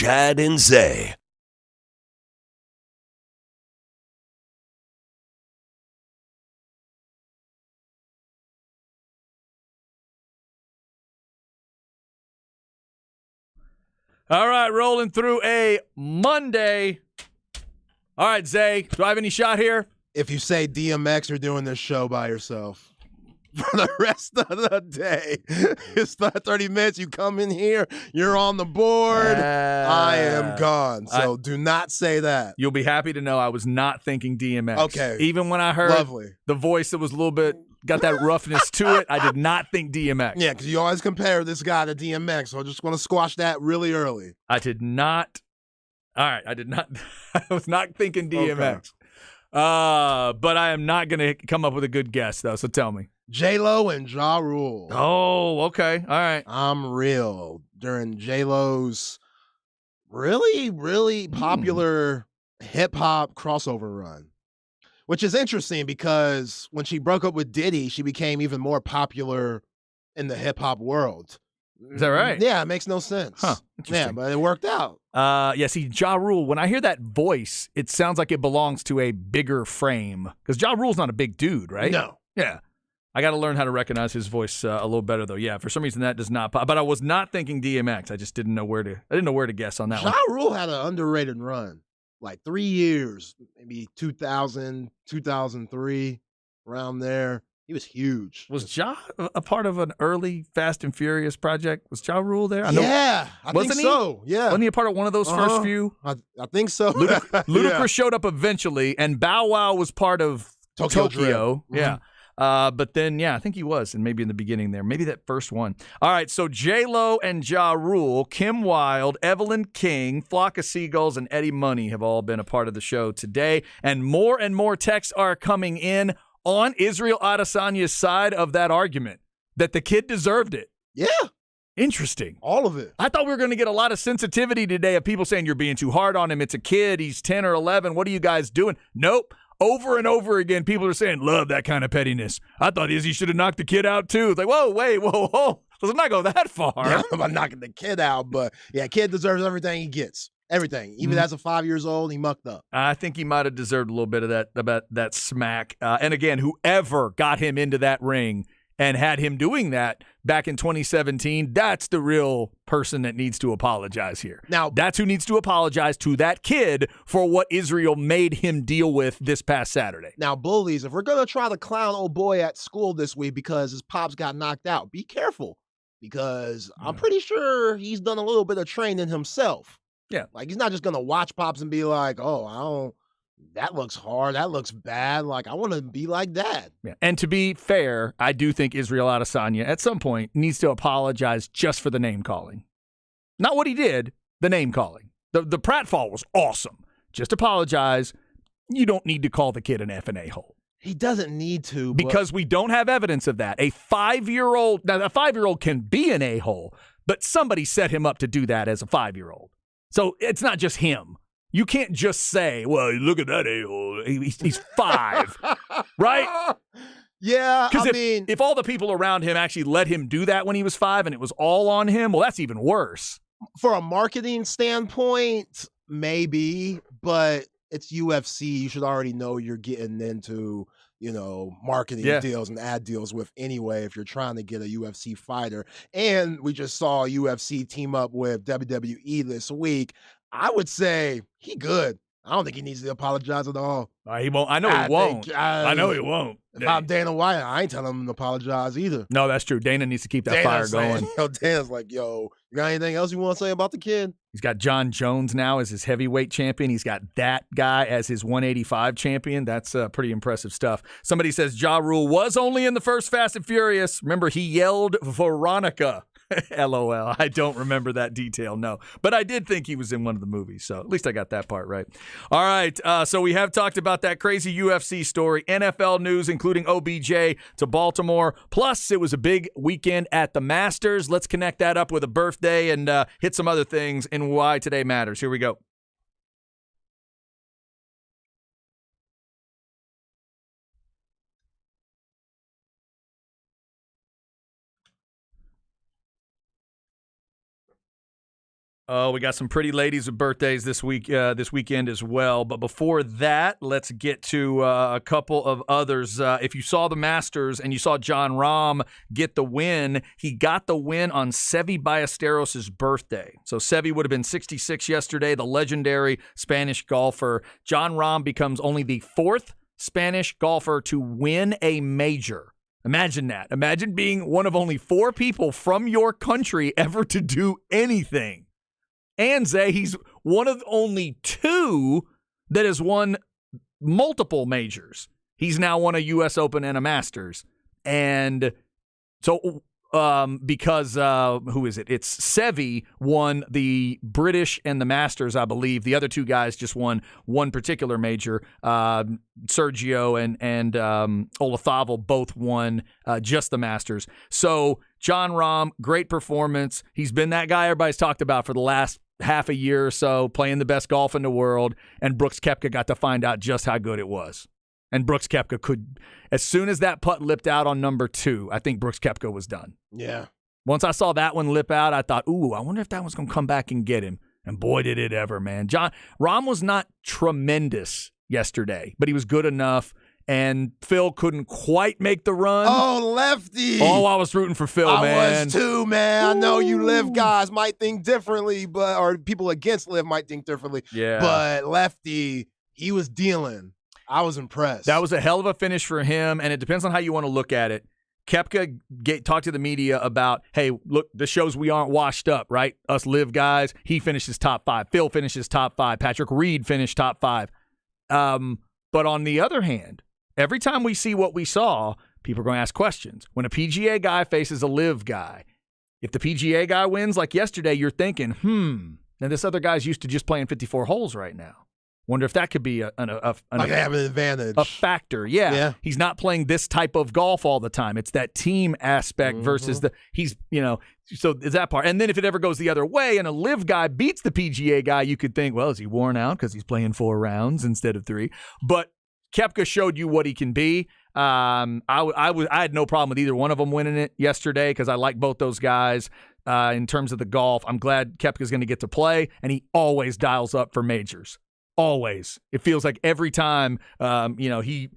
Chad and Zay. All right, rolling through a Monday. All right, Zay, do I have any shot here? If you say DMX, you're doing this show by yourself. For the rest of the day. It's not 30 minutes. You come in here, you're on the board. I am gone. So do not say that. You'll be happy to know I was not thinking DMX. Okay. Even when I heard the voice that was a little bit, got that roughness to it, I did not think DMX. Yeah, because you always compare this guy to DMX. So I just want to squash that really early. I did not. All right, I did not. I was not thinking DMX. Okay. But I am not going to come up with a good guess, though. So tell me. J-Lo and Ja Rule. Oh, okay. All right. I'm real. During J-Lo's really, really popular hip-hop crossover run, which is interesting because when she broke up with Diddy, she became even more popular in the hip-hop world. Is that right? Yeah, it makes no sense. Huh. Yeah, but it worked out. Yeah, see, Ja Rule, when I hear that voice, it sounds like it belongs to a bigger frame. Because Ja Rule's not a big dude, right? No. Yeah. I got to learn how to recognize his voice a little better, though. Yeah, for some reason that does not pop. But I was not thinking DMX. I just didn't know where to guess on that one. Ja Rule had an underrated run. Like 3 years, maybe 2000, 2003, around there. He was huge. Was Ja a part of an early Fast and Furious project? Was Ja Rule there? I think so. Yeah. Wasn't he a part of one of those first few? I think so. Ludacris showed up eventually, and Bow Wow was part of Tokyo. Yeah. But then, I think he was, and maybe in the beginning there, maybe that first one. All right, so J-Lo and Ja Rule, Kim Wilde, Evelyn King, Flock of Seagulls, and Eddie Money have all been a part of the show today, and more texts are coming in on Israel Adesanya's side of that argument, that the kid deserved it. Yeah. Interesting. All of it. I thought we were going to get a lot of sensitivity today of people saying you're being too hard on him. It's a kid. He's 10 or 11. What are you guys doing? Nope. Over and over again, people are saying, love that kind of pettiness. I thought Izzy should have knocked the kid out, too. It's like, whoa, wait, whoa. Let's not go that far. Yeah, I don't know about knocking the kid out, but yeah, kid deserves everything he gets. Everything. Even as a 5 years old, he mucked up. I think he might have deserved a little bit of that smack. And again, whoever got him into that ring and had him doing that back in 2017, that's the real person that needs to apologize here. Now, that's who needs to apologize to that kid for what Israel made him deal with this past Saturday. Now, bullies, if we're going to try to clown old boy at school this week because his pops got knocked out, be careful because I'm pretty sure he's done a little bit of training himself. Yeah. Like, he's not just going to watch pops and be like, that looks hard. That looks bad. Like, I want to be like that. Yeah. And to be fair, I do think Israel Adesanya at some point needs to apologize just for the name calling. Not what he did, the name calling. The pratfall was awesome. Just apologize. You don't need to call the kid an F and A hole. He doesn't need to. Because we don't have evidence of that. A 5-year-old can be an a-hole, but somebody set him up to do that as a 5-year-old. So it's not just him. You can't just say, well, look at that a-hole. He's 5, right? Yeah, Because if all the people around him actually let him do that when he was 5 and it was all on him, well, that's even worse. For a marketing standpoint, maybe, but it's UFC. You should already know you're getting into, marketing deals and ad deals with anyway if you're trying to get a UFC fighter. And we just saw UFC team up with WWE this week. I would say he good. I don't think he needs to apologize at all. He won't. I know he won't. I know he won't. If I'm Dana White, I ain't telling him to apologize either. No, that's true. Dana needs to keep that fire going. Dana's like, you got anything else you want to say about the kid? He's got John Jones now as his heavyweight champion. He's got that guy as his 185 champion. That's pretty impressive stuff. Somebody says Ja Rule was only in the first Fast and Furious. Remember, he yelled Veronica. LOL. I don't remember that detail, no. But I did think he was in one of the movies, so at least I got that part right. All right, so we have talked about that crazy UFC story, NFL news, including OBJ to Baltimore. Plus, it was a big weekend at the Masters. Let's connect that up with a birthday and hit some other things in why today matters. Here we go. Oh, we got some pretty ladies with birthdays this weekend as well. But before that, let's get to a couple of others. If you saw the Masters and you saw Jon Rahm get the win, he got the win on Seve Ballesteros' birthday. So Seve would have been 66 yesterday, the legendary Spanish golfer. Jon Rahm becomes only the 4th Spanish golfer to win a major. Imagine that. Imagine being one of only 4 people from your country ever to do anything. And Zay, he's one of only 2 that has won multiple majors. He's now won a U.S. Open and a Masters. And so because, who is it? It's Seve won the British and the Masters, I believe. The other 2 guys just won one particular major. Sergio and Olazabal both won just the Masters. So Jon Rahm, great performance. He's been that guy everybody's talked about for the last half a year or so, playing the best golf in the world, and Brooks Koepka got to find out just how good it was. And Brooks Koepka could, as soon as that putt lipped out on number 2, I think Brooks Koepka was done. Yeah. Once I saw that one lip out, I thought, ooh, I wonder if that one's going to come back and get him. And boy, did it ever, man. Rahm was not tremendous yesterday, but he was good enough. And Phil couldn't quite make the run. Oh, lefty. Oh, I was rooting for Phil, man. I was too, man. Ooh. I know you Liv guys might think differently, or people against Liv might think differently. Yeah. But lefty, he was dealing. I was impressed. That was a hell of a finish for him, and it depends on how you want to look at it. Koepka talked to the media about, hey, look, this shows we aren't washed up, right? Us Liv guys. He finishes top 5. Phil finishes top 5. Patrick Reed finished top 5. But on the other hand, every time we see what we saw, people are going to ask questions. When a PGA guy faces a Liv guy, if the PGA guy wins like yesterday, you're thinking, now this other guy's used to just playing 54 holes right now. Wonder if that could be like they have an advantage. A factor, yeah. He's not playing this type of golf all the time. It's that team aspect versus so is that part. And then if it ever goes the other way and a Liv guy beats the PGA guy, you could think, well, is he worn out because he's playing 4 rounds instead of 3? But Koepka showed you what he can be. I had no problem with either one of them winning it yesterday because I like both those guys in terms of the golf. I'm glad Koepka's going to get to play, and he always dials up for majors. Always. It feels like every time, he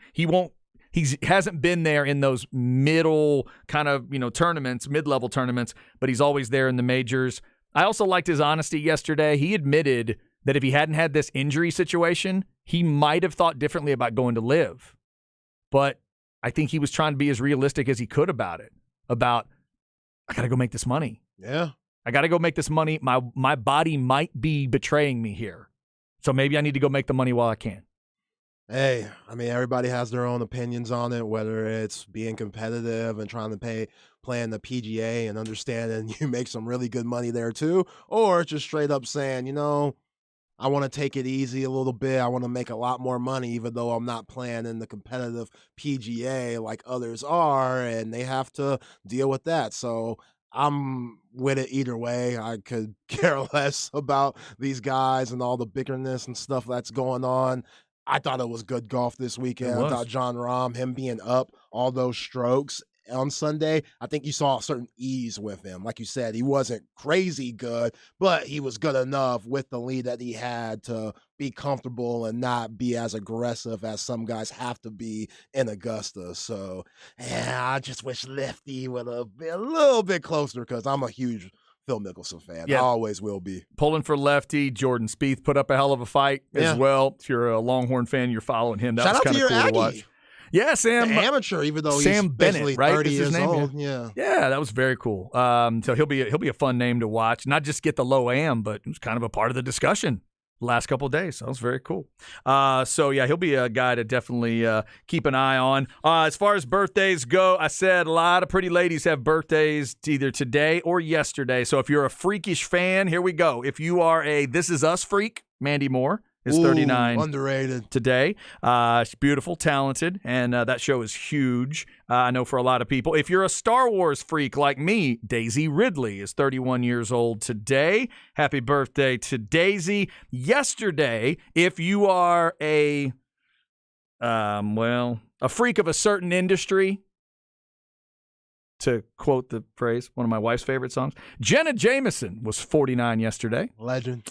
hasn't been there in those middle kind of, tournaments, mid-level tournaments, but he's always there in the majors. I also liked his honesty yesterday. He admitted that if he hadn't had this injury situation, he might have thought differently about going to Liv. But I think he was trying to be as realistic as he could about it. I got to go make this money. Yeah. I got to go make this money. My body might be betraying me here. So maybe I need to go make the money while I can. Hey, I mean, everybody has their own opinions on it, whether it's being competitive and trying to play in the PGA and understanding you make some really good money there too, or just straight up saying, I want to take it easy a little bit. I want to make a lot more money, even though I'm not playing in the competitive PGA like others are, and they have to deal with that. So I'm with it either way. I could care less about these guys and all the bickerness and stuff that's going on. I thought it was good golf this weekend. I thought Jon Rahm, him being up all those strokes on Sunday, I think you saw a certain ease with him. Like you said, he wasn't crazy good, but he was good enough with the lead that he had to be comfortable and not be as aggressive as some guys have to be in Augusta. So, I just wish Lefty would have been a little bit closer because I'm a huge Phil Mickelson fan. Yeah. I always will be. Pulling for Lefty. Jordan Spieth put up a hell of a fight as well. If you're a Longhorn fan, you're following him. That Shout was out kind to of your cool Aggie. to watch. Yeah, Sam. The amateur, even though Sam he's Bennett, basically right? 30 Is his years name? old. Yeah, that was very cool. So he'll be a fun name to watch. Not just get the low am, but it was kind of a part of the discussion the last couple of days. So that was very cool. So yeah, he'll be a guy to definitely keep an eye on. As far as birthdays go, I said a lot of pretty ladies have birthdays either today or yesterday. So if you're a freakish fan, here we go. If you are a This Is Us freak, Mandy Moore is 39 underrated today. She's beautiful, talented, and that show is huge. I know for a lot of people. If you're a Star Wars freak like me, Daisy Ridley is 31 years old today. Happy birthday to Daisy. Yesterday, if you are a freak of a certain industry, to quote the phrase, one of my wife's favorite songs. Jenna Jameson was 49 yesterday. Legend.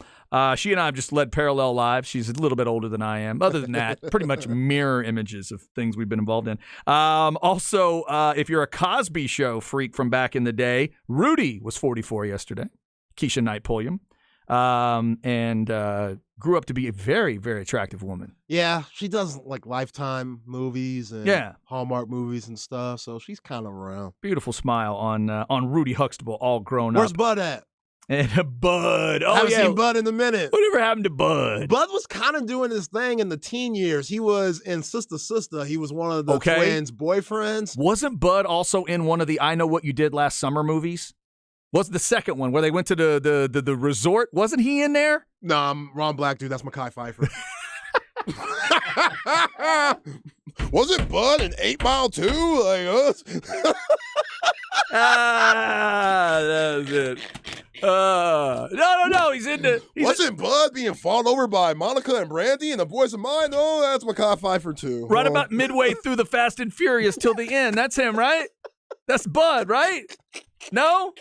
She and I have just led parallel lives. She's a little bit older than I am. Other than that, pretty much mirror images of things we've been involved in. Also, if you're a Cosby Show freak from back in the day, Rudy was 44 yesterday. Keisha Knight Pulliam. And grew up to be a very, very attractive woman. Yeah, she does like Lifetime movies and Hallmark movies and stuff, so she's kind of around. Beautiful smile on Rudy Huxtable, all grown Where's up. Bud at? And Bud. Oh, Haven't yeah. seen Bud in a minute. Whatever happened to Bud? Bud was kind of doing his thing in the teen years. He was in Sister Sister. He was one of the twins' boyfriends. Wasn't Bud also in one of the I Know What You Did Last Summer movies? Was the second one where they went to the resort? Wasn't he in there? No, I'm Ron Black, dude. That's Mekhi Phifer. Wasn't Bud in 8 Mile too? Like us? That was it. No. He's in the. Wasn't Bud being fought over by Monica and Brandy and the Boys of Mine? No, that's Mekhi Phifer too. Right about midway through the Fast and Furious till the end. That's him, right? That's Bud, right? No?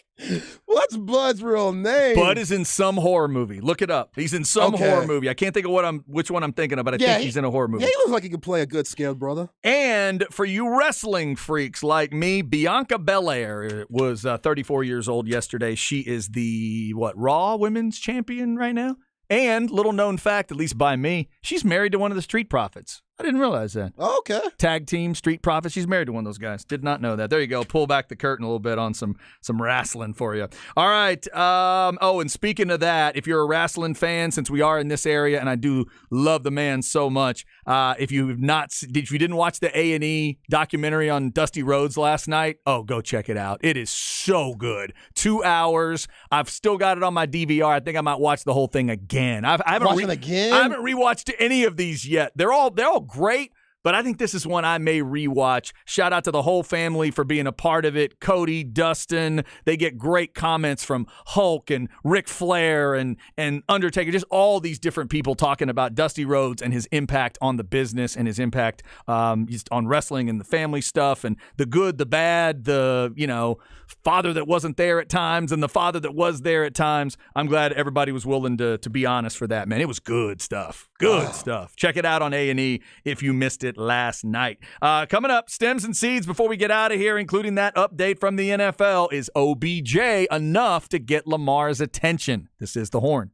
What's Bud's real name? Bud is in some horror movie. Look it up. He's in some horror movie. I can't think of which one I'm thinking of, but I think he's in a horror movie. Yeah, he looks like he could play a good scared brother. And for you wrestling freaks like me, Bianca Belair was 34 years old yesterday. She is the, Raw Women's Champion right now? And, little known fact, at least by me, she's married to one of the Street Profits. I didn't realize that. Oh, okay. Tag team, Street Profits. She's married to one of those guys. Did not know that. There you go. Pull back the curtain a little bit on some wrestling for you. All right. And speaking of that, if you're a wrestling fan, since we are in this area, and I do love the man so much, if you didn't watch the A&E documentary on Dusty Rhodes last night, go check it out. It is so good. 2 hours. I've still got it on my DVR. I think I might watch the whole thing again. I haven't rewatched any of these yet. They're all great, but I think this is one I may rewatch. Shout out to the whole family for being a part of it. Cody, Dustin, they get great comments from Hulk and Ric Flair and Undertaker, just all these different people talking about Dusty Rhodes and his impact on the business and his impact just on wrestling and the family stuff and the good, the bad, the, father that wasn't there at times and the father that was there at times. I'm glad everybody was willing to be honest for that, man. It was good stuff. Good stuff. Check it out on A&E if you missed it last night. Coming up, Stems and Seeds before we get out of here, including that update from the NFL. Is OBJ enough to get Lamar's attention? This is The Horn.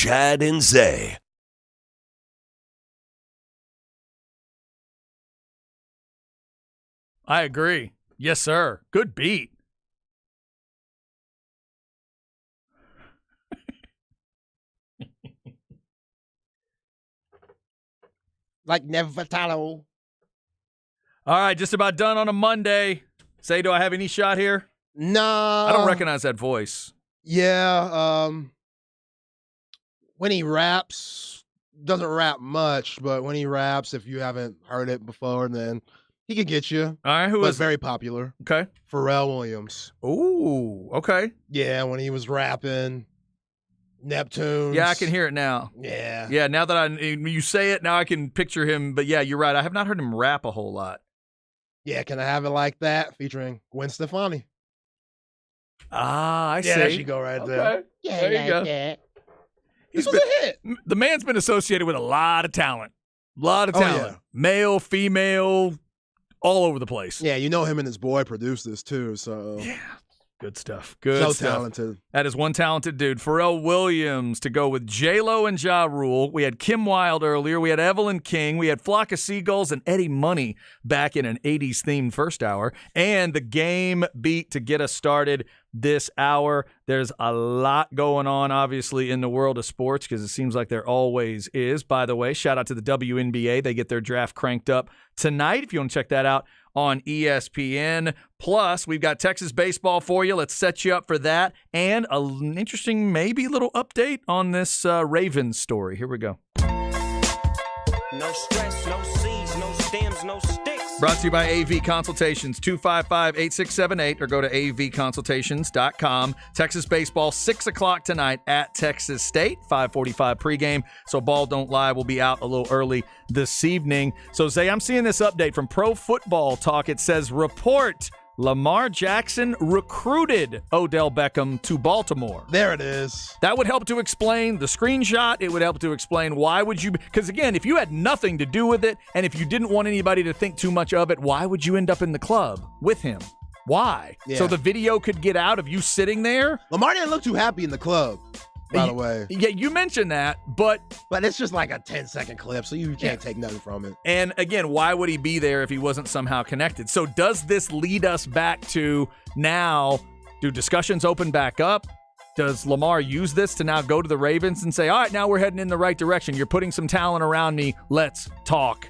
Chad and Zay. I agree. Yes, sir. Good beat. Like Nevertalo. All right, just about done on a Monday. Say, do I have any shot here? Nah. I don't recognize that voice. Yeah. When he raps, doesn't rap much, but when he raps, if you haven't heard it before, then he can get you. All right, who But is very popular. Okay. Pharrell Williams. Ooh, okay. Yeah, when he was rapping Neptunes. Yeah, I can hear it now. Yeah. Yeah, now that you say it, now I can picture him. But yeah, you're right. I have not heard him rap a whole lot. Yeah, Can I Have It Like That? Featuring Gwen Stefani. Ah, I see. Yeah, there she go right there. Okay. There you go. This He's was been- a hit. The man's been associated with a lot of talent. Oh, yeah. Male, female, all over the place. Yeah, you know him and his boy produced this too, so Yeah. Good stuff. Good so stuff. talented. That is one talented dude. Pharrell Williams to go with J-Lo and Ja Rule. We had Kim Wilde earlier. We had Evelyn King. We had Flock of Seagulls and Eddie Money back in an 80s themed first hour. And the game beat to get us started this hour. There's a lot going on, obviously, in the world of sports because it seems like there always is. By the way, shout out to the WNBA. They get their draft cranked up tonight. If you want to check that out on ESPN. Plus, we've got Texas baseball for you. Let's set you up for that. And an interesting, maybe little update on this Ravens story. Here we go. No stress, no C's, no stems, no sticks. Brought to you by AV Consultations, 255-8678, or go to avconsultations.com. Texas baseball, 6 o'clock tonight at Texas State, 5:45 pregame. So Ball Don't Lie will be out a little early this evening. So, Zay, I'm seeing this update from Pro Football Talk. It says, report Lamar Jackson recruited Odell Beckham to Baltimore. There it is. That would help to explain the screenshot. It would help to explain why would you, because again, if you had nothing to do with it and if you didn't want anybody to think too much of it, why would you end up in the club with him? Why? Yeah. So the video could get out of you sitting there? Lamar didn't look too happy in the club, by the way. Yeah, you mentioned that, but it's just like a 10-second clip, so you can't take nothing from it. And again, why would he be there if he wasn't somehow connected? So does this lead us back to now, do discussions open back up? Does Lamar use this to now go to the Ravens and say, all right, now we're heading in the right direction. You're putting some talent around me. Let's talk.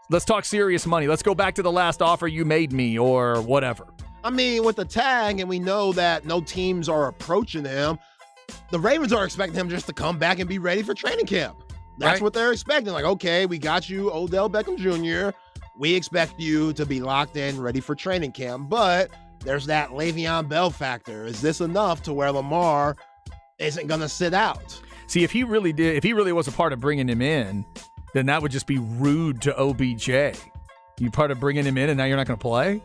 Let's talk serious money. Let's go back to the last offer you made me or whatever. I mean, with the tag, and we know that no teams are approaching him, the Ravens are expecting him just to come back and be ready for training camp. That's Right. what they're expecting. Like, okay, we got you, Odell Beckham Jr. We expect you to be locked in, ready for training camp. But there's that Le'Veon Bell factor. Is this enough to where Lamar isn't going to sit out? See, if he really was a part of bringing him in, then that would just be rude to OBJ. You part of bringing him in and now you're not going to play?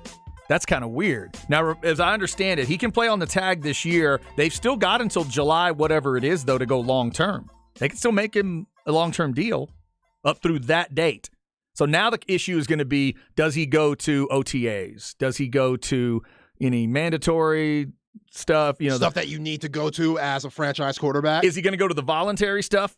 That's kind of weird. Now, as I understand it, he can play on the tag this year. They've still got until July, whatever it is, though, to go long-term. They can still make him a long-term deal up through that date. So now the issue is going to be, does he go to OTAs? Does he go to any mandatory stuff? Stuff that you need to go to as a franchise quarterback? Is he going to go to the voluntary stuff?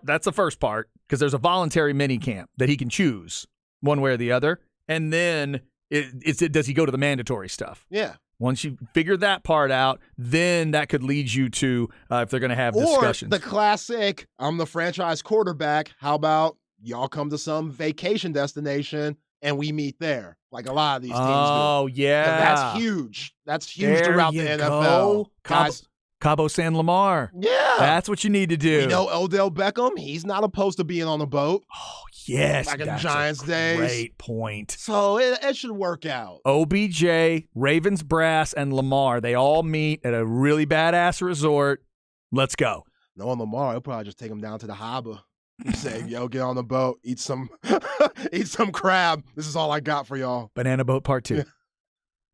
That's the first part, because there's a voluntary mini camp that he can choose one way or the other. And then does he go to the mandatory stuff? Yeah. Once you figure that part out, then that could lead you to if they're going to have discussions. Or the classic, I'm the franchise quarterback. How about y'all come to some vacation destination and we meet there? Like a lot of these teams do. Oh, yeah. That's huge. That's huge There throughout you the go. NFL. Guys, Cabo San Lamar. yeah. That's what you need to do. You know, Odell Beckham, he's not opposed to being on the boat. Oh, yes. Back in that's Giants a days. Great point. So it should work out. OBJ, Ravens Brass, and Lamar, they all meet at a really badass resort. Let's go. Knowing Lamar, he'll probably just take him down to the harbor. Say, yo, get on the boat, eat some crab. This is all I got for y'all. Banana Boat Part 2.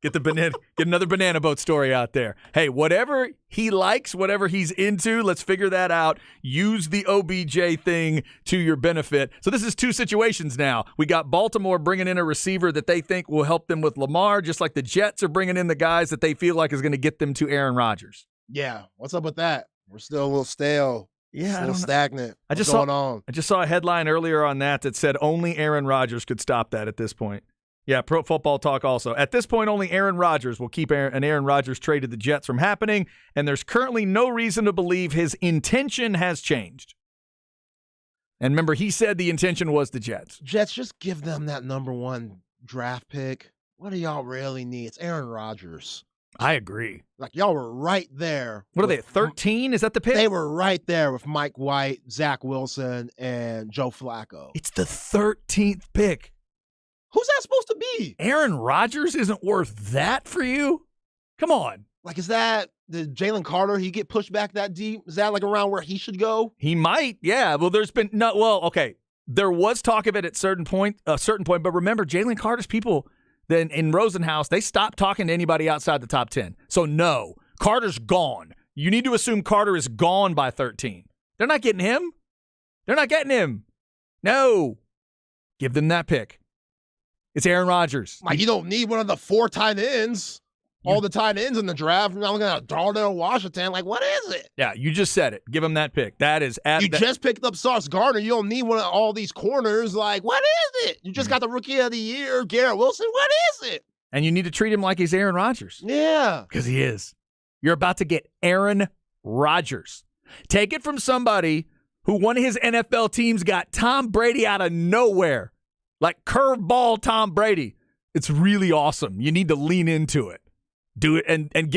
Get another Banana Boat story out there. Hey, whatever he likes, whatever he's into, let's figure that out. Use the OBJ thing to your benefit. So this is two situations now. We got Baltimore bringing in a receiver that they think will help them with Lamar, just like the Jets are bringing in the guys that they feel like is going to get them to Aaron Rodgers. Yeah, what's up with that? We're still a little stale Yeah, I Still don't know. stagnant. I just What's going on? I just saw a headline earlier on that said only Aaron Rodgers could stop that at this point. Yeah, Pro Football Talk also. At this point, only Aaron Rodgers will keep an Aaron Rodgers trade to the Jets from happening, and there's currently no reason to believe his intention has changed. And remember, he said the intention was the Jets. Jets, just give them that number 1 draft pick. What do y'all really need? It's Aaron Rodgers. I agree. Like, y'all were right there. What are they, 13? Is that the pick? They were right there with Mike White, Zach Wilson, and Joe Flacco. It's the 13th pick. Who's that supposed to be? Aaron Rodgers isn't worth that for you? Come on. Like, is that the Jalen Carter? He get pushed back that deep? Is that like around where he should go? He might, yeah. Well, there was talk of it at a certain point, but remember, Jalen Carter's people then in Rosenhaus, they stopped talking to anybody outside the top 10. So no, Carter's gone. You need to assume Carter is gone by 13. They're not getting him. They're not getting him. No. Give them that pick. It's Aaron Rodgers. Like, you don't need one of the 4 tight ends. All the tight ends in the draft. Now I'm going to Darnell Washington. Like, what is it? Yeah, you just said it. Give him that pick. That is You just picked up Sauce Gardner. You don't need one of all these corners. Like, what is it? You just got the Rookie of the Year, Garrett Wilson. What is it? And you need to treat him like he's Aaron Rodgers. Yeah. Because he is. You're about to get Aaron Rodgers. Take it from somebody who one of his NFL teams got Tom Brady out of nowhere. Like curveball Tom Brady. It's really awesome. You need to lean into it. Do it and give